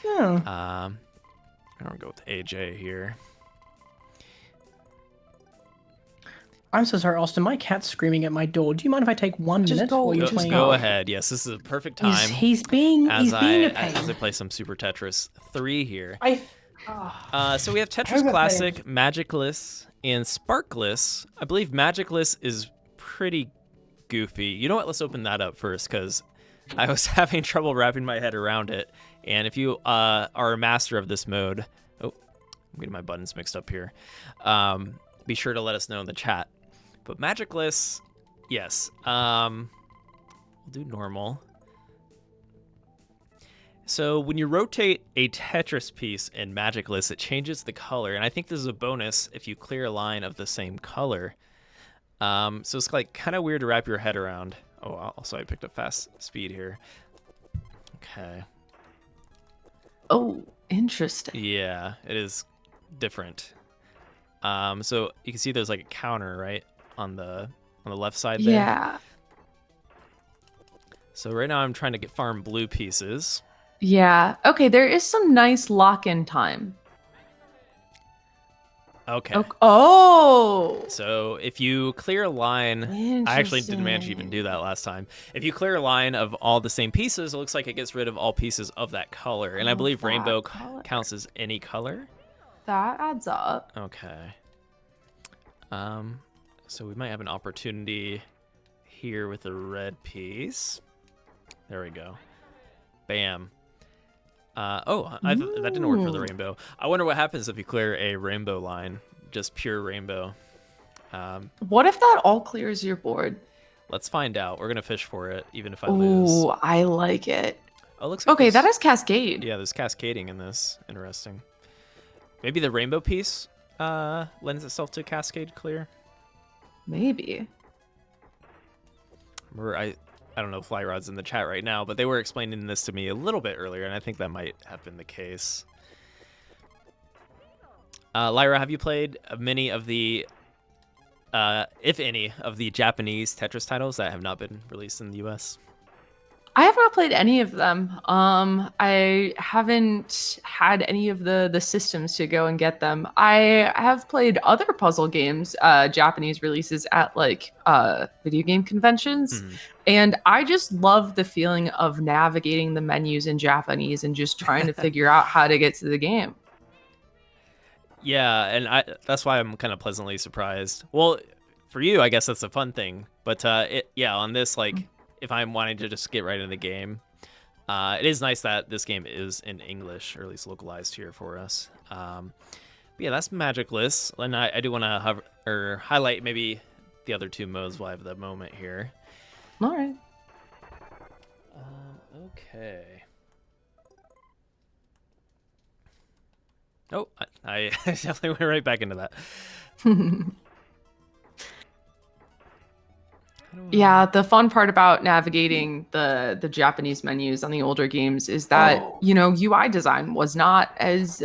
I'm gonna go with AJ here. I'm so sorry, Austin. My cat's screaming at my door. Do you mind if I take 1 minute while you're playing? Go ahead. Yes, this is a perfect time. He's being a pain. As I play some Super Tetris 3 here. Oh. So we have Tetris Classic, Magicless, and Sparkless. I believe Magicless is pretty goofy. You know what? Let's open that up first because I was having trouble wrapping my head around it. And if you are a master of this mode, I'm getting my buttons mixed up here. Be sure to let us know in the chat. But Magicless, yes. We'll do normal. So when you rotate a Tetris piece in Magicless, it changes the color. And I think this is a bonus if you clear a line of the same color. So it's like kind of weird to wrap your head around. Oh, also I picked up fast speed here. Okay. Oh, interesting. Yeah, it is different. So you can see there's like a counter right on the left side there. Yeah. So right now I'm trying to farm blue pieces. Yeah. Okay, there is some nice lock-in time. Okay. Oh. So if you clear a line, I actually didn't manage to even do that last time. If you clear a line of all the same pieces, it looks like it gets rid of all pieces of that color. And I believe rainbow counts as any color. That adds up. Okay. So we might have an opportunity here with the red piece. There we go. Bam. That didn't work for the rainbow. I wonder what happens if you clear a rainbow line, just pure rainbow. What if that all clears your board? Let's find out. We're gonna fish for it, even if I lose. Ooh, I like it. Oh, looks like okay, that is cascade. Yeah, there's cascading in this. Interesting. Maybe the rainbow piece lends itself to cascade clear. Maybe. I don't know if Flyrod's in the chat right now, but they were explaining this to me a little bit earlier, and I think that might have been the case. Lyra, have you played many of the, if any, of the Japanese Tetris titles that have not been released in the US? I have not played any of them. I haven't had any of the systems to go and get them. I have played other puzzle games, Japanese releases at like video game conventions. And I just love the feeling of navigating the menus in Japanese and just trying to figure out how to get to the game. Yeah, and that's why I'm kind of pleasantly surprised. Well, for you, I guess that's a fun thing. But on this, like, if I'm wanting to just get right into the game, it is nice that this game is in English, or at least localized here for us. But yeah, that's Magicless. And I do want to highlight maybe the other 2 modes while I have the moment here. All right. Okay. Oh, I definitely went right back into that. Yeah, the fun part about navigating the Japanese menus on the older games is that, UI design was not as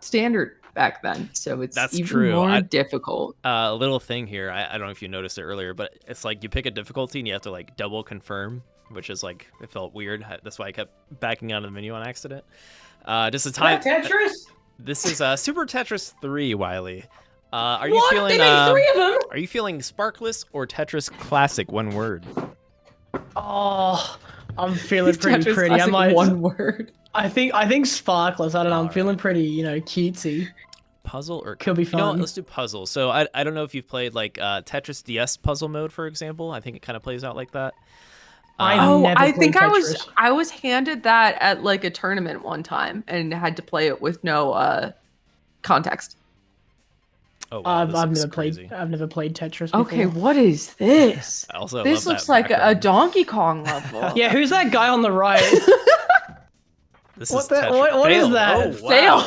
standard back then. So it's That's even true. more difficult. A little thing here. I don't know if you noticed it earlier, but it's like you pick a difficulty and you have to like double confirm, which is like, it felt weird. That's why I kept backing out of the menu on accident. Just a time. Tetris? This is Super Tetris 3, Wiley. Are you What? feeling? They made 3 of them? Are you feeling Sparkless or Tetris Classic? One word. Oh, I'm feeling pretty Tetris pretty. I'm Classic, like, one word. I think Sparkless. I don't know. I'm All feeling pretty, cutesy. Puzzle or Could be You know what? fun. Let's do puzzle. So I don't know if you've played like Tetris DS puzzle mode, for example. I think it kind of plays out like that. Never I played think Tetris. I was handed that at like a tournament one time and had to play it with no context. Oh, wow, I've this looks never crazy. played. I've never played Tetris before. Okay, what is this? I also This love looks that like a background. Donkey Kong level. Yeah, who's that guy on the right? This What is the- Tetris. what is Failed. that? Oh, wow. Failed.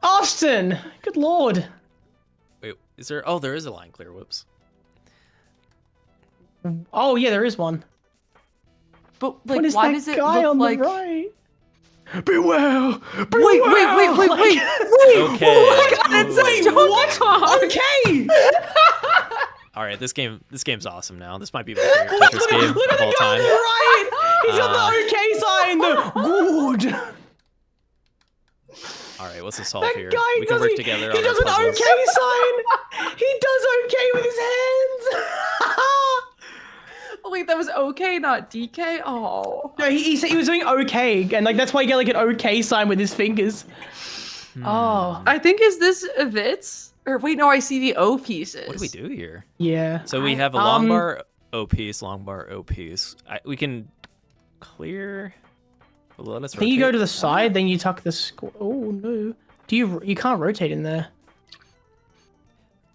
Austin. Good lord. Wait, is there? Oh, there is a line clear. Whoops. Oh yeah, there is one. But like, What is why that does it guy look on like? the right? Beware! Wait. Okay. It's Ooh. Donkey Kong. Okay. All right, this game's awesome now. This might be my favorite Tetris game Look at of all the guy on time. the right. He's got the okay sign. The good. All right, what's the solve That here? guy We can does work he- together He on does our an puzzles. okay sign. He does okay with his hands. Oh, wait, that was okay, not DK. Oh. No, he said he was doing okay, and like that's why you get like an okay sign with his fingers. Oh, I think is this Vits? Or wait, no, I see the O pieces. What do we do here? yeah. So we have a long bar O piece, long bar O piece. We can clear. Well, let us I think you go rotate. to the side, then you tuck the square. Oh no, you can't rotate in there.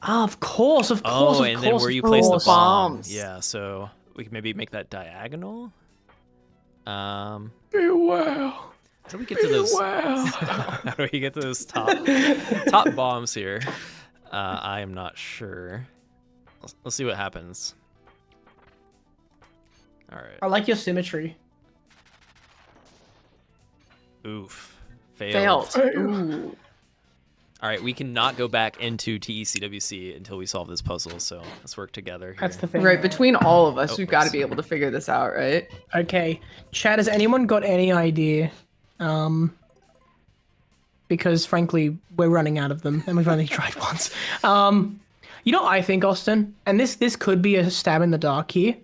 Ah, of course, of course, Oh, of and course. then where you of place the course. bomb. Bombs. Yeah, so we can maybe make that diagonal. Beware. How do we get to those? How do we get to those top bombs here? I am not sure. Let's see what happens. All right. I like your symmetry. Oof. Failed. Failed. Ooh. All right, we cannot go back into TECWC until we solve this puzzle, so let's work together here. That's the thing. Right, between all of us, Oh, we've got to oops. be able to figure this out, right? Okay, Chad, has anyone got any idea? Because frankly, we're running out of them, and we've only tried once. You know what I think, Austin? And this could be a stab in the dark here.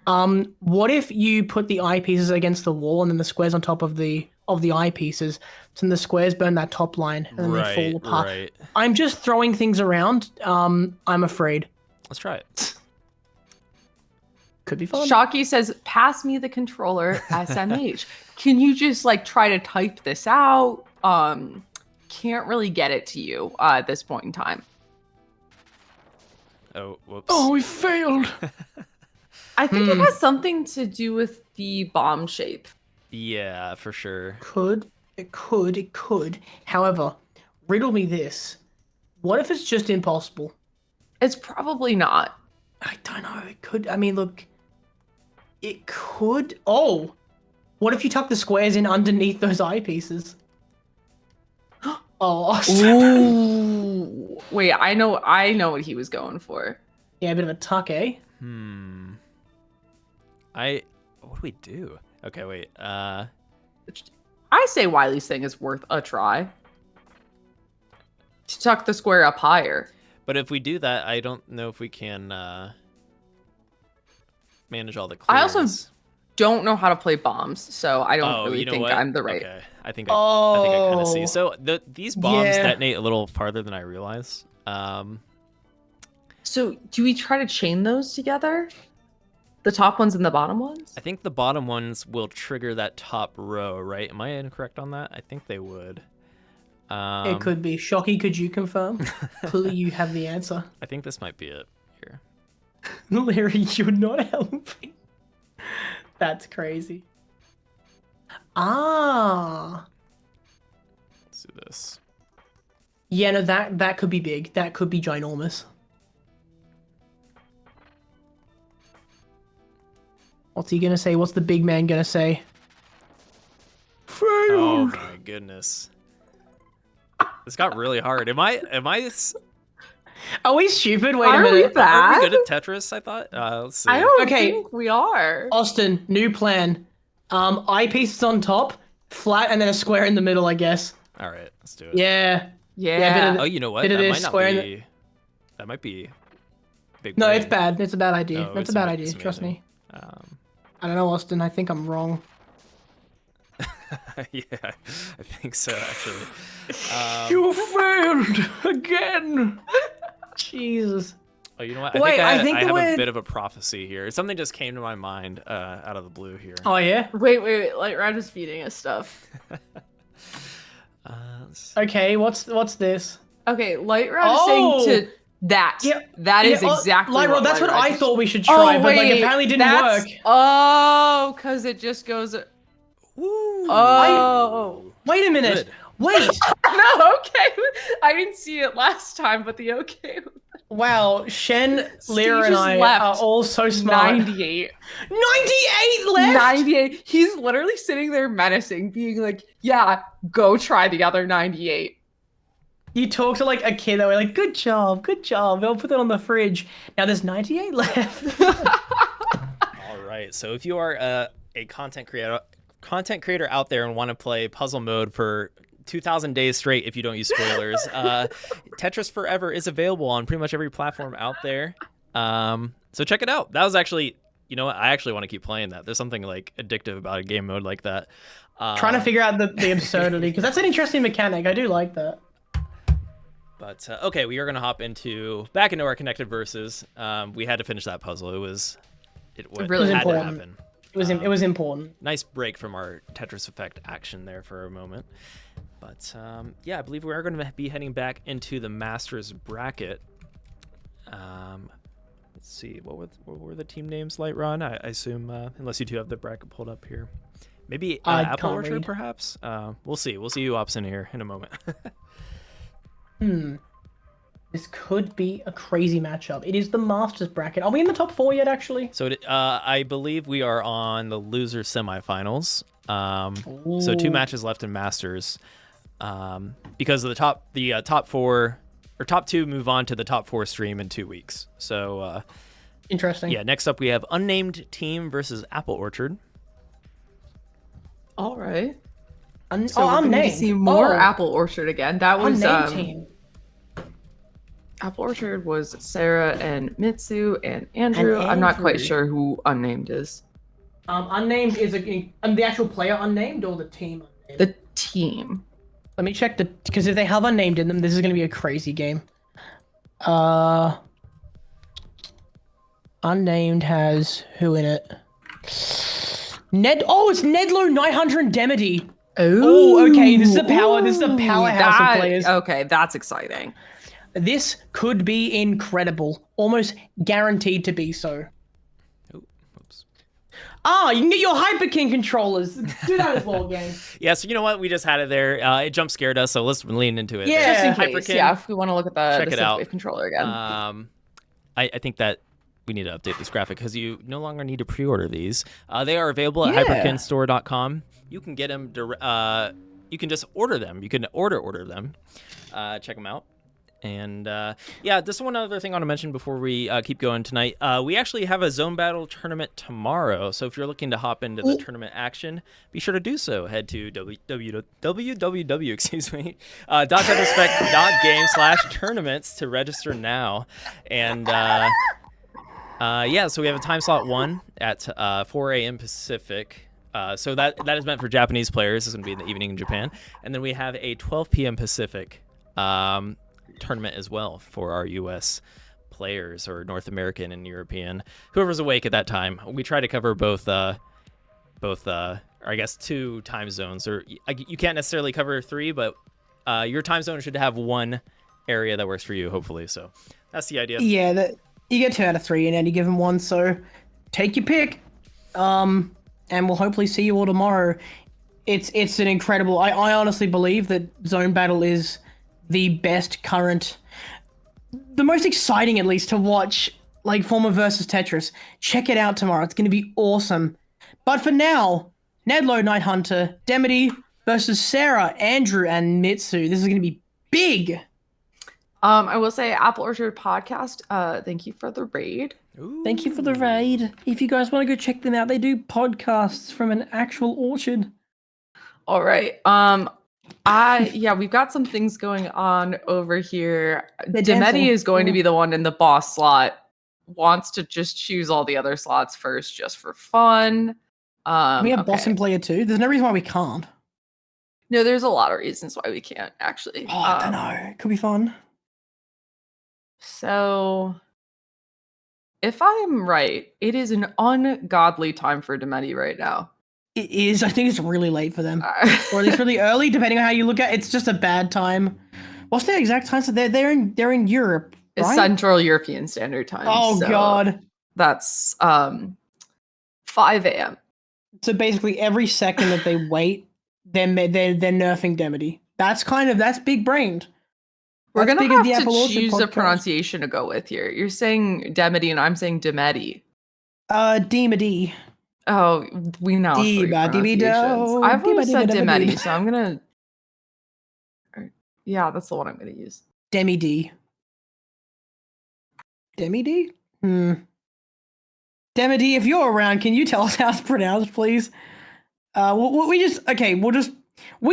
What if you put the eyepieces against the wall and then the squares on top of the eyepieces, so then the squares burn that top line and then they fall apart. Right. I'm just throwing things around. I'm afraid. Let's try it. Could be fun. Shocky says, pass me the controller, SMH. Can you just like try to type this out? Can't really get it to you at this point in time. Oh, whoops. Oh, we failed. I think it has something to do with the bomb shape. Yeah, for sure. It could. However, riddle me this. What if it's just impossible? It's probably not. I don't know. It could. I mean, look. It could. Oh, what if you tuck the squares in underneath those eyepieces? Oh, Ooh. Wait, I know what he was going for. yeah, a bit of a tuck, eh? What do we do? Okay, wait. I say Wiley's thing is worth a try. To tuck the square up higher. But if we do that, I don't know if we can manage all the clears. I also don't know how to play bombs, so I don't really you know think what? I'm the right. Okay. I think I kind of see. Oh. So these bombs Yeah. detonate a little farther than I realize. So do we try to chain those together? The top ones and the bottom ones? I think the bottom ones will trigger that top row, right? Am I incorrect on that? I think they would. It could be. Shocky, could you confirm? Clearly, you have the answer. I think this might be it here. Larry, you're not helping. That's crazy. Ah. Let's do this. Yeah, no, that could be big. That could be ginormous. What's he gonna say? What's the big man gonna say? Oh Failed. my goodness. This got really hard. Am I Are we stupid? Wait a Are we minute. are bad? we good at Tetris, I thought? Let's see. I don't Okay. think we are. Austin, new plan. Eyepieces on top, flat, and then a square in the middle, I guess. All right, let's do it. Yeah. Yeah. bit of Oh, you know what? Bit of That this might not square in be. That might be. Big No, brain. it's bad. It's a bad idea. No, That's a it's bad ama- idea. it's Trust amazing. me. I don't know, Austin. I think I'm wrong. Yeah, I think so actually. You failed again. Jesus. Oh, you know what? Wait, I think I the have word- a bit of a prophecy here. Something just came to my mind out of the blue here. Oh yeah. Wait. Like, Rad is feeding us stuff. Let's- Okay. What's this? Okay, Light Rod is saying to that. Yeah, That is Yeah, exactly Light Rod, what that's Light what Rod I just- thought we should try, but like apparently didn't work. Oh, because it just goes. Woo! Oh. Wait a minute. Good. Wait. No, okay. I didn't see it last time, but the okay. Wow. Shen, Lyra, and just I left are all so smart. 98. 98 left. 98. He's literally sitting there menacing, being like, yeah, go try the other 98. You talk to like a kid that way, like, good job. I'll put that on the fridge. Now there's 98 left. All right. So if you are a content creator out there and want to play puzzle mode for 2,000 days straight, if you don't use spoilers, Tetris Forever is available on pretty much every platform out there. So check it out. That was actually, you know what? I actually want to keep playing that. There's something like addictive about a game mode like that. Trying to figure out the absurdity, because that's an interesting mechanic. I do like that. But okay, we are going to hop back into our connected verses. We had to finish that puzzle. It really had to important. happen. It was important. Nice break from our Tetris Effect action there for a moment. But yeah, I believe we are going to be heading back into the Masters bracket. Let's see, what were the team names, Light Ron? I assume, unless you two have the bracket pulled up here. Maybe I Apple can't Orchard, read. perhaps? We'll see. We'll see you ops in here in a moment. This could be a crazy matchup. It is the Masters bracket. Are we in the top 4 yet, actually? So I believe we are on the loser semifinals. So 2 Ooh. matches left in Masters. Because of the top 4 or top 2 move on to the top 4 stream in 2 weeks. So Interesting. yeah, next up we have Unnamed Team versus Apple Orchard. All right. So we're unnamed. going to see more Oh, Apple Orchard again. That was unnamed team. Apple Orchard was Sarah and Mitsu and Andrew. I'm not quite Andrew. sure who Unnamed is. Unnamed is the actual player unnamed or the team unnamed? The team. Let me check because if they have unnamed in them, this is going to be a crazy game. Unnamed has who in it? It's Nedlo 900 Demity. Oh, okay. This is a powerhouse of players. Okay, that's exciting. This could be incredible. Almost guaranteed to be so. Oh, oops. You can get your Hyper King controllers. Do that as well, game. Yeah, so you know what? We just had it there. It jump scared us, so let's lean into it. Yeah. Just in Hyper case, King. yeah, if we want to look at the Check it out. Synthwave controller again. I think that we need to update this graphic because you no longer need to pre-order these. They are available at Yeah. hyperkinstore.com. You can get them. You can just order them. You can order them. Check them out. And yeah, this is one other thing I want to mention before we keep going tonight. We actually have a Zone Battle tournament tomorrow. So if you're looking to hop into the tournament action, be sure to do so. Head to www.tetrespect.game/tournaments to register now. And yeah, so we have a time slot 1 at 4 a.m. Pacific. So that is meant for Japanese players. It's going to be in the evening in Japan. And then we have a 12 p.m. Pacific tournament as well for our U.S. players or North American and European, whoever's awake at that time. We try to cover both, or I guess 2 time zones. Or you can't necessarily cover 3, but your time zone should have 1 area that works for you, hopefully. So that's the idea. Yeah, you get 2 out of 3 in any given one, so take your pick. And we'll hopefully see you all tomorrow. It's an incredible. I honestly believe that Zone Battle is the best current, the most exciting at least to watch like Former versus Tetris. Check it out tomorrow. It's going to be awesome. But for now, Nedlo, Night Hunter, Demity versus Sarah, Andrew, and Mitsu. This is going to be big. I will say Apple Orchard Podcast, thank you for the raid. Ooh. Thank you for the raid. If you guys want to go check them out, they do podcasts from an actual orchard. All right. We've got some things going on over here. They're dancing. Demeti is going to be the one in the boss slot. Wants to just choose all the other slots first, just for fun. Can we have boss in player 2? There's no reason why we can't. No, there's a lot of reasons why we can't, actually. Oh, I don't know. It could be fun. So, if I'm right, it is an ungodly time for Demeti right now. It is. I think it's really late for them. Or at least really early, depending on how you look at it. It's just a bad time. What's their exact time? So they're in Europe, right? It's Central European Standard Time. Oh, so God. That's 5 a.m. So basically every second that they wait, they're nerfing Demity. That's big brained. We're going to have to choose a pronunciation to go with here. You're saying Demity and I'm saying Demeti. Demity. Oh, we know three pronunciations. I've always said Demeti, so I'm going to... Yeah, that's the one I'm going to use. Demi-D. Demi-D? Demity, if you're around, can you tell us how it's pronounced, please? We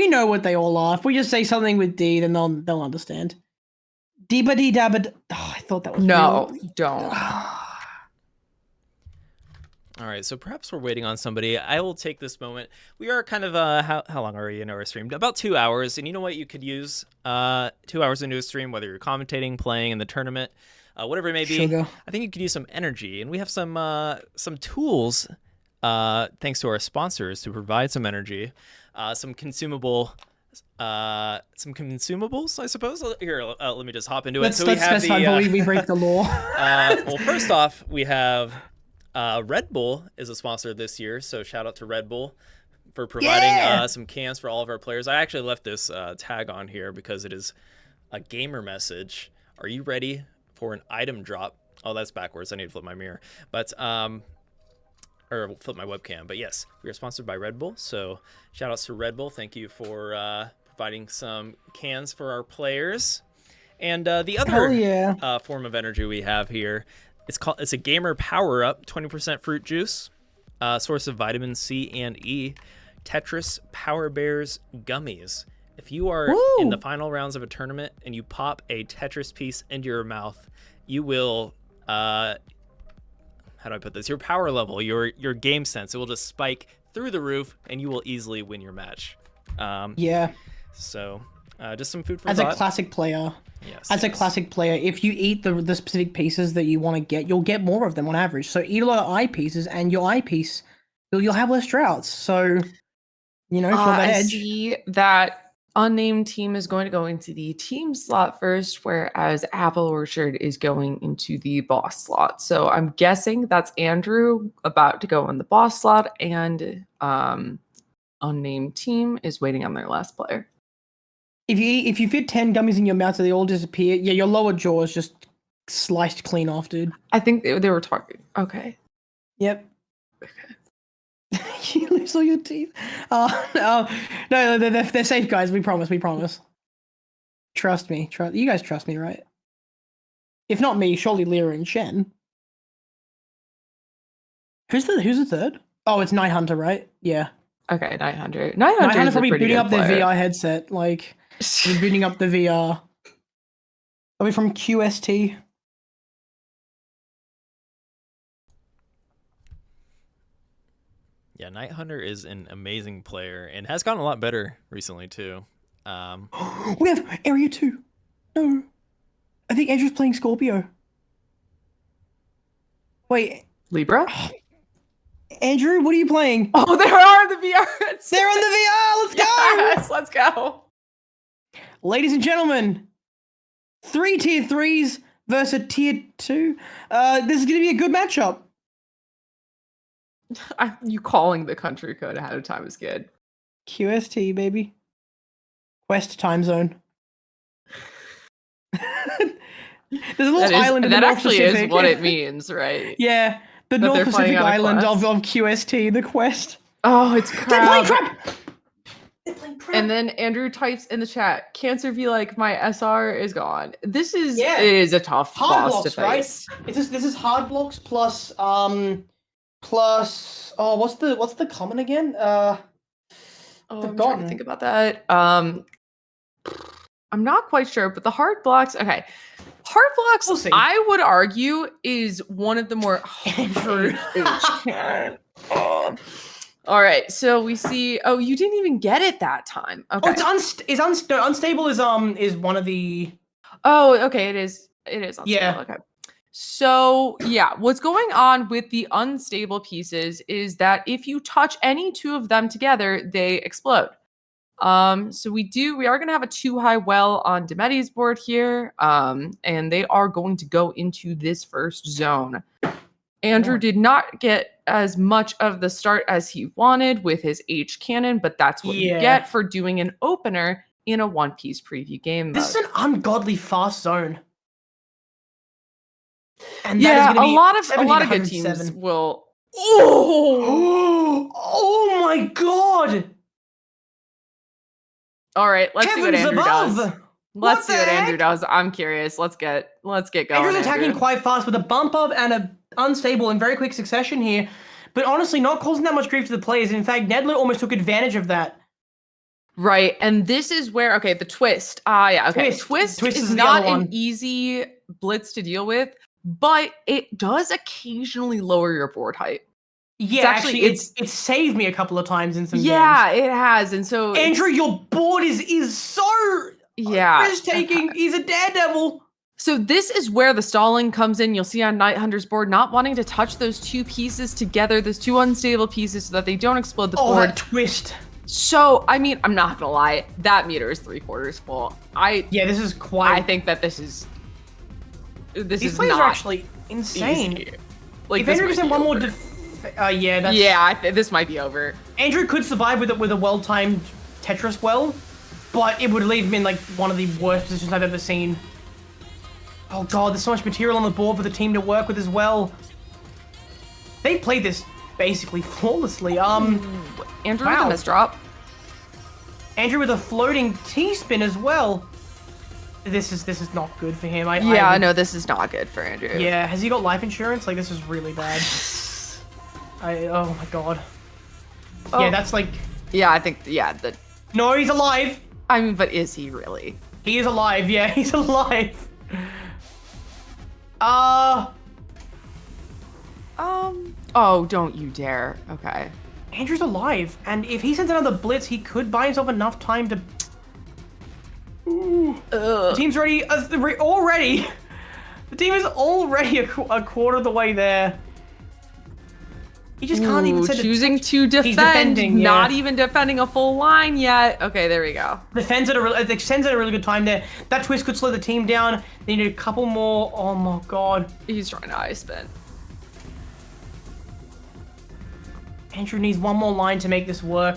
know what they all are. If we just say something with D, then they'll understand. Dee-ba-dee-da-ba. Oh, I thought that was don't. All right, so perhaps we're waiting on somebody. I will take this moment. We are kind of how long are we in our stream? About 2 hours, and you know what you could use 2 hours into a stream, whether you're commentating, playing in the tournament, whatever it may be. Sugar. I think you could use some energy, and we have some tools, thanks to our sponsors, to provide some energy, some consumables, I suppose. Here, let me just hop into it. So let's specify before we break the law. Well, first off, we have Red Bull is a sponsor this year, so shout out to Red Bull for providing some cans for all of our players. I actually left this tag on here because it is a gamer message. Are you ready for an item drop? Oh, that's backwards. I need to flip my mirror. But or flip my webcam. But yes, we are sponsored by Red Bull, so shout outs to Red Bull. Thank you for providing some cans for our players. And the other form of energy we have here, it's a gamer power up, 20% fruit juice, source of vitamin C and E, Tetris Power Bears gummies. If you are in the final rounds of a tournament and you pop a Tetris piece into your mouth, you will how do I put this? Your power level, your game sense, it will just spike through the roof, and you will easily win your match. So just some food for thought. As a classic player, a classic player, if you eat the specific pieces that you want to get, you'll get more of them on average. So eat a lot of eye pieces, and your eye piece, you'll have less droughts. So, for that edge. I see that unnamed team is going to go into the team slot first, whereas Apple Orchard is going into the boss slot. So I'm guessing that's Andrew about to go in the boss slot, and unnamed team is waiting on their last player. If you fit 10 gummies in your mouth, so they all disappear. Yeah, your lower jaw is just sliced clean off, dude. I think they were talking. Okay. Yep. Okay. You lose all your teeth. No, they're safe, guys. We promise. Trust me. You guys trust me, right? If not me, surely Lyra and Shen. Who's the third? Oh, it's Night Hunter, right? Yeah. Okay, Night Hunter. Night Hunter probably booting up their VR headset, like booting up the VR. Are we from QST? Yeah, Night Hunter is an amazing player and has gotten a lot better recently too. We have Area 2. No. I think Andrew's playing Scorpio. Wait. Libra? Andrew, what are you playing? Oh, there are the VR headsets. They're on the VR. Let's go. Yes, let's go. Ladies and gentlemen, 3 tier 3s versus a tier 2. This is going to be a good matchup. You calling the country code ahead of time is good. QST, baby. West time zone. There's a little island in the that North actually Pacific. is what it means, right? Yeah, the That North they're fighting Pacific on a island quest. of QST, the quest. Oh, it's They're playing crap. crap! They're playing crap. And then Andrew types in the chat, Cancer be like, my SR is gone. This is Yeah. it is a tough Hard boss blocks, to right? face. This is hard blocks plus what's the common again? Oh, I'm trying forgotten. to think about that. I'm not quite sure, but the hard blocks, okay. Hard blocks, We'll see. I would argue, is one of the more All right, so we see. Oh, you didn't even get it that time. Okay. Oh, unstable is one of the. Oh, okay. It is. It is unstable. Yeah. Okay. So yeah, what's going on with the unstable pieces is that if you touch any two of them together, they explode. So we are going to have a 2-high well on Demeti's board here. And they are going to go into this first zone. Andrew did not get as much of the start as he wanted with his H cannon, but that's what you get for doing an opener in a one-piece preview game mode. This is an ungodly fast zone. And yeah, that is gonna be a lot of good 70 to teams 107. will. Oh! Oh my god! All right, let's see what Heavens Andrew above! does. Let's see the what Andrew heck? does. I'm curious. Let's get going. Andrew's attacking Andrew. quite fast with a bump up and a unstable in very quick succession here, but honestly not causing that much grief to the players. In fact, Nedler almost took advantage of that. Right, and this is where the twist. Yeah, okay. Twist is not an easy blitz to deal with, but it does occasionally lower your board height. Yeah, it's saved me a couple of times in some games. Yeah, it has, and so Andrew, your board is so risk-taking. He's a daredevil. So this is where the stalling comes in. You'll see on Night Hunter's board, not wanting to touch those two pieces together, those two unstable pieces, so that they don't explode the board. Oh, that twist. So, I mean, I'm not gonna lie, that meter is 3/4 full. This is quite. I think that this is These players are actually insane. Easy. Like, if Andrew gets in one more, this might be over. Andrew could survive with a well-timed Tetris well, but it would leave him in like one of the worst positions I've ever seen. Oh god, there's so much material on the board for the team to work with as well. They played this basically flawlessly. Andrew wow. with a misdrop. Andrew with a floating T-spin as well. This is not good for him. No, this is not good for Andrew. Yeah, has he got life insurance? Like, this is really bad. Oh my god. Oh. Yeah, that's like... Yeah, I think, No, he's alive! I mean, but is he really? He is alive, yeah, he's alive. Oh, don't you dare. Okay. Andrew's alive, and if he sends another blitz, he could buy himself enough time to... The team's already... The team is already a quarter of the way there. He just can't even send choosing to defend, He's defending, not even defending a full line yet. Okay, there we go. Defends extends at a really good time there. That twist could slow the team down. They need a couple more. Oh my god. He's trying to ice spin. Andrew needs one more line to make this work.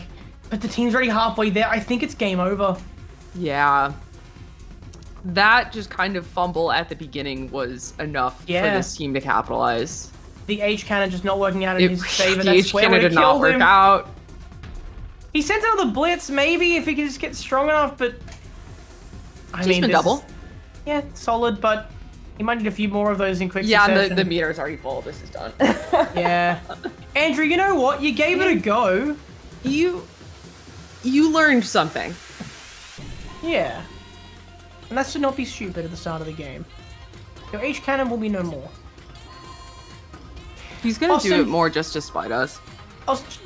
But the team's already halfway there. I think it's game over. Yeah. That just kind of fumble at the beginning was enough for this team to capitalize. The H cannon just not working out in his favor. The H cannon did not work out. He sends another blitz, maybe, if he can just get strong enough, but... I mean, double. Yeah, solid, but he might need a few more of those in quick succession. succession. The meter's already full. This is done. Yeah. Andrew, you know what? You gave it a go. You learned something. Yeah. And that should not be stupid at the start of the game. Your H cannon will be no more. He's gonna do it more just to spite us.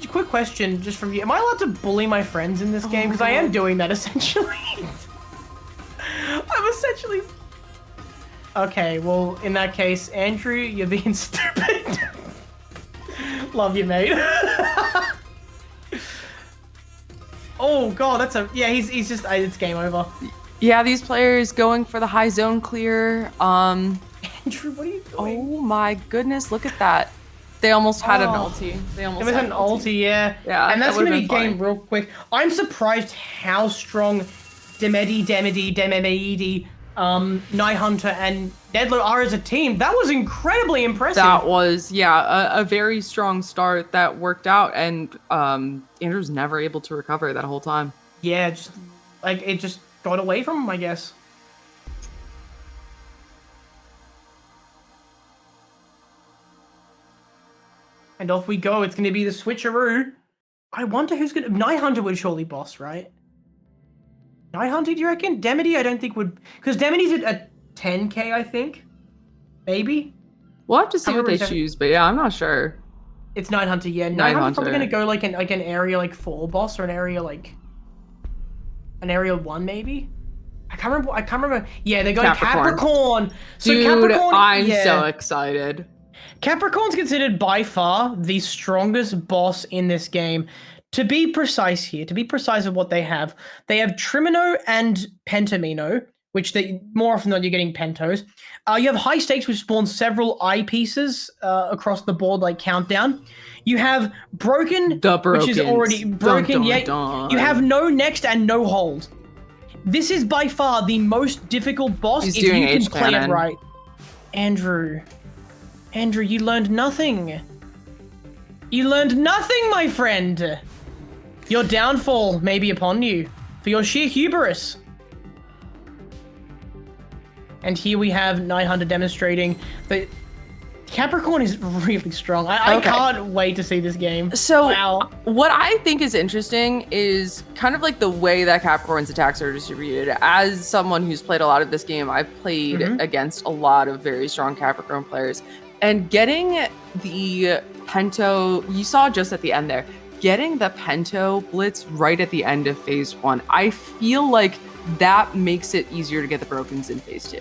Quick question, just from you. Am I allowed to bully my friends in this game? Because I am doing that, essentially. I'm essentially... Okay, well, in that case, Andrew, you're being stupid. Love you, mate. Oh, God, that's a... Yeah, he's just... It's game over. Yeah, these players going for the high zone clear. Andrew, what are you doing? Oh my goodness, look at that. They almost had an ulti. They almost had an ulti, yeah. Yeah, and that's going to be game real quick. I'm surprised how strong Demedi Night Hunter and Deadlo are as a team. That was incredibly impressive. That was, a very strong start that worked out, and Andrew's never able to recover that whole time. Yeah, it just got away from him, I guess. And off we go. It's going to be the switcheroo. I wonder who's going to... Night Hunter would surely boss, right? Night Hunter, do you reckon? Demity, I don't think would... Because Demity's at 10k, I think. Maybe? We'll have to see what they choose, but yeah, I'm not sure. It's Night Hunter, yeah. Night Hunter's probably going to go like an area 4 boss, or an area 1 maybe? I can't remember. Yeah, they're going Capricorn. So dude, Capricorn, I'm so excited. Capricorn's considered by far the strongest boss in this game. To be precise here, to be precise of what they have Trimino and Pentamino, which they more often than not you're getting Pentos. You have High Stakes, which spawns several eyepieces across the board, like Countdown. You have Broken, which is already broken. You have No Next and No Hold. This is by far the most difficult boss if you can play it right. Andrew, you learned nothing. You learned nothing, my friend. Your downfall may be upon you for your sheer hubris. And here we have Night Hunter demonstrating that Capricorn is really strong. I can't wait to see this game. So what I think is interesting is kind of like the way that Capricorn's attacks are distributed. As someone who's played a lot of this game, I've played against a lot of very strong Capricorn players. And getting the Pento, you saw just at the end there, getting the Pento blitz right at the end of phase 1, I feel like that makes it easier to get the Brokens in phase 2.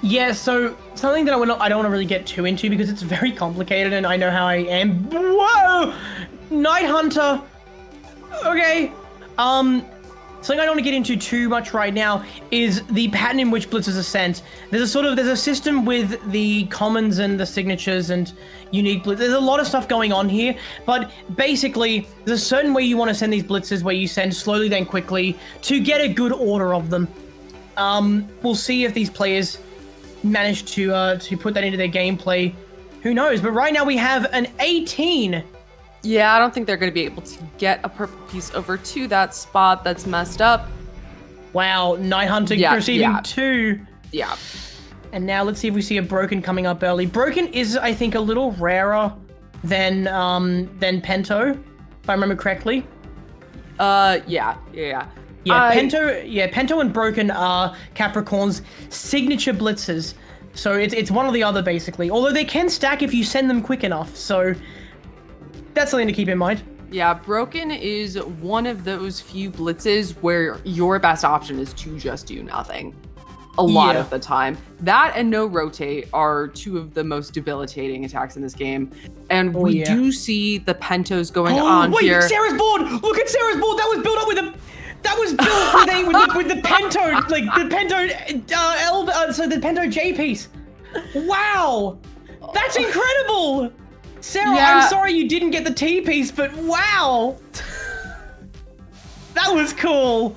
Yeah, so something that I don't want to really get too into because it's very complicated and I know how I am. Whoa! Night Hunter. Okay. Something I don't want to get into too much right now is the pattern in which blitzes are sent. There's a system with the commons and the signatures and unique blitz. There's a lot of stuff going on here, but basically there's a certain way you want to send these blitzes where you send slowly then quickly to get a good order of them. We'll see if these players manage to put that into their gameplay. Who knows? But right now we have an 18. Yeah, I don't think they're going to be able to get a purple piece over to that spot that's messed up. Wow, Night Hunter receiving 2. Yeah. And now let's see if we see a Broken coming up early. Broken is, I think, a little rarer than Pento, if I remember correctly. Yeah. Pento and Broken are Capricorn's signature blitzers. So it's one or the other, basically. Although they can stack if you send them quick enough. So that's something to keep in mind. Yeah, Broken is one of those few blitzes where your best option is to just do nothing. A lot of the time. That and no rotate are two of the most debilitating attacks in this game. And we do see the Pentos going on here. Wait, Sarah's board! Look at Sarah's board! That was built up with a... That was built with the Pento, like the Pento, so the Pento J piece. Wow, that's incredible, Sarah. Yeah. I'm sorry you didn't get the T piece, but wow, that was cool.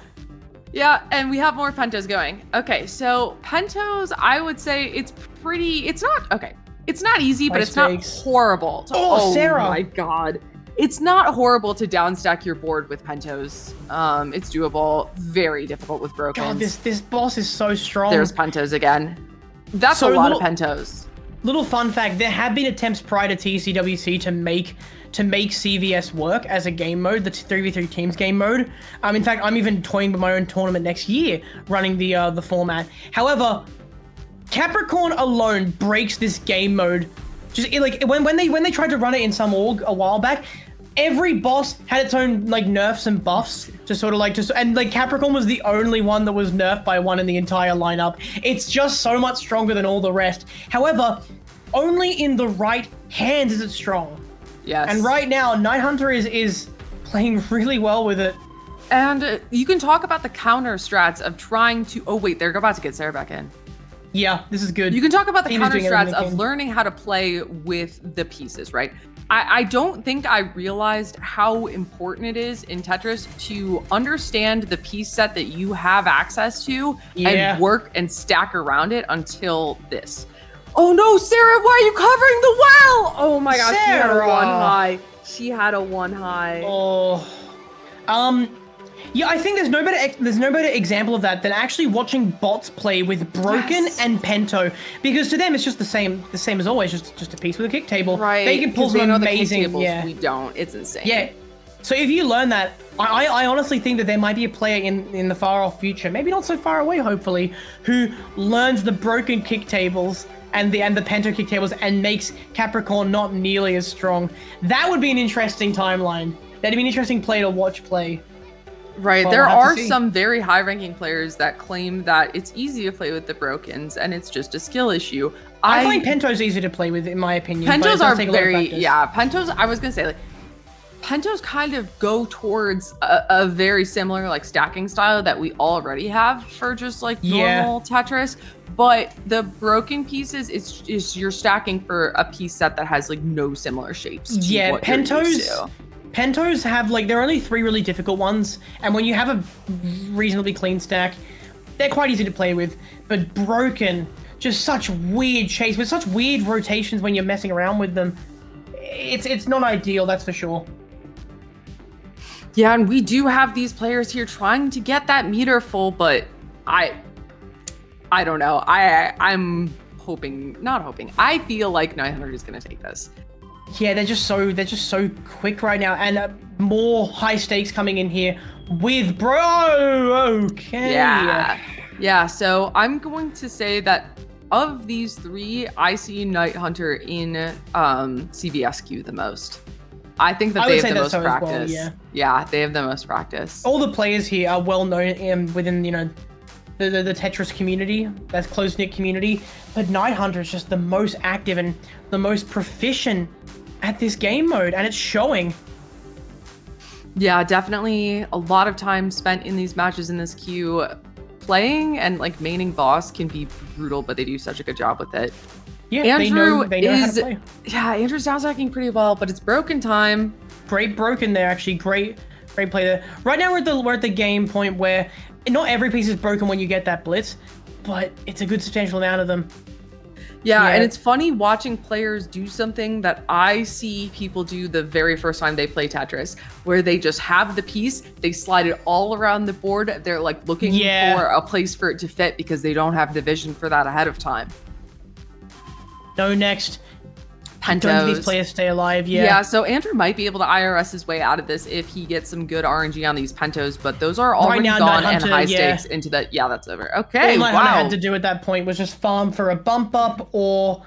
Yeah, and we have more Pentos going. Okay, so Pentos, I would say it's not easy, but it's not horrible. Oh, Sarah. Oh my God. It's not horrible to downstack your board with Pentos. It's doable. Very difficult with Brokens. God, this boss is so strong. There's Pentos again. That's a lot of Pentos. Little fun fact, there have been attempts prior to TECWC to make CVS work as a game mode, the 3v3 teams game mode. In fact, I'm even toying with my own tournament next year, running the format. However, Capricorn alone breaks this game mode. Just like when they tried to run it in some org a while back, every boss had its own like nerfs and buffs to sort of and Capricorn was the only one that was nerfed by one in the entire lineup. It's just so much stronger than all the rest. However, only in the right hands is it strong. Yes. And right now, Night Hunter is playing really well with it. And you can talk about the counter strats of trying to. Oh wait, they're about to get Sarah back in. Yeah, this is good. You can talk about the Team is counter doing strats everything they of can. learning how to play with the pieces, right? I don't think I realized how important it is in Tetris to understand the piece set that you have access to Yeah. and work and stack around it until this. Oh no, Sarah, why are you covering the well? Oh my gosh, she had a Sarah! 1 high. She had a 1 high. Oh, yeah. I think there's no better example of that than actually watching bots play with Broken Yes. and Pento, because to them it's just the same as always, just a piece with a kick table. Right. They can pull 'cause they some know the kick amazing. tables, Yeah. we don't. It's insane. Yeah. So if you learn that, I honestly think that there might be a player in the far off future, maybe not so far away, hopefully, who learns the Broken kick tables and the Pento kick tables and makes Capricorn not nearly as strong. That would be an interesting timeline. That'd be an interesting play to watch play. Right. Well, There we'll have to are see. some very high ranking players that claim that it's easy to play with the Brokens and it's just a skill issue. I find Pento's easy to play with, in my opinion. but it Pentos does are take a lot of very, practice. yeah, Pentos, I was going to say, like, Pentos kind of go towards a very similar, like, stacking style that we already have for just, like, Yeah. normal Tetris. But the broken pieces is you're stacking for a piece set that has, like, no similar shapes to Yeah, what you're used to. Pentos have, like, there are only 3 really difficult ones, and when you have a reasonably clean stack, they're quite easy to play with. But Broken, just such weird shapes with such weird rotations when you're messing around with them. It's not ideal, that's for sure. Yeah, and we do have these players here trying to get that meter full, but I don't know. I'm hoping, not hoping. I feel like 900 is going to take this. Yeah, they're just so quick right now, and more high stakes coming in here with Okay. Yeah. So I'm going to say that of these 3, I see Night Hunter in CVSQ the most. I think that I they would have say the that's most so as well, practice. yeah. They have the most practice. All the players here are well known within, the Tetris community, that close-knit community, but Night Hunter is just the most active and the most proficient at this game mode, and it's showing. Yeah, definitely a lot of time spent in these matches in this queue. Playing and like maining boss can be brutal, but they do such a good job with it. Yeah, Andrew they know how is, to play. yeah, Andrew's down stacking pretty well, but it's broken time. Great Broken there, actually. Great play there. Right now we're at the game point where not every piece is broken when you get that blitz, but it's a good substantial amount of them. Yeah, Yeah. and it's funny watching players do something that I see people do the very first time they play Tetris, where they just have the piece, they slide it all around the board. They're like looking Yeah. for a place for it to fit because they don't have the vision for that ahead of time. No, next. Don't Pentos. these players stay alive? Yeah, so Andrew might be able to IRS his way out of this if he gets some good RNG on these Pentos, but those are already now, gone Night and Hunter, high yeah. stakes into the, yeah, that's over. Okay, All Night wow. Hunter had to do at that point was just farm for a bump up or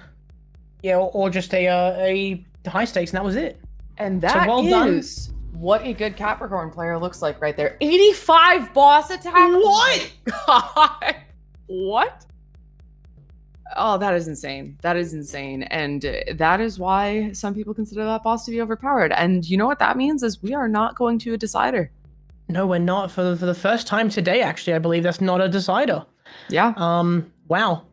just a high stakes, and that was it. And that well done. is what a good Capricorn player looks like right there. 85 boss attack. What? God. What? Oh, that is insane. That is insane. And that is why some people consider that boss to be overpowered. And you know what that means is we are not going to a decider. No, we're not. For the first time today, actually, I believe that's not a decider. Yeah. Wow.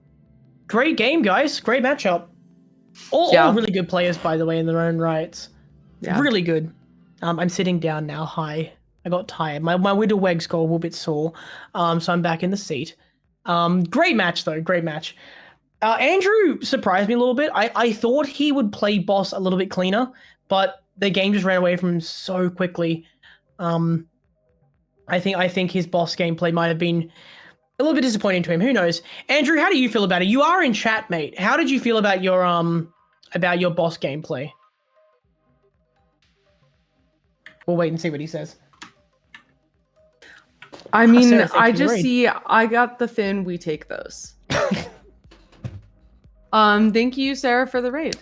Great game, guys. Great matchup. All really good players, by the way, in their own rights. Yeah. Really good. I'm sitting down now. Hi. I got tired. My Widow Weg got a little bit sore. So I'm back in the seat. Great match, though. Great match. Andrew surprised me a little bit. I thought he would play boss a little bit cleaner, but the game just ran away from him so quickly. I think his boss gameplay might have been a little bit disappointing to him. Who knows? Andrew, how do you feel about it? You are in chat, mate. How did you feel about your boss gameplay? We'll wait and see what he says. I mean, Sarah, thank I you, just Reed. see I got the fin, we take those. Thank you, Sarah, for the raid.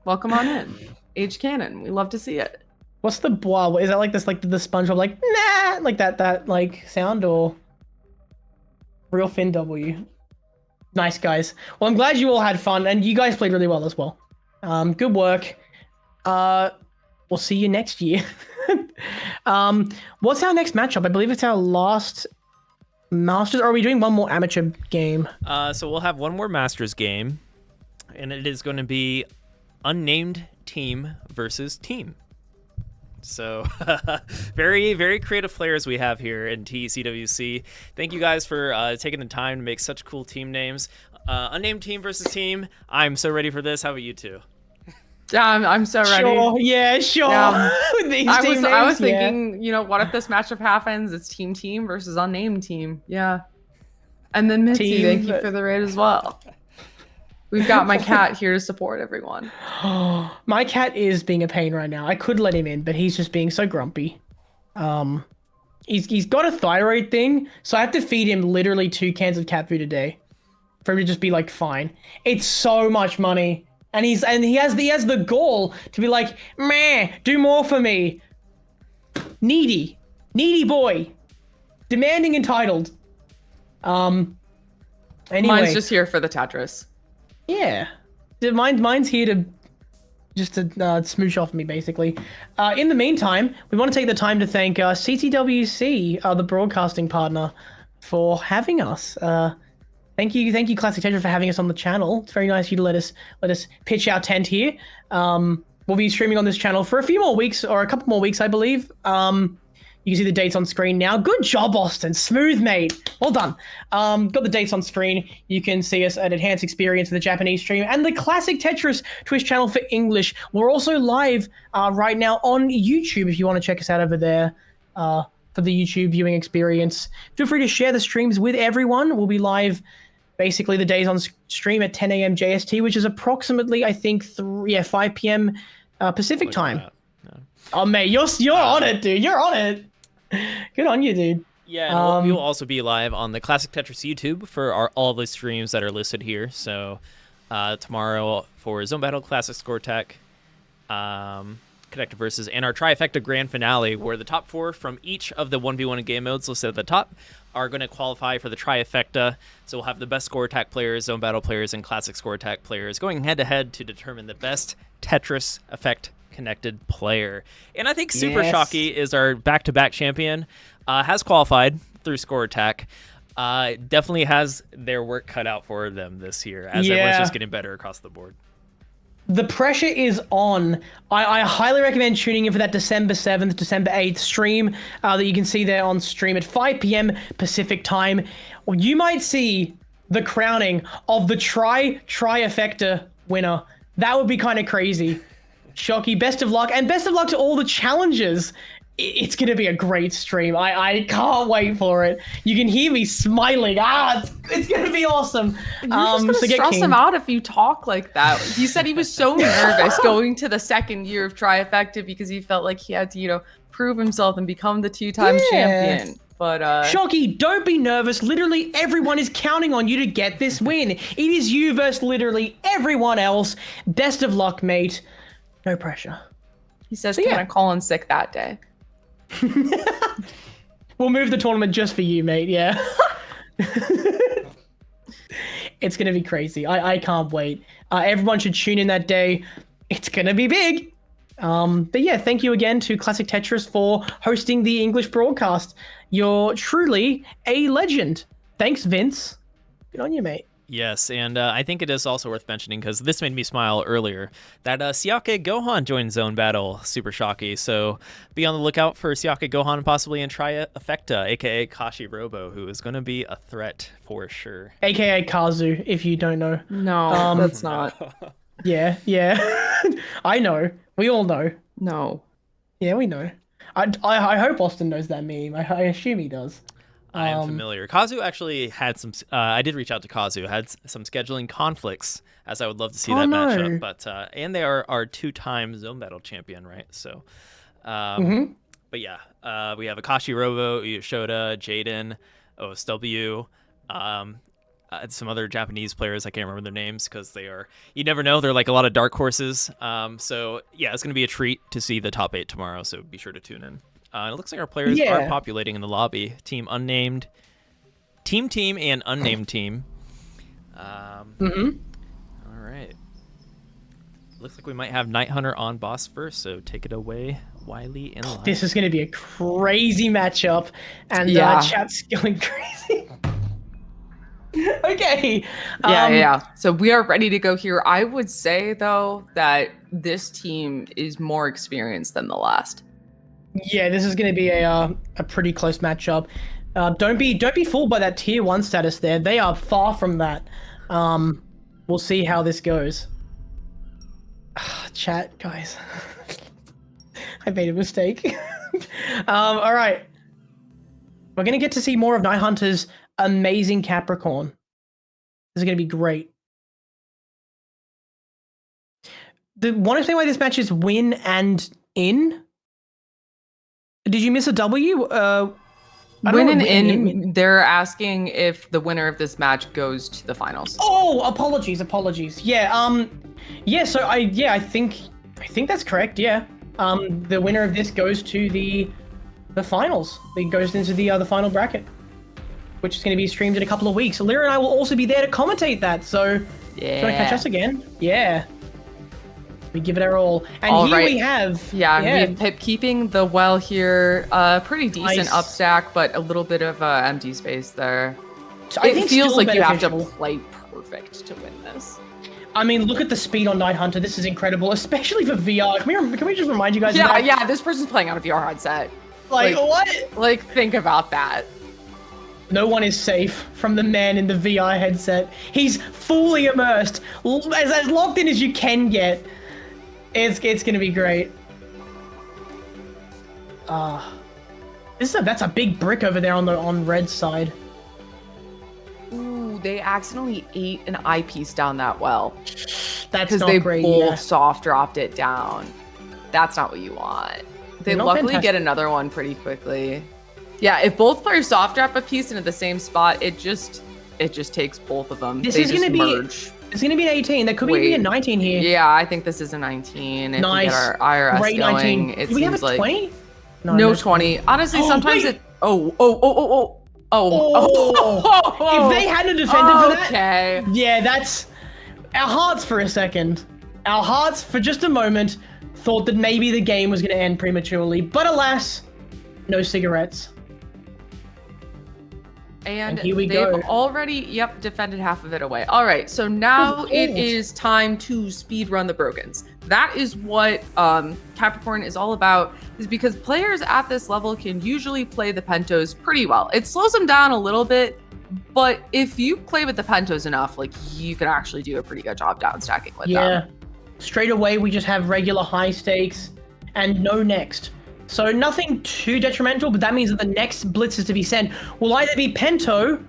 Welcome on in. Age Cannon. We love to see it. What's the blah? Is that like this, like the SpongeBob, like nah, like that like sound, or real Finn W? Nice, guys. Well, I'm glad you all had fun, and you guys played really well as well. Good work. We'll see you next year. What's our next matchup? I believe it's our last Masters, or are we doing one more amateur game? So we'll have one more Masters game, and it is going to be unnamed team versus team. So very, very creative players we have here in TECWC. Thank you guys for taking the time to make such cool team names. Unnamed team versus team. I'm so ready for this. How about you two? Yeah, I'm so ready. Sure, yeah, sure. Yeah. With these I team was names, yeah. thinking, what if this matchup happens? It's team versus unnamed team. Yeah. And then Mitzi, thank you for the raid as well. We've got my cat here to support everyone. My cat is being a pain right now. I could let him in, but he's just being so grumpy. He's got a thyroid thing, so I have to feed him literally 2 cans of cat food a day for him to just be like fine. It's so much money, and he has the gall to be like, meh, do more for me. Needy boy, demanding, entitled. Anyway, Mine's just here for the Tetris. Yeah, mine's here to just to smooch off me, basically. In the meantime, we want to take the time to thank CTWC, the broadcasting partner, for having us. Thank you, Classic Tetris, for having us on the channel. It's very nice of you to let us pitch our tent here. We'll be streaming on this channel for a few more weeks, or a couple more weeks, I believe. You can see the dates on screen now. Good job, Austin. Smooth, mate. Well done. Got the dates on screen. You can see us at Enhanced Experience, the Japanese stream, and the Classic Tetris Twitch channel for English. We're also live right now on YouTube if you want to check us out over there for the YouTube viewing experience. Feel free to share the streams with everyone. We'll be live basically the days on stream at 10 a.m. JST, which is approximately, I think, 5 p.m. Pacific time. Yeah. Oh, mate, you're on it, dude. You're on it. Good on you, dude. Yeah, and we will also be live on the Classic Tetris YouTube for all the streams that are listed here. So tomorrow for Zone Battle, Classic Score Tech, Connected Versus, and our Trifecta Grand Finale, where the top 4 from each of the 1v1 game modes listed at the top are going to qualify for the Trifecta. So we'll have the best Score Attack players, Zone Battle players, and Classic Score Attack players going head-to-head to determine the best Tetris Effect connected player. And I think Super Shocky is our back-to-back champion, has qualified through Score Attack, definitely has their work cut out for them this year, as everyone's just getting better across the board. The pressure is on. I highly recommend tuning in for that December 7th, December 8th stream that you can see there on stream at 5 p.m. Pacific time. You might see the crowning of the Trifecta winner. That would be kind of crazy. Shocky, best of luck, and best of luck to all the challengers. It's going to be a great stream. I can't wait for it. You can hear me smiling. It's going to be awesome. You're just going to stress him out if you talk like that. He said he was so nervous going to the second year of Trifecta because he felt like he had to, prove himself and become the 2-time champion. But Shocky, don't be nervous. Literally everyone is counting on you to get this win. It is you versus literally everyone else. Best of luck, mate. No pressure. He says, can I call in sick that day? We'll move the tournament just for you, mate. Yeah. It's going to be crazy. I can't wait. Everyone should tune in that day. It's going to be big. But yeah, thank you again to Classic Tetris for hosting the English broadcast. You're truly a legend. Thanks, Vince. Good on you, mate. Yes, and I think it is also worth mentioning, because this made me smile earlier, that Siake Gohan joined Zone Battle Super Shocky, so be on the lookout for Siake Gohan possibly in Trifecta, aka Kashi Robo, who is going to be a threat for sure. AKA Kazu, if you don't know. No, that's not. Yeah. I know. We all know. No. Yeah, we know. I hope Austin knows that meme. I assume he does. I am familiar. Kazu actually had some. I did reach out to Kazu. Had some scheduling conflicts, as I would love to see that matchup. But and they are our 2-time Zone Battle champion, right? So, but yeah, we have Akashi Robo, Yoshoda, Jaden, OSW, some other Japanese players. I can't remember their names because they are. You never know. They're like a lot of dark horses. So yeah, it's going to be a treat to see the top 8 tomorrow. So be sure to tune in. It looks like our players are populating in the lobby. Team unnamed, team, and unnamed team. All right. Looks like we might have Night Hunter on boss first, so take it away, Wiley in line. This is going to be a crazy matchup, and chat's going crazy. Okay. Yeah. So we are ready to go here. I would say, though, that this team is more experienced than the last. Yeah, this is going to be a pretty close matchup. Don't be fooled by that tier 1 status there. They are far from that. We'll see how this goes. Chat, guys. I made a mistake. All right. We're going to get to see more of Night Hunter's amazing Capricorn. This is going to be great. Want to say why this match is win and in? Did you miss a W? Win and in, they're asking if the winner of this match goes to the finals. Oh, apologies. Yeah, so I think that's correct. Yeah. The winner of this goes to the finals. It goes into the final bracket, which is going to be streamed in a couple of weeks. Lyra and I will also be there to commentate that. So, if you want to catch us again? Yeah. We give it our all. And we have... we have Pip keeping the well here. Pretty decent up stack, but a little bit of empty space there. So it feels like you have to play perfect to win this. I mean, look at the speed on Night Hunter. This is incredible, especially for VR. Can we just remind you guys of that? Yeah, this person's playing on a VR headset. Like what? Like, think about that. No one is safe from the man in the VR headset. He's fully immersed, as locked in as you can get. It's gonna be great. That's a big brick over there on Red's side. Ooh, they accidentally ate an eyepiece down that well. That's not great. Because they both soft dropped it down. That's not what you want. They luckily get another one pretty quickly. Yeah, if both players soft drop a piece into the same spot, it just takes both of them. It's gonna be an 18. There could be a 19 here. Yeah, I think this is a 19. If we get our IRS great going, 19. it Do we have seems a like 20? No 20. Honestly, sometimes it. Oh. If they hadn't defended for that, okay. Yeah, that's our hearts for a second. Our hearts for just a moment thought that maybe the game was going to end prematurely, but alas, no cigarettes. And here we they've go. already, defended half of it away. All right, so now it is time to speed run the brokens. That is what Capricorn is all about, is because players at this level can usually play the pentos pretty well. It slows them down a little bit, but if you play with the pentos enough, like, you can actually do a pretty good job down stacking with them. Yeah, straight away we just have regular high stakes and no next. So nothing too detrimental, but that means that the next blitzes to be sent will either be Pento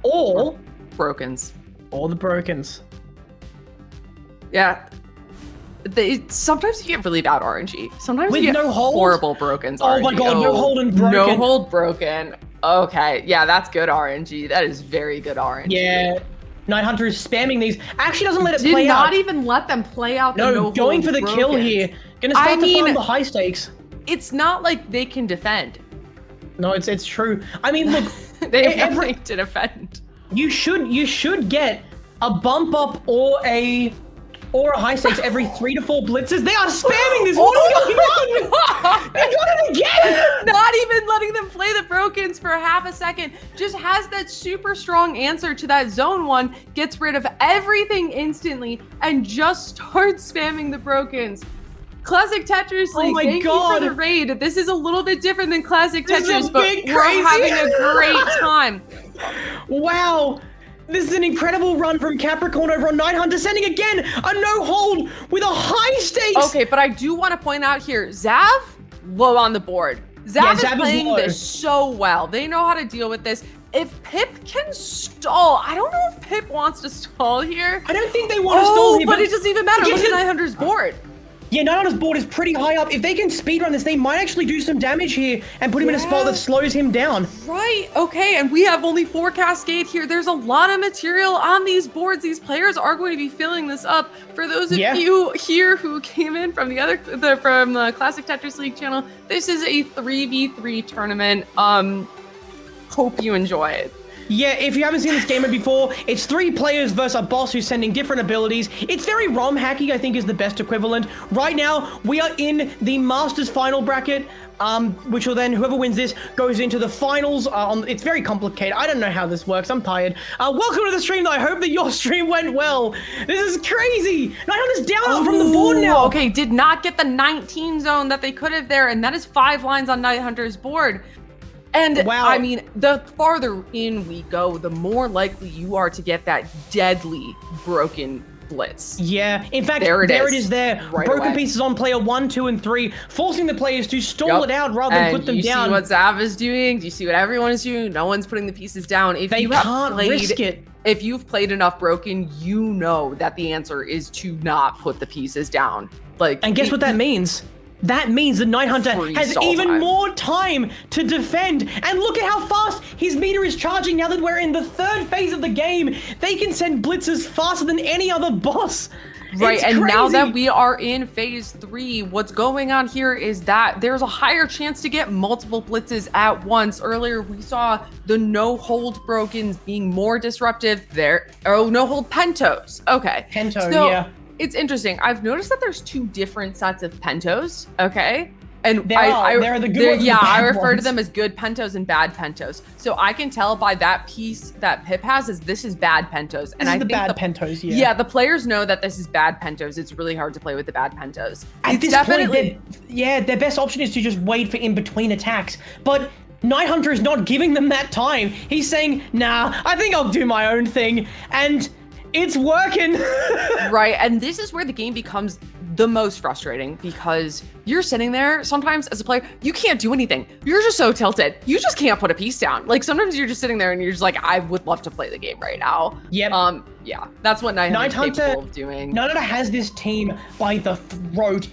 or Brokens. Or the Brokens. Yeah. Sometimes you get really bad RNG. Sometimes with you get no hold? Horrible Brokens RNG. Oh my god, no hold and broken. No hold broken. Okay, yeah, that's good RNG. That is very good RNG. Yeah. Night Hunter is spamming these. Actually doesn't let it play Did out. not even let them play out the no going for the brokens. Kill here. Gonna start to farm the high stakes. It's not like they can defend. No, it's true. I mean, look, they have nothing to defend. You should get a bump up or a high stakes every 3 to 4 blitzes. They are spamming this. What are going on? They got it again. Not even letting them play the brokens for half a second. Just has that super strong answer to that zone 1. Gets rid of everything instantly and just starts spamming the brokens. Classic Tetris League, thank you for the raid. This is a little bit different than Classic Tetris, but we're having a great time. Wow. This is an incredible run from Capricorn over on Night Hunter, sending again a no hold with a high stakes. Okay, but I do want to point out here, Zav, low on the board. Zav is playing this so well. They know how to deal with this. If Pip can stall, I don't know if Pip wants to stall here. I don't think they want to stall here. But it doesn't even matter. Look at Night Hunter's board. Yeah, Night Hunter's board is pretty high up. If they can speedrun this, they might actually do some damage here and put him in a spot that slows him down. Right, okay, and we have only 4 Cascade here. There's a lot of material on these boards. These players are going to be filling this up. For those of you here who came in from from the Classic Tetris League channel, this is a 3v3 tournament. Hope you enjoy it. Yeah, if you haven't seen this game before, it's 3 players versus a boss who's sending different abilities. It's very ROM hacky, I think is the best equivalent. Right now, we are in the Masters final bracket, which will then, whoever wins this, goes into the finals. It's very complicated. I don't know how this works. I'm tired. Welcome to the stream, though. I hope that your stream went well. This is crazy. 900's down from the board now. Okay, did not get the 19 zone that they could have there, and that is 5 lines on 900's board. And wow. I mean, the farther in we go, the more likely you are to get that deadly broken blitz. Yeah, in fact, there it is there. Right broken away. Pieces on player 1, 2, and 3, forcing the players to stall it out rather than put them down. Do you see what Zav is doing? Do you see what everyone is doing? No one's putting the pieces down. If they you can't played, risk it. If you've played enough broken, you know that the answer is to not put the pieces down. Like, and guess what that means? That means the Night Hunter has even more time to defend. And look at how fast his meter is charging now that we're in the 3rd phase of the game. They can send blitzes faster than any other boss. Right, it's and crazy. now that we are in phase 3, what's going on here is that there's a higher chance to get multiple blitzes at once. Earlier, we saw the no-hold brokens being more disruptive there. Oh, no-hold pentos. Okay. Pento, so, yeah. It's interesting. I've noticed that there's 2 different sets of pentos, okay? And there are the good ones. Yeah, and the I bad refer to ones. them as good pentos and bad pentos. So I can tell by that piece that Pip has is this is bad pentos. And I think the pentos, yeah. Yeah, the players know that this is bad pentos. It's really hard to play with the bad pentos. At this point, their best option is to just wait for in-between attacks. But Night Hunter is not giving them that time. He's saying, nah, I think I'll do my own thing. And it's working. Right, and this is where the game becomes the most frustrating because you're sitting there sometimes as a player, you can't do anything. You're just so tilted. You just can't put a piece down. Like sometimes you're just sitting there and you're just like, I would love to play the game right now. Yep. Yeah, that's what Night Hunter's capable of doing. Night Hunter has this team by the throat.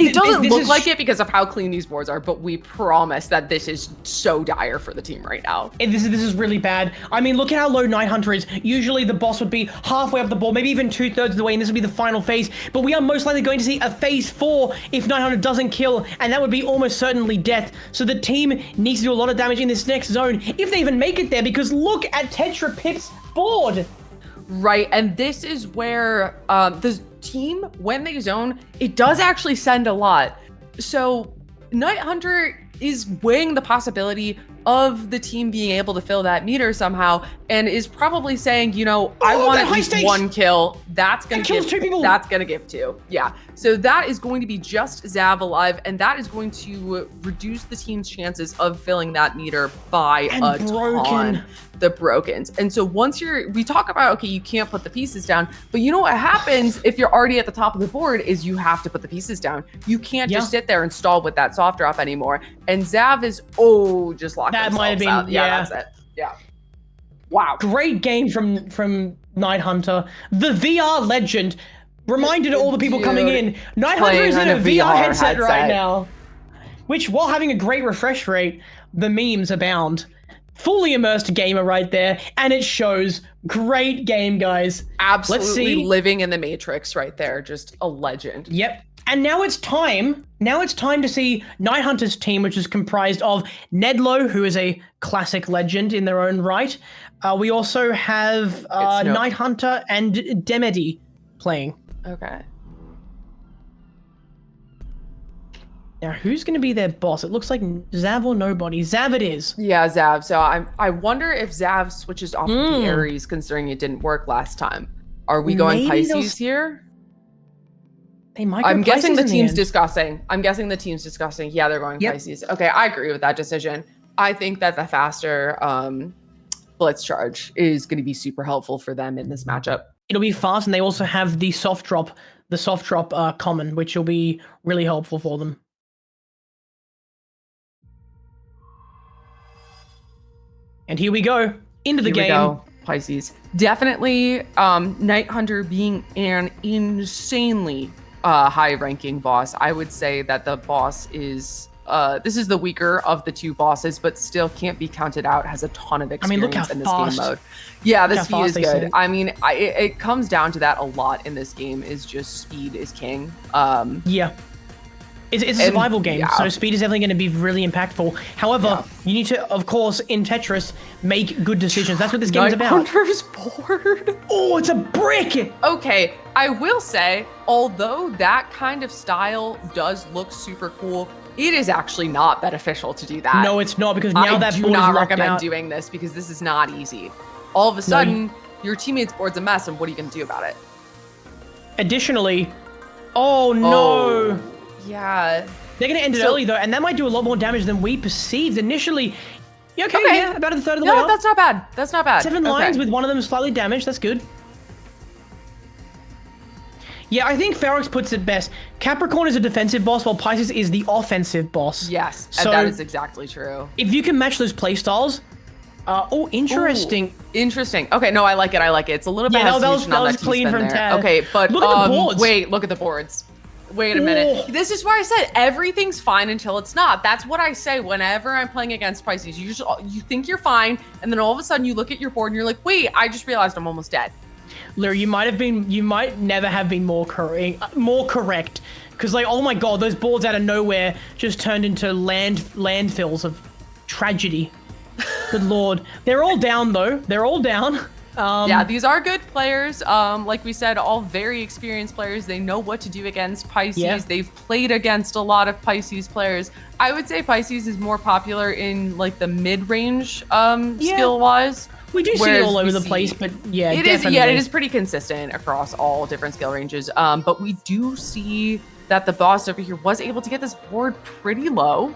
It doesn't look like it because of how clean these boards are, but we promise that this is so dire for the team right now. This is really bad. I mean, look at how low Night Hunter is. Usually the boss would be halfway up the board, maybe even 2/3 of the way, and this would be the final phase. But we are most likely going to see a phase 4 if Night Hunter doesn't kill, and that would be almost certainly death. So the team needs to do a lot of damage in this next zone, if they even make it there, because look at Tetra Pip's board. Right, and this is where the team, when they zone, it does actually send a lot. So Night Hunter is weighing the possibility of the team being able to fill that meter somehow, and is probably saying, you know, I want at least 1 kill. That's gonna give 2 people. That's gonna give 2. Yeah. So that is going to be just Zav alive, and that is going to reduce the team's chances of filling that meter by a ton. The brokens. And so once we talk about, okay, you can't put the pieces down, but you know what happens if you're already at the top of the board is you have to put the pieces down. You can't just sit there and stall with that soft drop anymore. And Zav is, just locked That might have been, out. Yeah, that's it. Yeah. Wow. Great game from Night Hunter. The VR legend. Reminder to all the people coming in, Night Hunter is in a VR headset right now. Which, while having a great refresh rate, the memes abound. Fully immersed gamer right there, and it shows. Great game, guys. Absolutely living in the Matrix right there. Just a legend. Yep. And now it's time. Now it's time to see Night Hunter's team, which is comprised of Nedlo, who is a classic legend in their own right. We also have Night Hunter and Demedy playing. Okay. Now, who's going to be their boss? It looks like Zav or nobody. Zav it is. Yeah, Zav. So I wonder if Zav switches off of the Ares, considering it didn't work last time. Are we going Pisces here? They might. I'm guessing the team's discussing. Yeah, they're going Pisces. Okay, I agree with that decision. I think that the faster blitz charge is going to be super helpful for them in this matchup. It'll be fast, and they also have the soft drop common, which will be really helpful for them. And here we go into the game. Pisces. Definitely Night Hunter being an insanely high-ranking boss. I would say that the boss is this is the weaker of the 2 bosses, but still can't be counted out. Has a ton of experience in this game mode. Yeah, the speed is good. I mean, it comes down to that a lot in this game. Is just speed is king. Yeah. It's a survival game, yeah. so speed is definitely going to be really impactful. However, you need to, of course, in Tetris, make good decisions. That's what this game is about. Hunter's board. Oh, it's a brick! Okay, I will say, although that kind of style does look super cool, it is actually not beneficial to do that. No, it's not, because now that I do board is not locked recommend out. doing this because this is not easy. All of a sudden, your teammate's board's a mess, and what are you going to do about it? Additionally, oh no! Oh, yeah. They're going to end it early, though, and that might do a lot more damage than we perceived initially. Yeah, okay, yeah, about a third of the way No, up. that's not bad. That's not bad. 7 lines with one of them slightly damaged. That's good. Yeah, I think Ferox puts it best. Capricorn is a defensive boss, while Pisces is the offensive boss. Yes, So that is exactly true. if you can match those playstyles, interesting. Ooh, interesting. Okay, no, I like it. I like it. It's a little bit Yeah, that hesitation was on that clean T-spin from there. Tad. Okay, but Look at the boards. wait, look at the boards. Wait a minute. Oh. This is why I said everything's fine until it's not. That's what I say whenever I'm playing against Pisces. You think you're fine, and then all of a sudden you look at your board and you're like, wait, I just realized I'm almost dead. Lyra, you might never have been more correct. Because, like, oh my god, those boards out of nowhere just turned into landfills of tragedy. Good lord. They're all down, though. They're all down. Yeah, these are good players. Like we said, all very experienced players. They know what to do against Pisces. Yeah. They've played against a lot of Pisces players. I would say Pisces is more popular in like the mid-range skill-wise. We do see it all over the place, but yeah, it definitely. is. Yeah, it is pretty consistent across all different skill ranges. But we do see that the boss over here was able to get this board pretty low.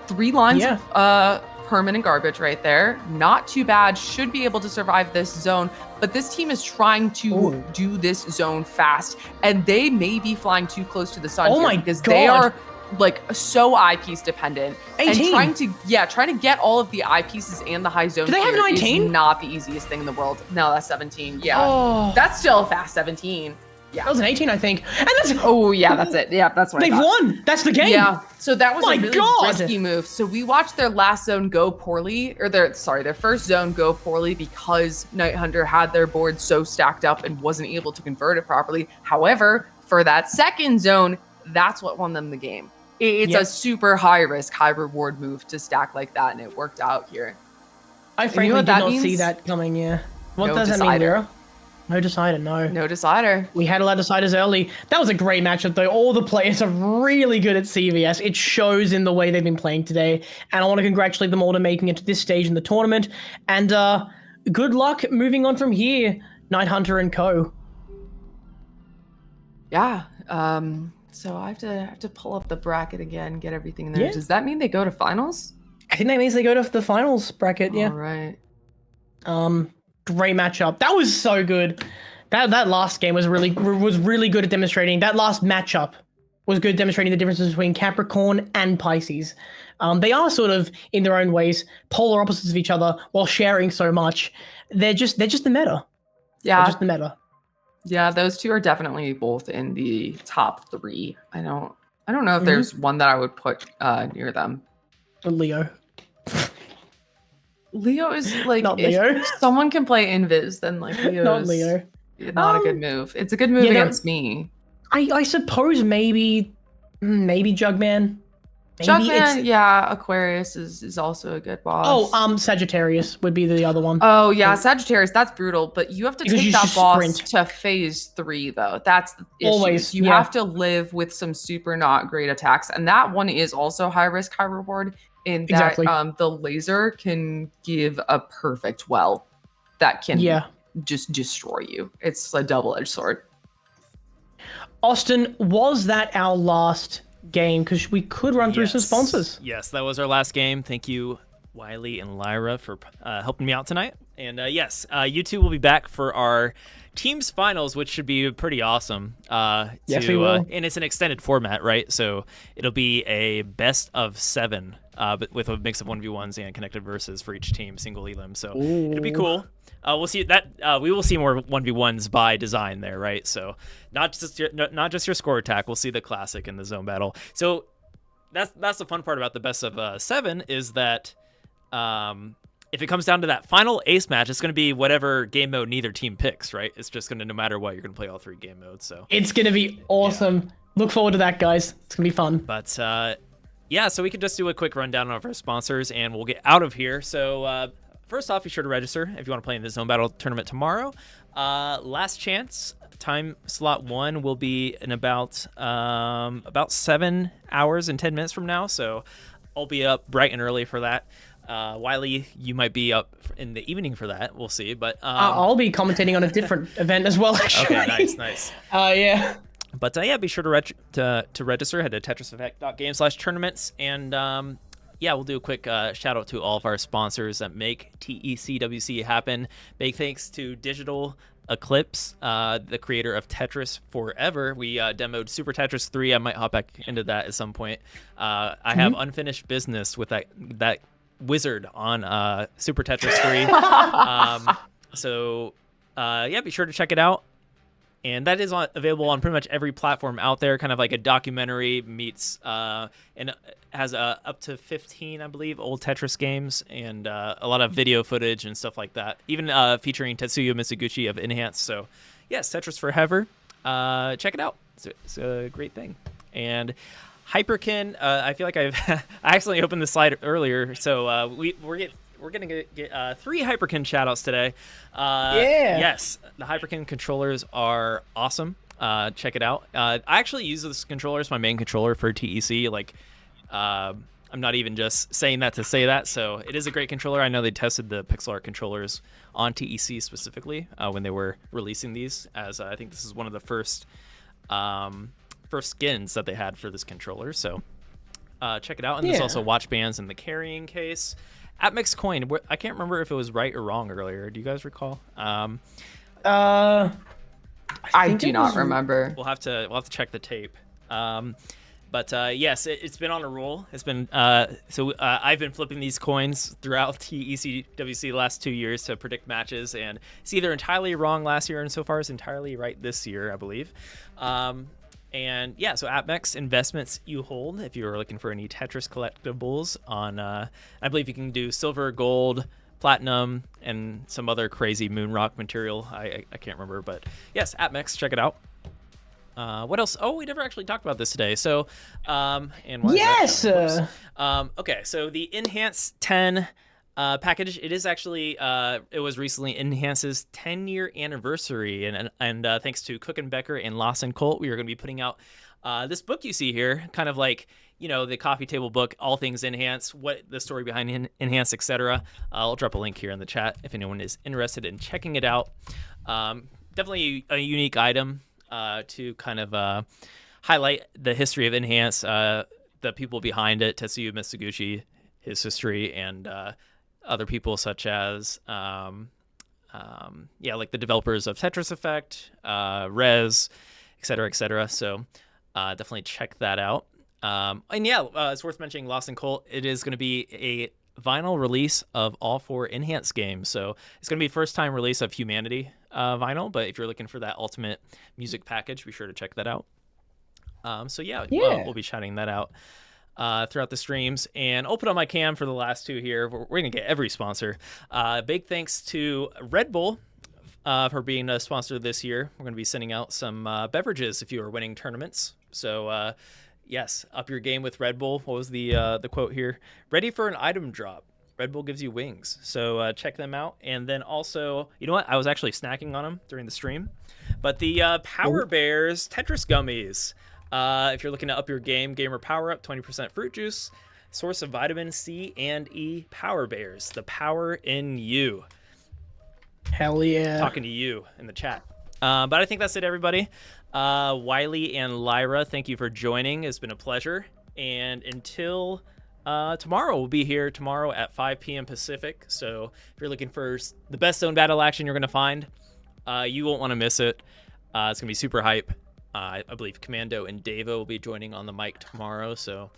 3 lines of permanent garbage right there. Not too bad. Should be able to survive this zone. But this team is trying to do this zone fast, and they may be flying too close to the sun here because they are like so eyepiece dependent 18. and trying to get all of the eyepieces and the high zone. Do they have here 19? Is not the easiest thing in the world. No, that's 17. Yeah, That's still a fast 17. Yeah, that was an 18, I think. And that's that's it. Yeah, that's what they've won. That's the game. Yeah, so that was My a really God. risky move. So we watched their last zone go poorly, or their first zone go poorly because Night Hunter had their board so stacked up and wasn't able to convert it properly. However, for that second zone, that's what won them the game. It's a super high risk, high reward move to stack like that, and it worked out here. I frankly did not see that coming. Yeah. What does that mean, Lyra? No decider, no. No decider. We had a lot of deciders early. That was a great matchup, though. All the players are really good at CVS. It shows in the way they've been playing today. And I want to congratulate them all to making it to this stage in the tournament. And good luck moving on from here, Night Hunter and co. Yeah. So I have to pull up the bracket again, get everything there. Yeah. Does that mean they go to finals? I think that means they go to the finals bracket, yeah. All right. Great matchup. That was so good. That last game was really good at demonstrating. That last matchup was good at demonstrating the differences between Capricorn and Pisces. They are sort of, in their own ways, polar opposites of each other while sharing so much. They're just the meta. Yeah. They're just the meta. Yeah, those two are definitely both in the top 3. I don't know if there's one that I would put near them. Leo. Leo is like, Not if Leo. someone can play Invis, then like Leo Not is Leo. not a good move. It's a good move against me. I suppose maybe Jugman. Maybe Jugman, yeah, Aquarius is also a good boss. Sagittarius would be the other one. Oh yeah, Sagittarius, that's brutal, but you have to Because take you that just boss sprint. to phase 3 though. That's the issue. Always, You yeah. have to live with some super not great attacks, and that one is also high risk, high reward. In that Exactly. The laser can give a perfect well that can just destroy you. It's a double-edged sword. Austin, was that our last game? Because we could run through some sponsors. Yes, that was our last game. Thank you, Wiley and Lyra, for helping me out tonight. And yes, you two will be back for our teams finals, which should be pretty awesome. Yes, we will. And it's an extended format, right? So it'll be a best of 7, but with a mix of 1v1s and connected versus for each team, single elim. So it'll be cool. We'll see that we will see more 1v1s by design there, right? So not just your score attack. We'll see the classic in the zone battle. So that's the fun part about the best of 7 is that if it comes down to that final ace match, it's going to be whatever game mode neither team picks, right? It's just going to, no matter what, you're going to play all 3 game modes. So It's going to be awesome. Look forward to that, guys. It's gonna be fun. But yeah, so we could just do a quick rundown of our sponsors, and we'll get out of here. So first off, be sure to register if you want to play in the Zone Battle tournament tomorrow. Last chance. Time slot 1 will be in about 7 hours and 10 minutes from now, so I'll be up bright and early for that. Wiley, you might be up in the evening for that. We'll see. But I'll be commentating on a different event as well, actually. Okay, nice. Yeah. But yeah, be sure to register. Head to tetriseffect.game/tournaments, and yeah, we'll do a quick shout out to all of our sponsors that make TECWC happen. Big thanks to Digital Eclipse, the creator of Tetris Forever. We demoed Super Tetris 3. I might hop back into that at some point. I have unfinished business with that wizard on Super Tetris 3. So yeah, be sure to check it out. And that is available on pretty much every platform out there, kind of like a documentary meets, and has up to 15, I believe, old Tetris games, and a lot of video footage and stuff like that, even featuring Tetsuya Mizuguchi of Enhance. So yes, Tetris Forever, check it out. It's a great thing. And Hyperkin, I feel like I accidentally opened the slide earlier, so we're gonna get 3 Hyperkin shoutouts today. Yeah. Yes, the Hyperkin controllers are awesome. Check it out. I actually use this controller as my main controller for TEC. Like, I'm not even just saying that to say that. So it is a great controller. I know they tested the pixel art controllers on TEC specifically when they were releasing these. As I think this is one of the first skins that they had for this controller. So check it out. And there's also watch bands in the carrying case. AppMix Coin. I can't remember if it was right or wrong earlier. Do you guys recall? I do not remember. We'll have to check the tape. But yes, it's been on a roll. It's been I've been flipping these coins throughout TECWC the last 2 years to predict matches, and it's either entirely wrong last year and so far it's entirely right this year, I believe. And yeah, so AppMex investments you hold if you're looking for any Tetris collectibles on, I believe you can do silver, gold, platinum, and some other crazy moon rock material. I can't remember, but yes, AppMex, check it out. What else? Oh, we never actually talked about this today. So, and why is that? Okay, so the Enhance 10 package, it is actually it was recently Enhance's 10-year anniversary, and thanks to Cook and Becker and Lawson Colt, we are going to be putting out this book you see here, kind of like, you know, the coffee table book, all things Enhance, what the story behind Enhance, etc. I'll drop a link here in the chat if anyone is interested in checking it out. Definitely a unique item to kind of highlight the history of Enhance, the people behind it, Tetsuya Mizuguchi, his history, and other people such as like the developers of Tetris Effect, Rez, etc. So definitely check that out. And yeah, it's worth mentioning Lost & Colt. It is going to be a vinyl release of all 4 Enhance games. So it's going to be first time release of Humanity vinyl, but if you're looking for that ultimate music package, be sure to check that out. So yeah, we'll be shouting that out throughout the streams, and I'll put on my cam for the last 2 here. We're going to get every sponsor. Big thanks to Red Bull for being a sponsor this year. We're going to be sending out some beverages if you are winning tournaments. So yes, up your game with Red Bull. What was the quote here? Ready for an item drop. Red Bull gives you wings. So check them out. And then also, you know what? I was actually snacking on them during the stream. But the Power Bears Tetris Gummies. If you're looking to up your game, Gamer Power Up, 20% fruit juice, source of vitamin C and E, Power Bears, the power in you. Hell yeah. Talking to you in the chat. But I think that's it, everybody. Wiley and Lyra, thank you for joining. It's been a pleasure. And until tomorrow, we'll be here tomorrow at 5 p.m. Pacific. So if you're looking for the best zone battle action you're going to find, you won't want to miss it. It's going to be super hype. I believe Commando and Davo will be joining on the mic tomorrow. So,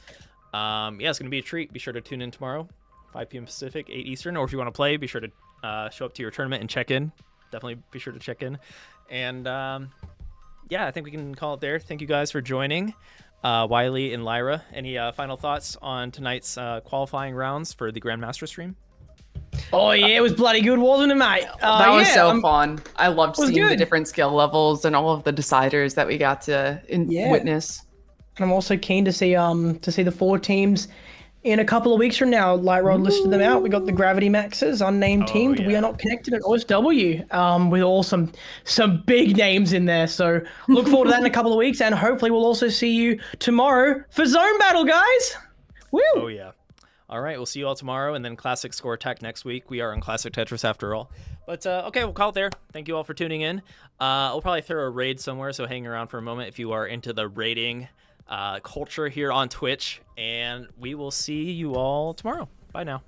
yeah, it's going to be a treat. Be sure to tune in tomorrow, 5 p.m. Pacific, 8 Eastern. Or if you want to play, be sure to show up to your tournament and check in. Definitely be sure to check in. And, yeah, I think we can call it there. Thank you guys for joining. Wiley and Lyra, any final thoughts on tonight's qualifying rounds for the Grandmaster stream? Oh yeah, it was bloody good, wasn't it, mate? That was so fun. I loved seeing good. the different skill levels and all of the deciders that we got to witness. And I'm also keen to see the 4 teams in a couple of weeks from now. Light Rod listed them out. We got the Gravity Maxes, unnamed team. yeah. We Are Not Connected, and OSW, with all some big names in there. So look forward to that in a couple of weeks, and hopefully we'll also see you tomorrow for Zone Battle, guys. Woo! Oh yeah. All right, we'll see you all tomorrow, and then Classic Score Attack next week. We are on Classic Tetris after all. But okay, we'll call it there. Thank you all for tuning in. We'll probably throw a raid somewhere, so hang around for a moment if you are into the raiding culture here on Twitch, and we will see you all tomorrow. Bye now.